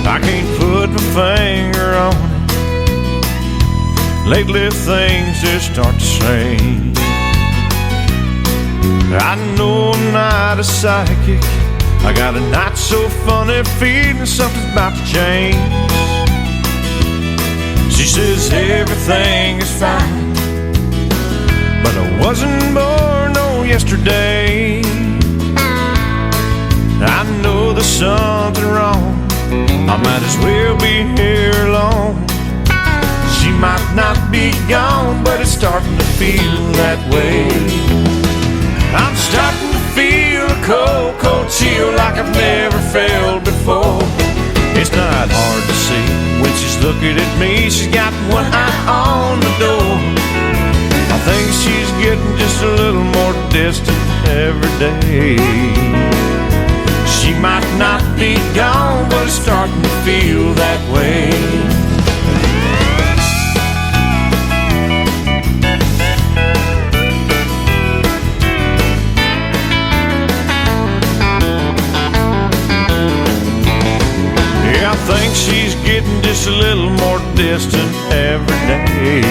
I can't put my finger on it. Lately things just start to change. I know I'm not a psychic. I got a not so funny feeling something's about to change. She says everything is fine, but I wasn't born no yesterday. I know there's something wrong. I might as well be here alone. She might not be gone, but it's starting to feel that way. I'm starting to feel a cold, cold chill like I've never felt before. It's not hard to see when she's looking at me. She's got one eye on the door. I think she's getting just a little more distant every day. She might not be gone, but it's starting to feel that way. I think she's getting just a little more distant every day.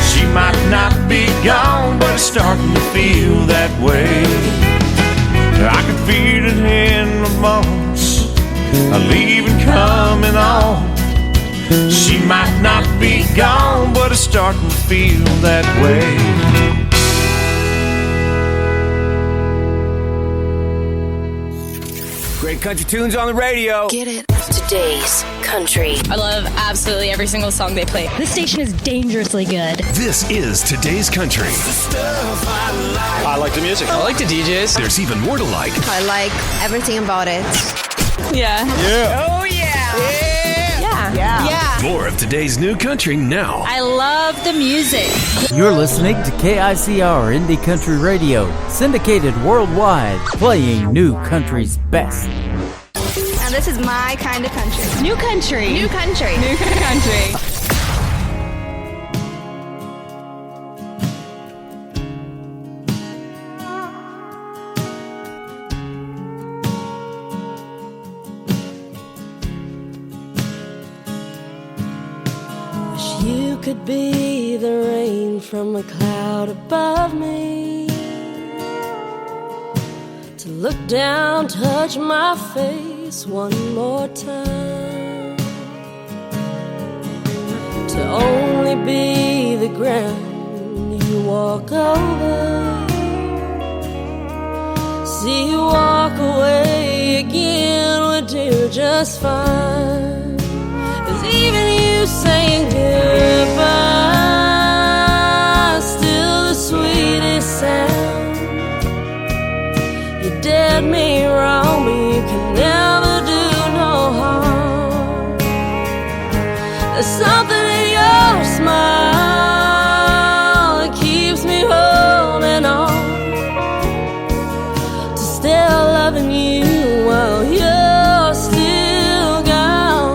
She might not be gone, but it's starting to feel that way. I can feel it in my bones, leaving coming on. She might not be gone, but it's starting to feel that way. Great country tunes on the radio. Get it. Today's country. I love absolutely every single song they play. This station is dangerously good. This is Today's Country. I like the music. I like the DJs. There's even more to like. I like everything about it. Yeah. Yeah. Oh, yeah. Yeah. More of today's new country now. I love the music. You're listening to KICR Indie Country Radio, syndicated worldwide, playing new country's best. And this is my kind of country. New country. New country. New country. You could be the rain from a cloud above me, to look down, touch my face one more time, to only be the ground you walk over, see you walk away again would do just fine. 'Cause even you saying goodbye, still the sweetest sound. You did me wrong, but you can never do no harm. There's something in your smile that keeps me holding on to still loving you while you're still gone.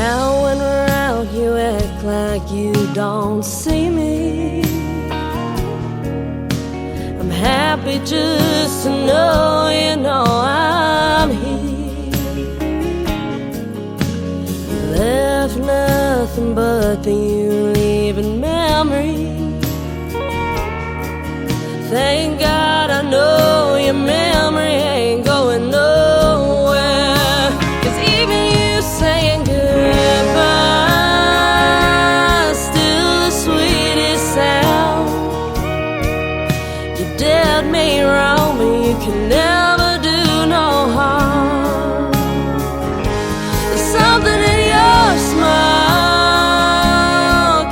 Now when we're out, you act like you don't see me. I'm happy just to know you know I'm here. You left nothing but the you leaving memory. Thank God I know your memory ain't going nowhere. 'Cause even you saying goodbye, still the sweetest sound. You did me wrong, but you can never do no harm. There's something in your smile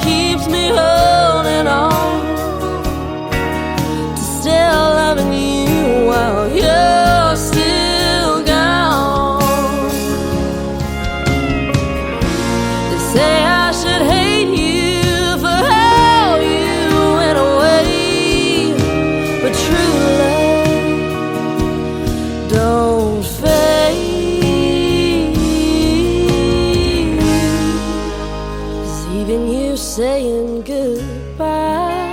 keeps me holding on to still loving you while you're still gone. They say I should hate you for how you went away, but true love don't fade. 'Cause even you saying goodbye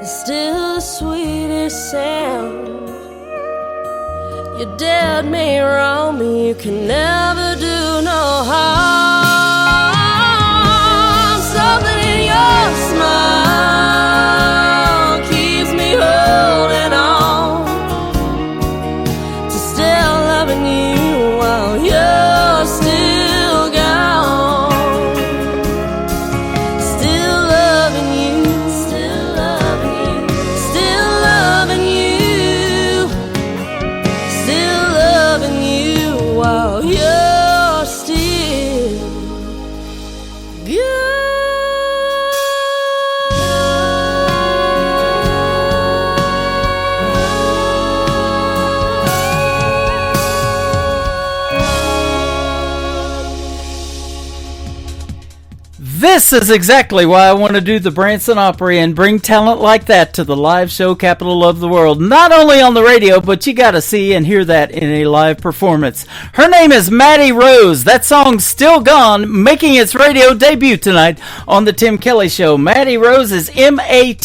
is still the sweetest sound. You did me wrong, but you can never do no harm. Something in your smile keeps me holding on to still loving you while you're still gone. Still loving you, still loving you, still loving you, still loving you while you're still This is exactly why I want to do the Branson Opry and bring talent like that to the live show capital of the world. Not only on the radio, but you got to see and hear that in a live performance. Her name is Maddie Rose. That song's Still Gone, making its radio debut tonight on the Tim Kelly Show. Maddie Rose is Mattie.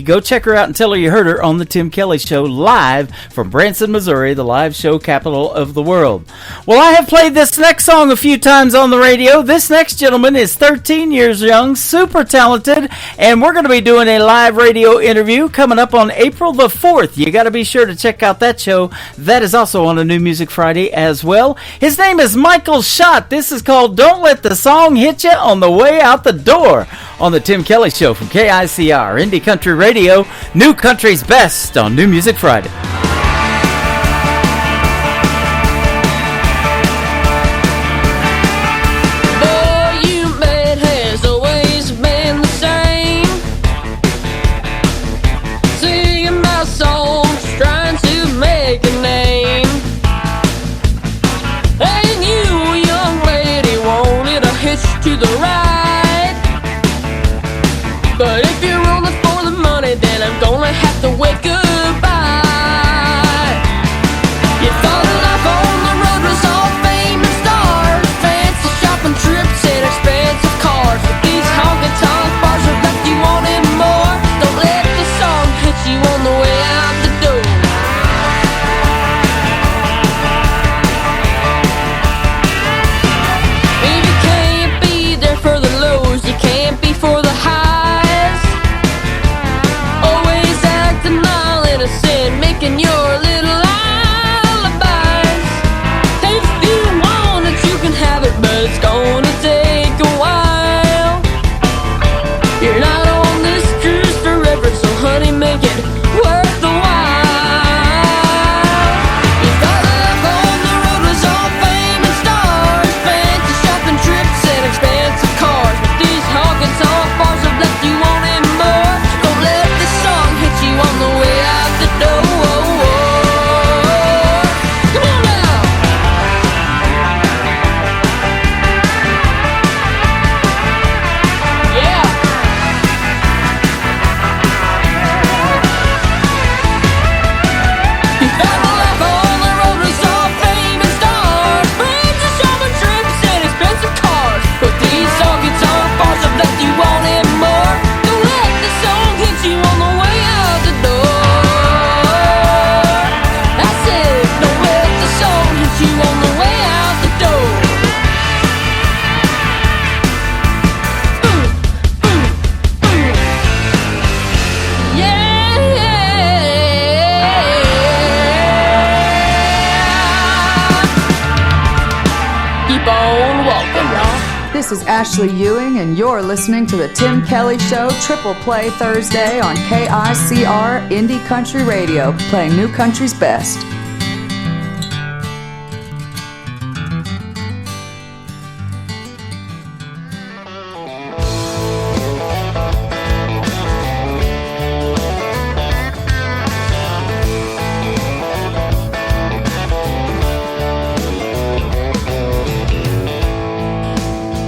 Go check her out and tell her you heard her on the Tim Kelly Show live from Branson, Missouri, the live show capital of the world. Well, I have played this next song a few times on the radio. This next gentleman is 13 years young, super talented, and we're going to be doing a live radio interview coming up on April the 4th. You got to be sure to check out that show. That is also on a New Music Friday as well. His name is Michael Schott. This is called Don't Let the Song Hit You on the Way Out the Door on the Tim Kelly Show from KICR, Indie Country Radio, New Country's Best on New Music Friday. To the right, but if you're rolling for the money, then I'm gonna have to wave goodbye. You thought life on the road was all fame and stars, fancy shopping trips and expensive cars, but these honky-tonk bars have left you wanting more. Don't let the song hit you on the way out the door. For the highs, always acting all innocent, making your little alibis. If you want it, you can have it, but it's gonna take a while. You're not on this cruise forever, so honey, make it worth the while. You thought life on the road was all fame and stars, fancy shopping trips and expensive cars, but these honky-tonk bars have left you wanting more. Don't let this song hit you on the way out the door. Come on now. Yeah. You thought life on the road was all fame and stars, fancy shopping trips and expensive cars, but these honky-tonk bars have left you wanting more. Don't let the song hit you on the way out the door. I said, don't let the song hit you on the way out the door. Yeah. Keep on walking, y'all. This is Ashley Ewing, and you're listening to the Tim Kelly Show Triple Play Thursday on KICR Indie Country Radio, playing New Country's best.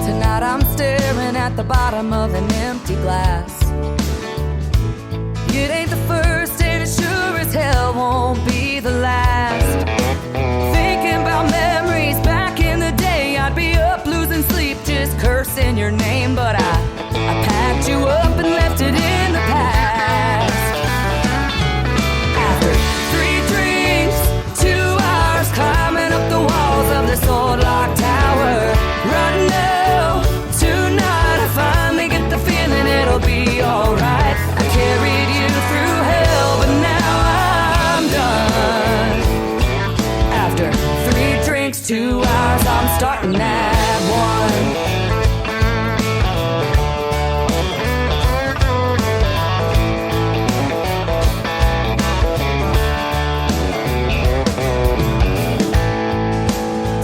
Tonight I'm staring at the bottom of an empty glass. It ain't the first and it sure as hell won't be the last. Thinking about memories back in the day, I'd be up losing sleep just cursing your name, but I packed you up and left it in the past. After 3 drinks, 2 hours climbing up the walls of this old locked tower, right now, tonight I finally get the feeling it'll be alright. I carried you through hell, but now I'm done. After 3 drinks, 2 hours, I'm starting at 1.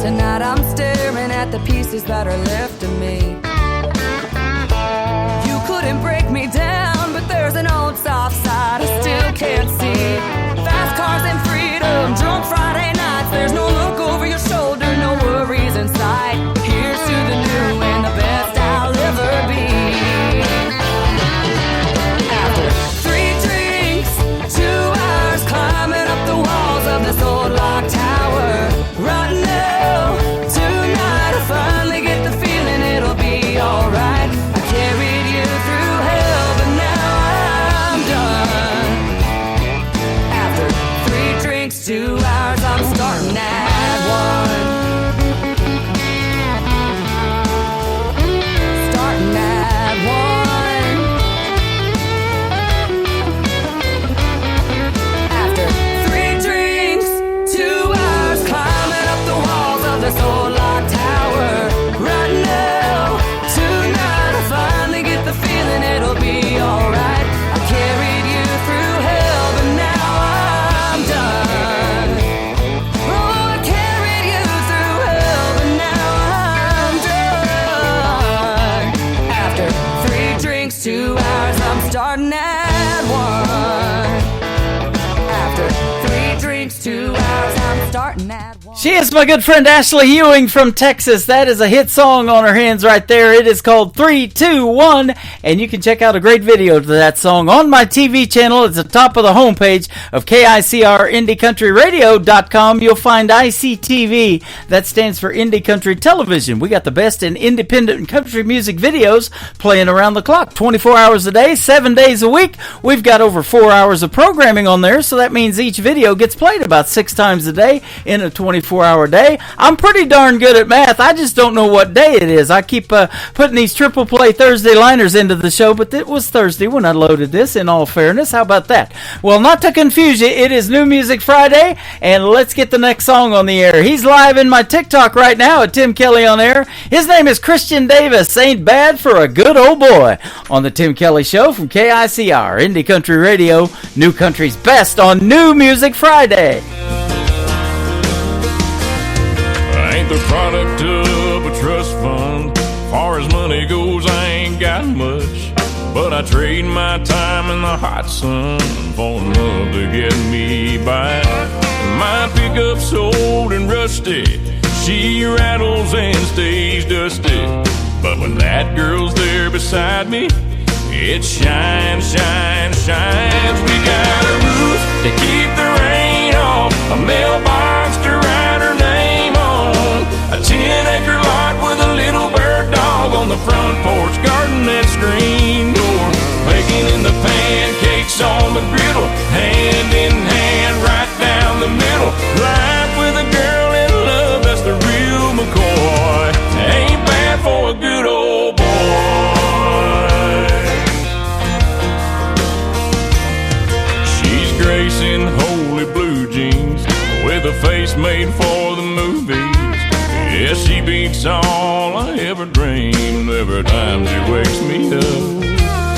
Tonight I'm staring at the pieces that are left of me. You couldn't break me down, but there's an old soft side I still can't see. Fast cars and freedom, drunk Friday nights. There's no look over your shoulder, no worries in sight. Here's to the new and the best drinks, 2 hours, I'm starting at 1. Starting at 1. After 3 drinks, 2 hours, climbing up the walls of this old locked tower. Right now, tonight, I finally get the feeling it'll be alright. I carried you through hell, but now I'm done. Oh, I carried you through hell, but now I'm done. After 3 drinks, 2 hours, I'm starting at 1. After 3 drinks, 2 hours, I'm starting at 1. She is my good friend Ashley Ewing from Texas. That is a hit song on her hands right there. It is called 3, 2, 1, and you can check out a great video to that song on my TV channel. It's at the top of the homepage of KICRIndieCountryRadio.com. You'll find ICTV. That stands for Indie Country Television. We got the best in independent country music videos playing around the clock, 24 hours a day, 7 days a week. We've got over 4 hours of programming on there, so that means each video gets played about 6 times a day in a 24-hour day. I'm pretty darn good at math. I just don't know what day it is. I keep putting these Triple Play Thursday liners into the show, but it was Thursday when I loaded this, in all fairness. How about that? Well, not to confuse you, it is New Music Friday, and let's get the next song on the air. He's live in my TikTok right now at Tim Kelly on Air. His name is Christian Davis. Ain't bad for a good old boy. On the Tim Kelly Show from KICR, Indie Country Radio, New Country's best on New Music Friday. I ain't the product of a trust fund. Far as money goes, I ain't got much. But I trade my time in the hot sun for love to get me by. My pickup's old and rusty. She rattles and stays dusty. But when that girl's there beside me, it shines, shines, shines. We got a roof to keep the rain off, a mailbox to write her name on, a 10-acre lot with a little bird dog on the front porch, garden that screen door, baking in the pancakes on the griddle, hand in hand right down the middle. Life with a girl in love, that's the real McCoy. Ain't bad for a good old boy. Gracing holy blue jeans with a face made for the movies. Yeah, she beats all I ever dreamed every time she wakes me up.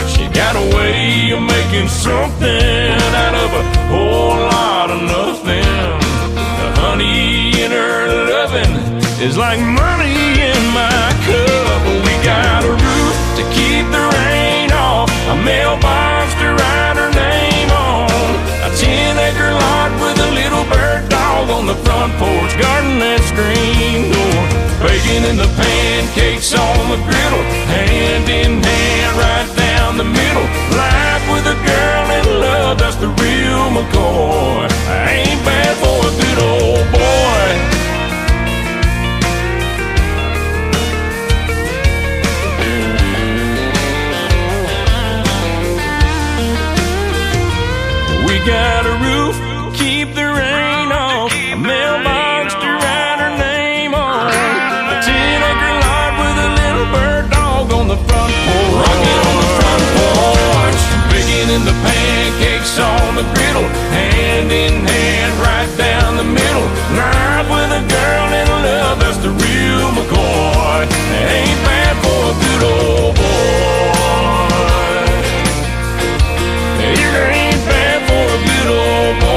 She got a way of making something out of a whole lot of nothing. The honey in her loving is like money in my cup. We got a roof to keep the rain off, a mailbox to write her name on, a 10-acre lot with a little bird dog on the front porch, garden that screen door, baking in the pancakes on the griddle, hand in hand right down the middle. Life with a girl in love, that's the real McCoy. Ain't bad for a good old boy. We got a roof, keep the rain off, a mailbox to write her name on, a 10-acre lot with a little bird dog on the front porch, rocking on the front porch, baking in the pancakes on the griddle, hand in hand right down the middle. Life with a girl in love, that's the real McCoy. Ain't bad for a good old boy. It ain't bad for a good old boy.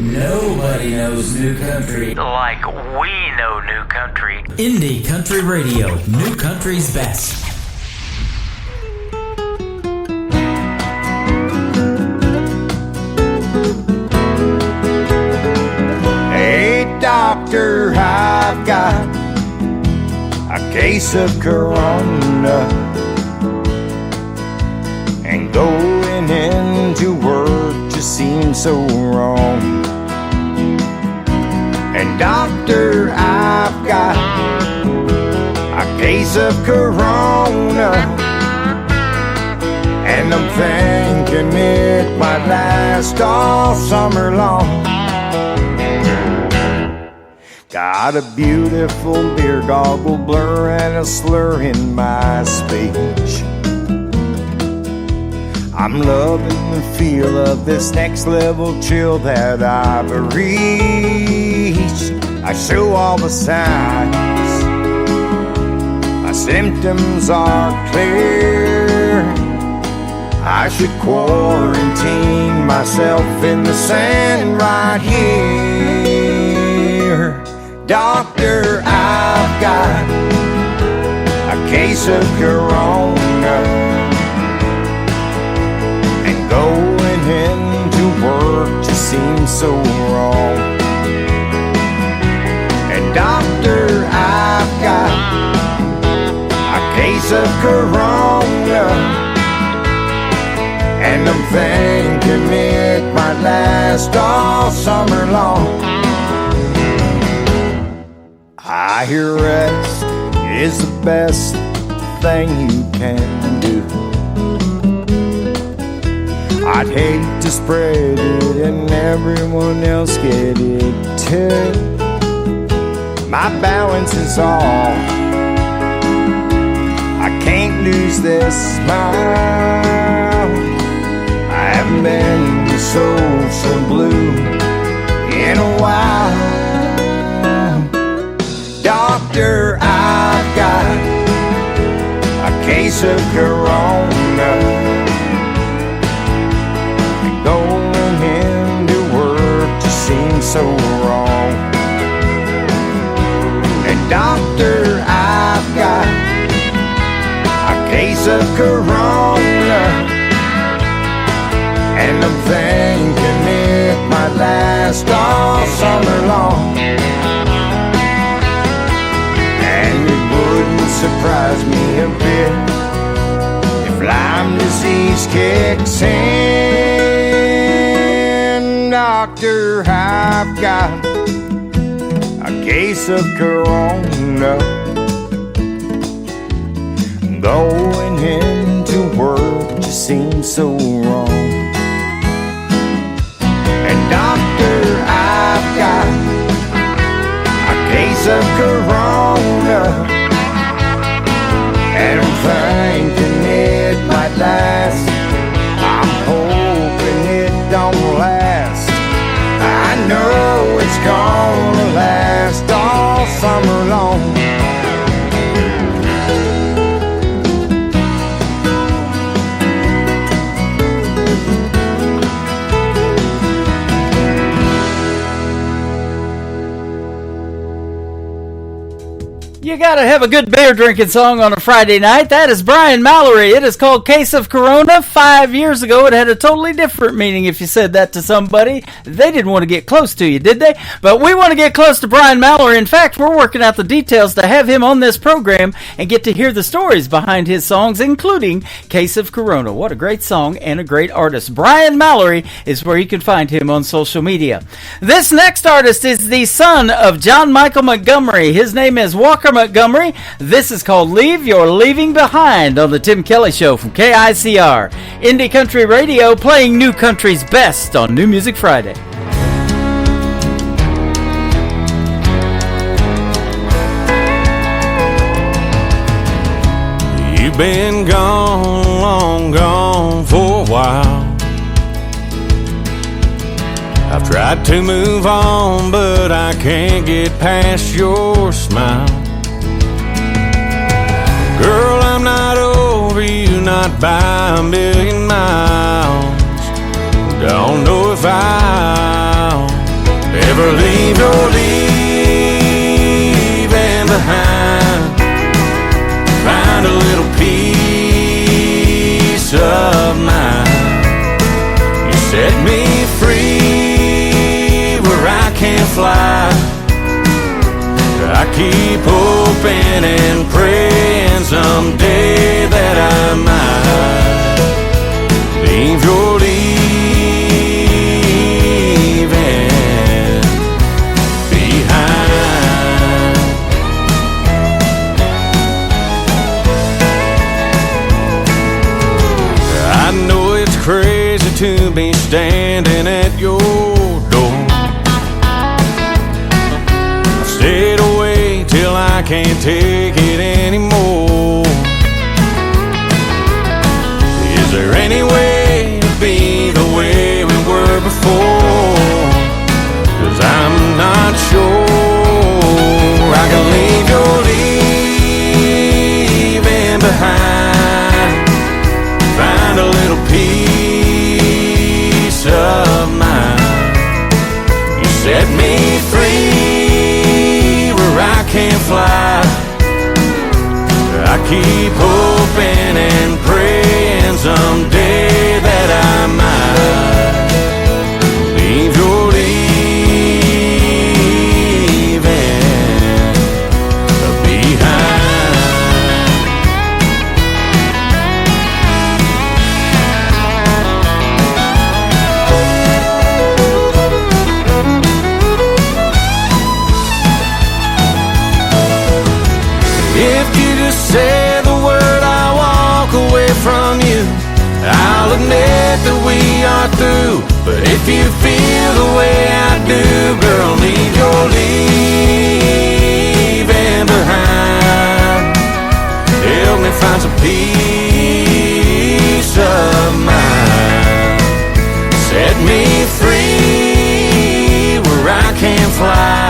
Nobody knows new country like we know new country. Indie Country Radio, New Country's best. Hey doctor, I've got a case of corona. and going into work just seems so wrong. And doctor, I've got a case of corona, and I'm thinking it might last all summer long. Got a beautiful beer goggle blur and a slur in my speech. I'm loving the feel of this next level chill that I've reached. I show all the signs, my symptoms are clear. I should quarantine myself in the sand right here. Doctor, I've got a case of corona, and going into work just seems so wrong. And doctor, I've got a case of corona, and I'm thinking it might last all summer long. I hear rest is the best thing you can do. I'd hate to spread it and everyone else get it too. My balance is off, I can't lose this smile. I haven't been so blue in a while. Doctor, I've got a case of corona, and going into work just seems so wrong. And doctor, I've got a case of corona, and I'm thinking it might last all summer long. Surprise me a bit if Lyme disease kicks in. Doctor, I've got a case of corona, going into work just seems so wrong. And doctor, I've got a case of corona, and I'm thinking it might last. I'm hoping it don't last. I know it's gonna last all summer long. You gotta have a good beer drinking song on a Friday night. That is Brian Mallory. It is called Case of Corona. 5 years ago, it had a totally different meaning if you said that to somebody. They didn't want to get close to you, did they? But we want to get close to Brian Mallory. In fact, we're working out the details to have him on this program and get to hear the stories behind his songs, including Case of Corona. What a great song and a great artist. Brian Mallory is where you can find him on social media. This next artist is the son of John Michael Montgomery. His name is Walker Montgomery. This is called Leave Your Leaving Behind on the Tim Kelly Show from KICR. Indie Country Radio, playing new country's best on New Music Friday. You've been gone, long gone for a while. I've tried to move on, but I can't get past your smile. Girl, I'm not over you, not by a million miles. Don't know if I'll ever leave your leaving behind. Find a little peace of mind. You set me free where I can't fly. I keep hoping and praying someday that I might to be standing at your door. I stayed away till I can't take it anymore. Is there any way to be the way we were before? 'Cause I'm not sure I can leave your leaving behind. Find a little peace of mind. You set me free where I can't fly. I keep hoping and praying someday that I might leave your leaving behind. If you just say the word, I'll walk away from you. I'll admit that we are through. But if you feel the way I do, girl, leave your leaving behind. Help me find some peace of mind. Set me free where I can't fly.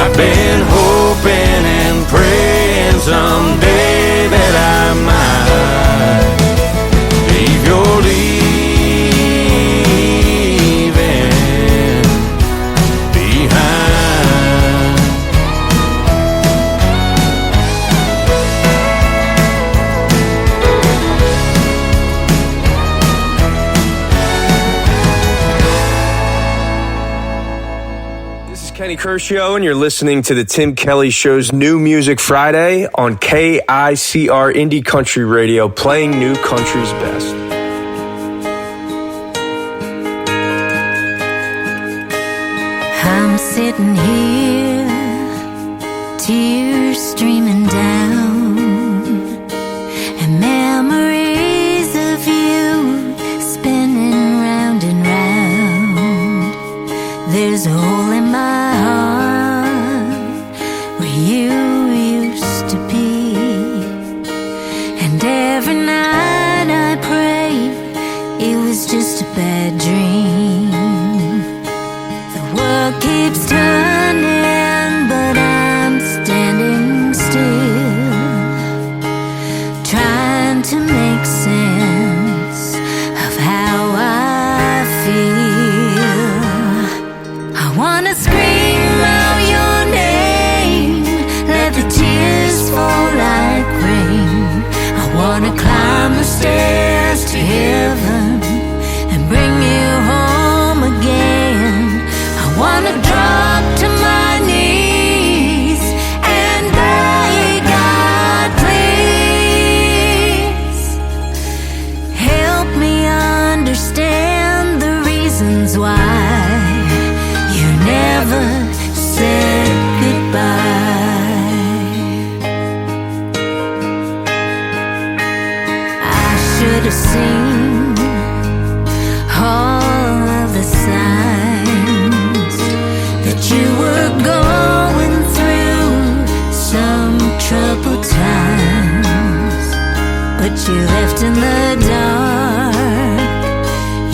I've been hoping and praying someday that I might leave your leaving behind. Kenny Kershaw, and you're listening to the Tim Kelly Show's New Music Friday on KICR Indie Country Radio, playing new country's best. I'm sitting here, tears streaming down, and memories of you spinning round and round. There's a hole in my heart where you used to be, and every night I pray it was just a bad dream. The world keeps turning, but I'm standing still, trying to make sense of how I feel. I wanna scream out your name, let the tears fall like rain. I wanna climb the stairs to heaven and bring you home again. I wanna drop to my knees and beg God, please help me understand the reasons why you never said goodbye. I should have seen all of the signs that you were going through some troubled times, but you left in the dark.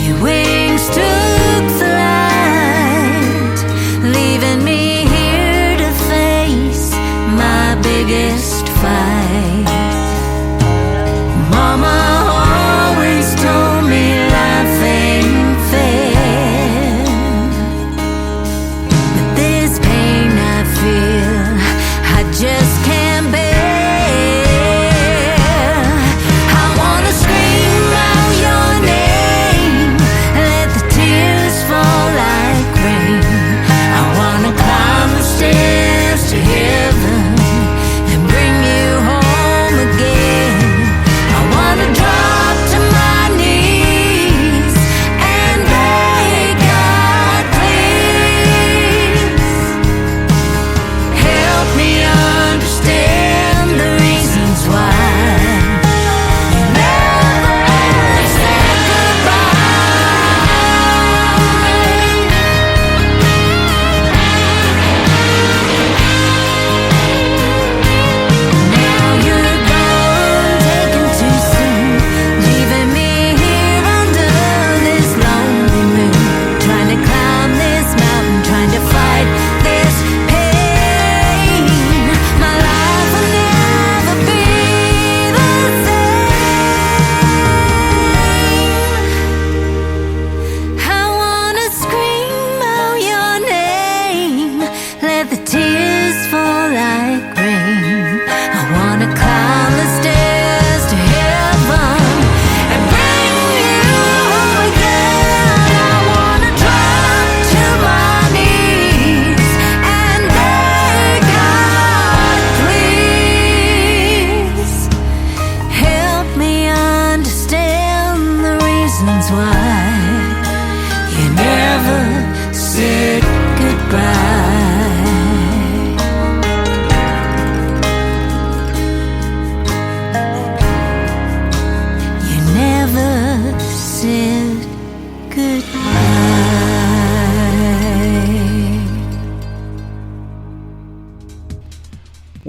Your wings took flight, leaving me here to face my biggest fight. Mama always told me life ain't fair, but this pain I feel I just can't bear. I wanna scream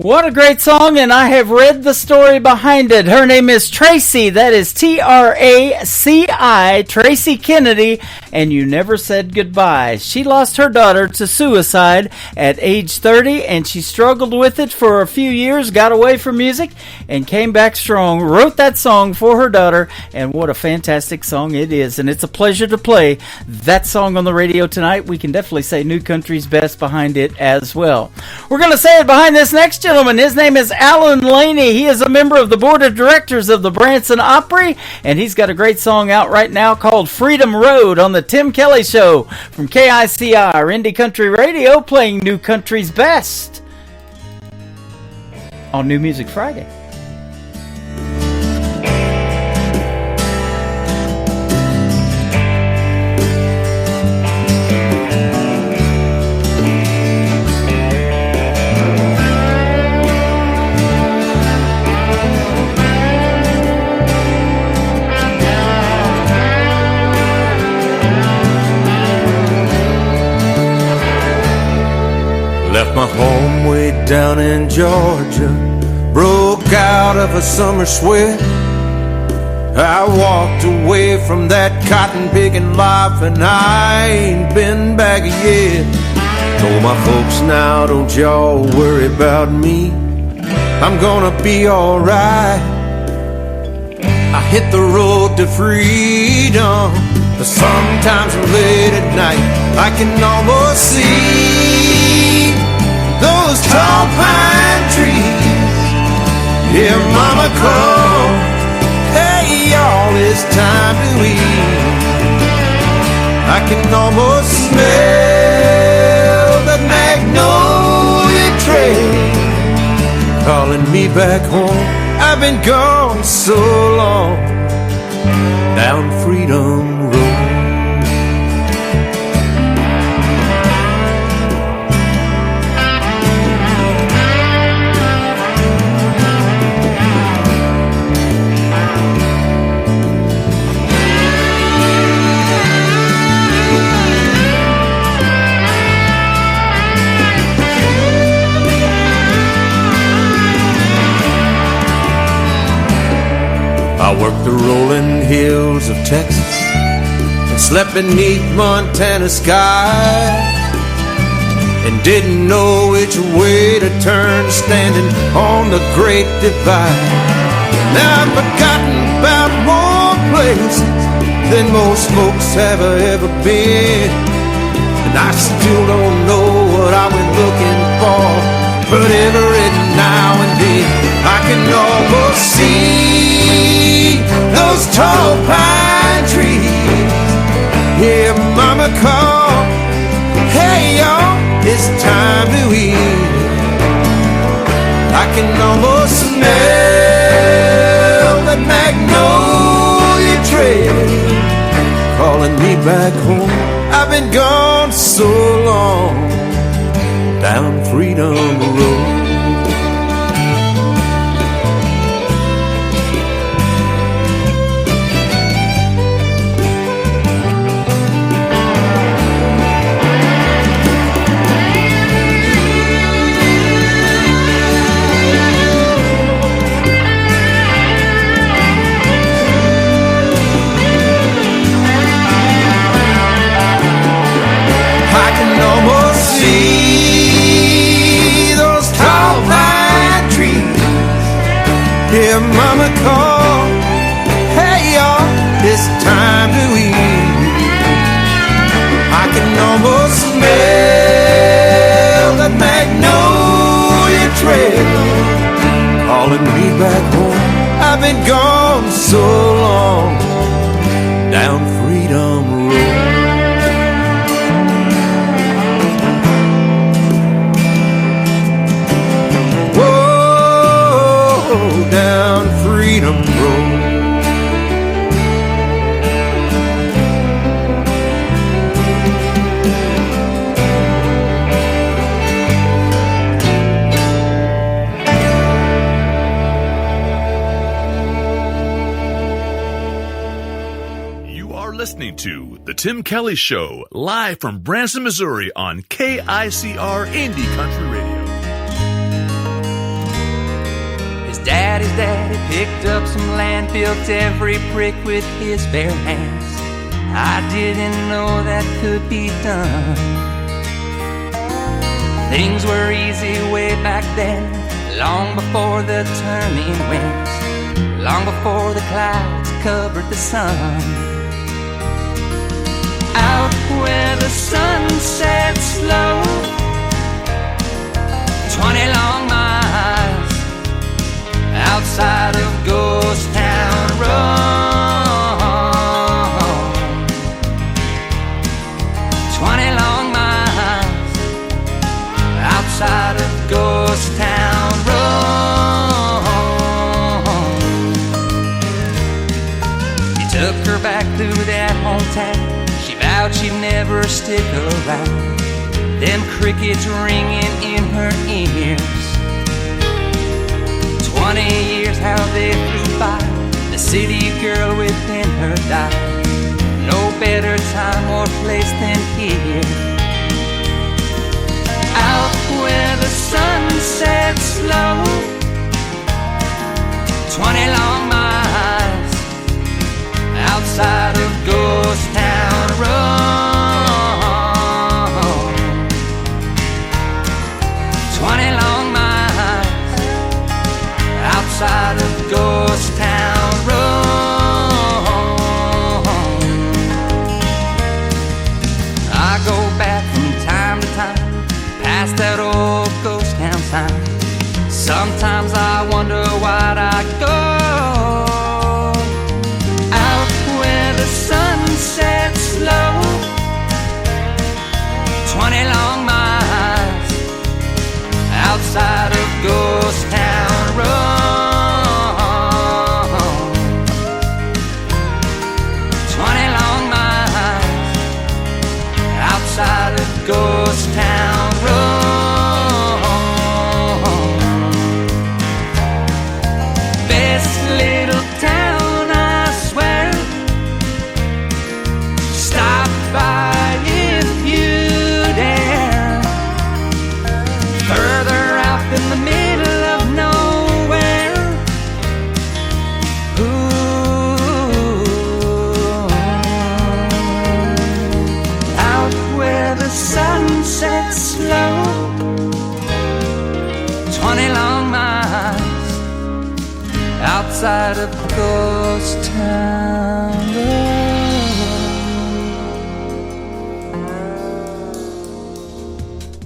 What a great song, and I have read the story behind it. Her name is Tracy. That is Traci, Tracy Kennedy, and you never said goodbye. She lost her daughter to suicide at age 30, and she struggled with it for a few years, got away from music, and came back strong, wrote that song for her daughter, and what a fantastic song it is. And it's a pleasure to play that song on the radio tonight. We can definitely say New Country's best behind it as well. We're going to say it behind this next gentleman. His name is Alan Laney. He is a member of the board of directors of the Branson Opry, and he's got a great song out right now called Freedom Road on the Tim Kelly Show from KICR Indie Country Radio, playing New Country's best on New Music Friday. Left my home way down in Georgia, broke out of a summer sweat. I walked away from that cotton picking life, and I ain't been back yet. Told my folks, now don't y'all worry about me, I'm gonna be alright. I hit the road to freedom, but sometimes late at night I can almost see those tall pine trees. Yeah, mama, come, hey, y'all, it's time to eat. I can almost smell the magnolia trail calling me back home. I've been gone so long down Freedom Road. I worked the rolling hills of Texas and slept beneath Montana's sky, and didn't know which way to turn, standing on the Great Divide. Now I've forgotten about more places than most folks have ever been, and I still don't know what I went looking for, but every now and then I can almost see those tall pine trees. Yeah, mama, call, hey, y'all, it's time to eat. I can almost smell that magnolia trail calling me back home. I've been gone so long down Freedom Road. See those tall pine trees. Yeah, mama, call, hey, y'all, it's time to eat. I can almost smell that magnolia trail calling me back home. I've been gone so long down Freedom Road. Down Freedom Road. You are listening to The Tim Kelly Show, live from Branson, Missouri on KICR Indie Country Radio. Daddy's daddy picked up some land, built every brick with his bare hands. I didn't know that could be done. Things were easy way back then, long before the turning winds, long before the clouds covered the sun. Out where the sun sets slow, 20 long miles outside of Ghost Town Road. 20 long miles outside of Ghost Town Road. He took her back through that hometown. She vowed she'd never stick around. Them crickets ringing in her ears. 20 years how they flew by. The city girl within her died. No better time or place than here. Out where the sun sets slow, 20 long miles outside of Ghost Town Road. 20 long miles outside of Ghost Town Road. I go back from time to time past that old ghost town sign. Sometimes I wonder why'd I go out where the sun sets slow. 20 long miles outside of Ghost Town Road. 20 long miles outside of Ghost Town Road. Best little town, I swear. Stop by if you dare. Further out in the middle of nowhere. Ooh. Out where the sun sets slow. 20 long miles outside of Ghost Town Road.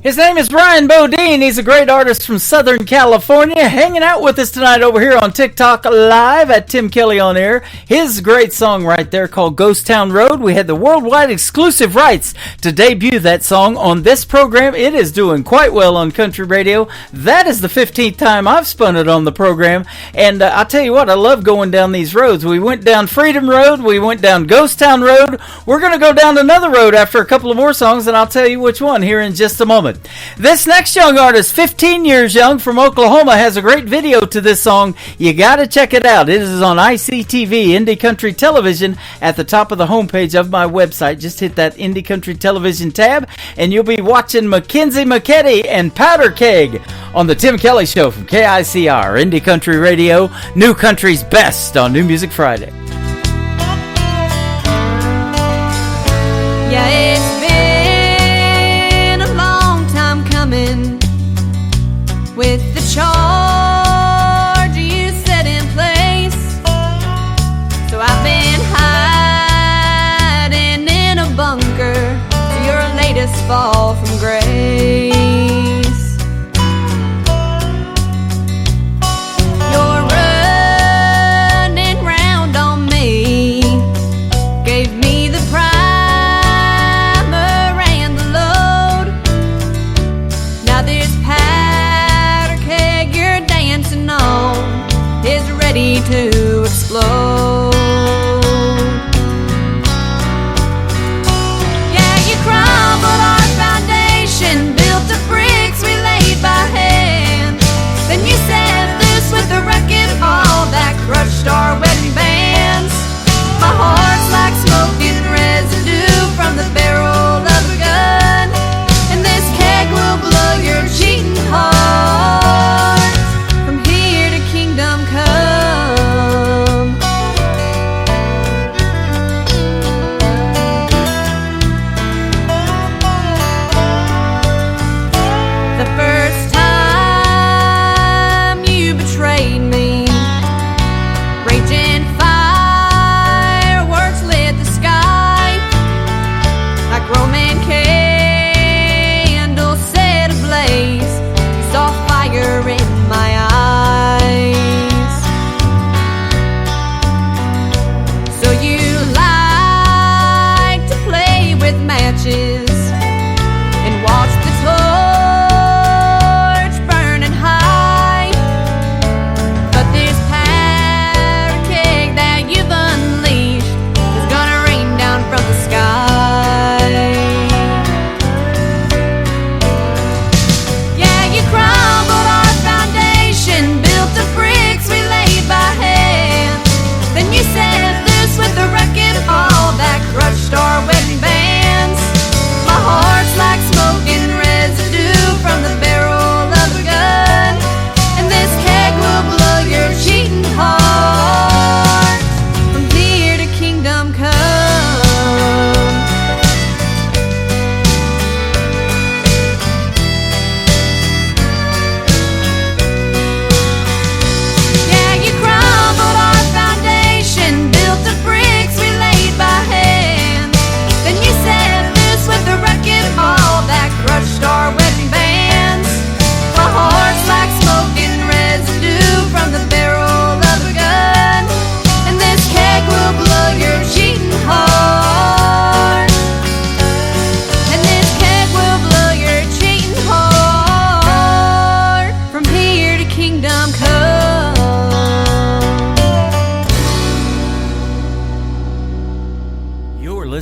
His name is Brian Bodine. He's a great artist from Southern California, hanging out with us tonight over here on TikTok Live at Tim Kelly on Air. His great song right there called Ghost Town Road. We had the worldwide exclusive rights to debut that song on this program. It is doing quite well on country radio. That is the 15th time I've spun it on the program. And I'll tell you what, I love going down these roads. We went down Freedom Road. We went down Ghost Town Road. We're going to go down another road after a couple of more songs, and I'll tell you which one here in just a moment. This next young artist, 15 years young, from Oklahoma, has a great video to this song. You got to check it out. It is on ICTV, Indie Country Television, at the top of the homepage of my website. Just hit that Indie Country Television tab, and you'll be watching Mackenzie McKetty and Powder Keg on the Tim Kelly Show from KICR, Indie Country Radio, New Country's best on New Music Friday. Yeah, it's been a long time coming with the charge you set in place. So I've been hiding in a bunker to your latest fall from grace. You're running round on me, gave me the primer and the load. Now this powder keg you're dancing on is ready to explode. Yeah, you crumbled our foundation, built the bricks we laid by hand. Then you set loose with the wrecking ball that crushed our wedding bands. My heart's like smoking residue from the barrel of a gun, and this keg will blow your cheating heart from here to kingdom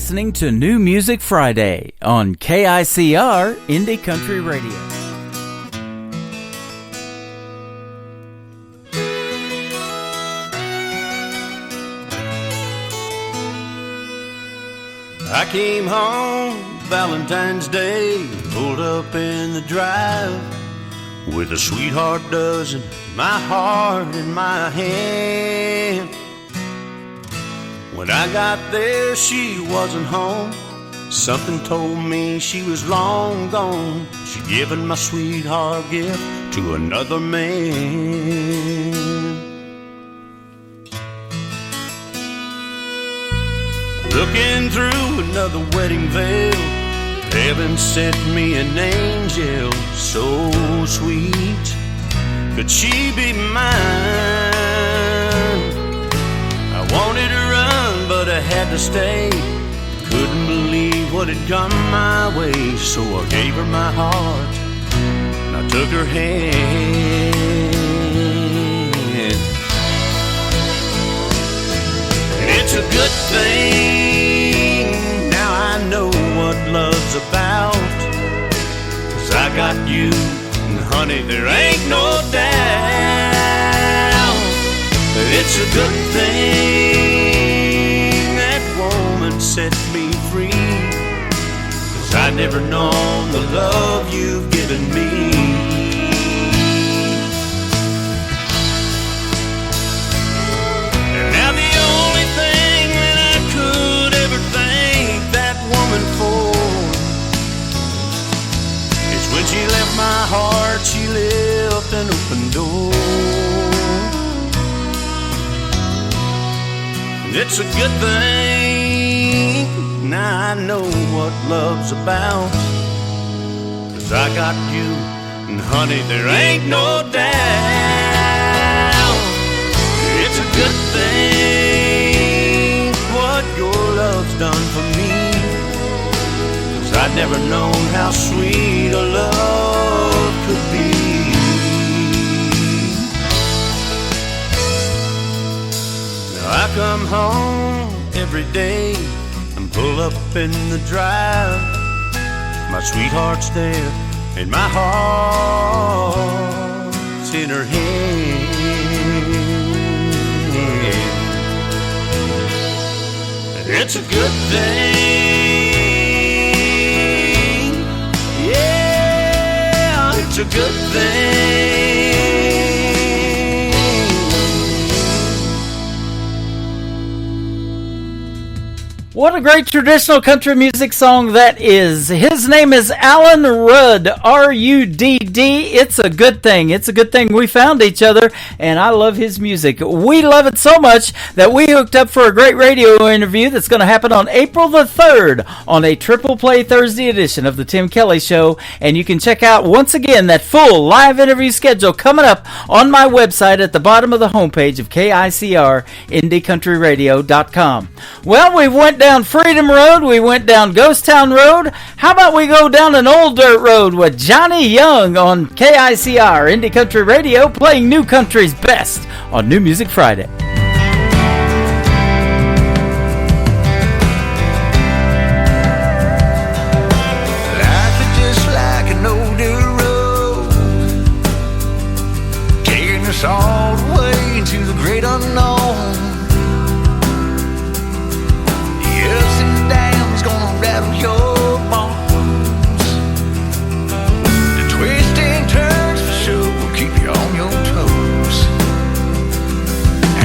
listening to New Music Friday on KICR Indie Country Radio. I came home Valentine's Day, pulled up in the drive with a sweetheart dozen, my heart in my hand. When I got there, she wasn't home. Something told me she was long gone. She'd given my sweetheart gift to another man. Looking through another wedding veil, heaven sent me an angel so sweet. Could she be mine? I wanted to run, but I had to stay. Couldn't believe what had come my way, so I gave her my heart and I took her hand. And it's a good thing now I know what love's about, 'cause I got you, and honey, there ain't no doubt that it's a good thing that woman set me free, 'cause I'd never known the love you've given me. And now the only thing that I could ever thank that woman for is when she left my heart, she left an open door. It's a good thing now I know what love's about, 'cause I got you, and honey, there ain't no doubt. It's a good thing what your love's done for me, 'cause I'd never known how sweet a love could be. I come home every day and pull up in the drive. My sweetheart's there and my heart's in her hand. It's a good thing. Yeah, it's a good thing. What a great traditional country music song that is. His name is Alan Rudd, R-U-D-D. It's a good thing. It's a good thing we found each other, and I love his music. We love it so much that we hooked up for a great radio interview that's going to happen on April the 3rd on a Triple Play Thursday edition of the Tim Kelly Show, and you can check out, once again, that full live interview schedule coming up on my website at the bottom of the homepage of KICR, IndieCountryRadio.com. Well, we went down Freedom Road, we went down Ghost Town Road. How about we go down an old dirt road with Johnny Young on KICR Indie Country Radio, playing new country's best on New Music Friday. Life is just like an old dirt road, taking us all the way into the great unknown. Ups and downs gonna rattle your bones. The twists and turns for sure will keep you on your toes. I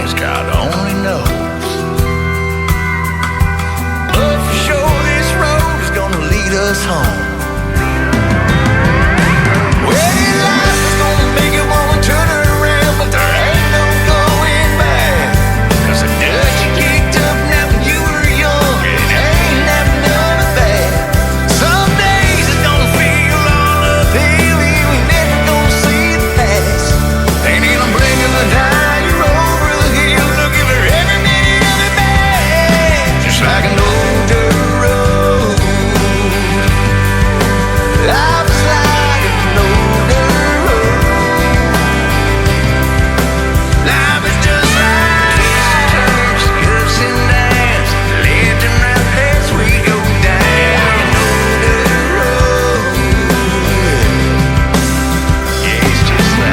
things God only knows. But for sure this road is gonna lead us home. Well, life is gonna make you wanna turn around, but there ain't no going back. 'Cause the dust you kicked up now when you were young, it ain't that none of that. Some days it's gonna feel all uphill, we never gonna see the past. Ain't in a blink of an eye, you're over the hill, looking for every minute of it back. Just like an old dirt road. Life is like an old dirt road. Life is just like twists and turns, ups and downs, left and right as we go down an old dirt road. Yeah, it's just like.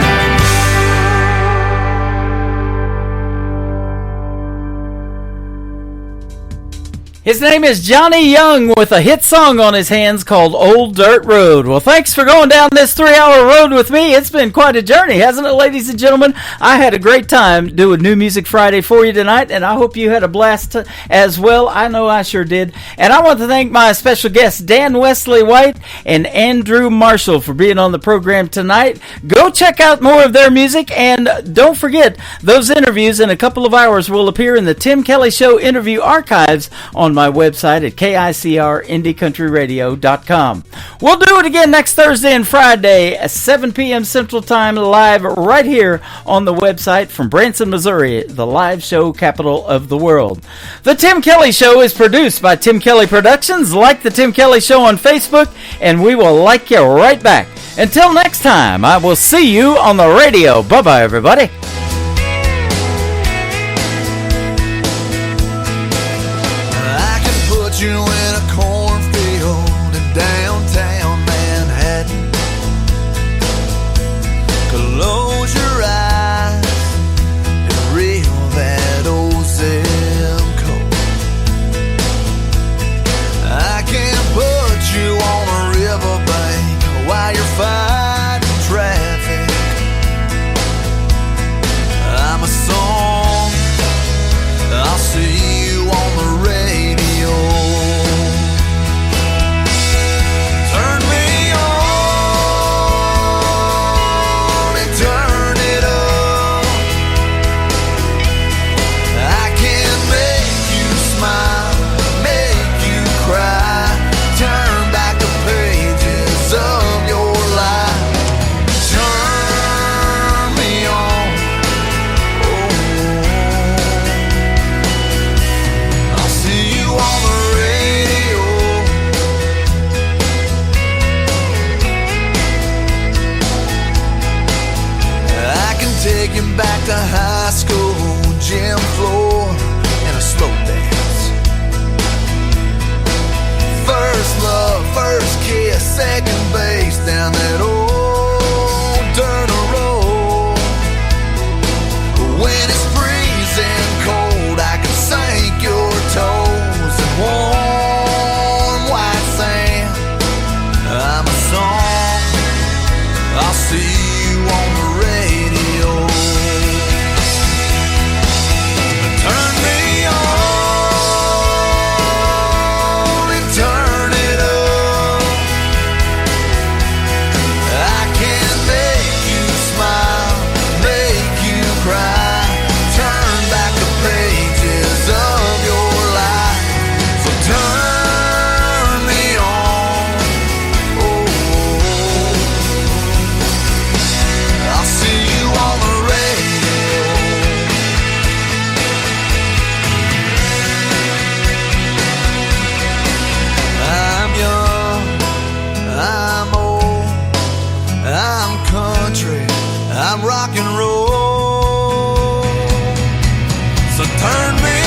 His name is Johnny Young with a hit song on his hands called Old Dirt Road. Well, thanks for going down this 3-hour road with me. It's been quite a journey, hasn't it, ladies and gentlemen? I had a great time doing New Music Friday for you tonight, and I hope you had a blast as well. I know I sure did. And I want to thank my special guests, Dan Wesley White and Andrew Marshall, for being on the program tonight. Go check out more of their music, and don't forget, those interviews in a couple of hours will appear in the Tim Kelly Show interview archives on my website at KICRIndieCountryRadio.com. We'll do it again next Thursday and Friday at 7 p.m. Central Time, live right here on the website from Branson, Missouri, the live show capital of the world. The Tim Kelly Show is produced by Tim Kelly Productions. Like the Tim Kelly Show on Facebook, and we will like you right back. Until next time, I will see you on the radio. Bye-bye, everybody. You in a cornfield in downtown Manhattan. Close your eyes and reel that old zip code. I can put you on a riverbank while you're fighting traffic. I'm a song, I'll see you on the radio. Back to high school, gym floor, and a slow dance. First love, first kiss, second base down that old dirt road. When it's freezing cold, I can sink your toes in warm white sand. I'm a song, I'll see you on the radio. I'm rock and roll, so turn me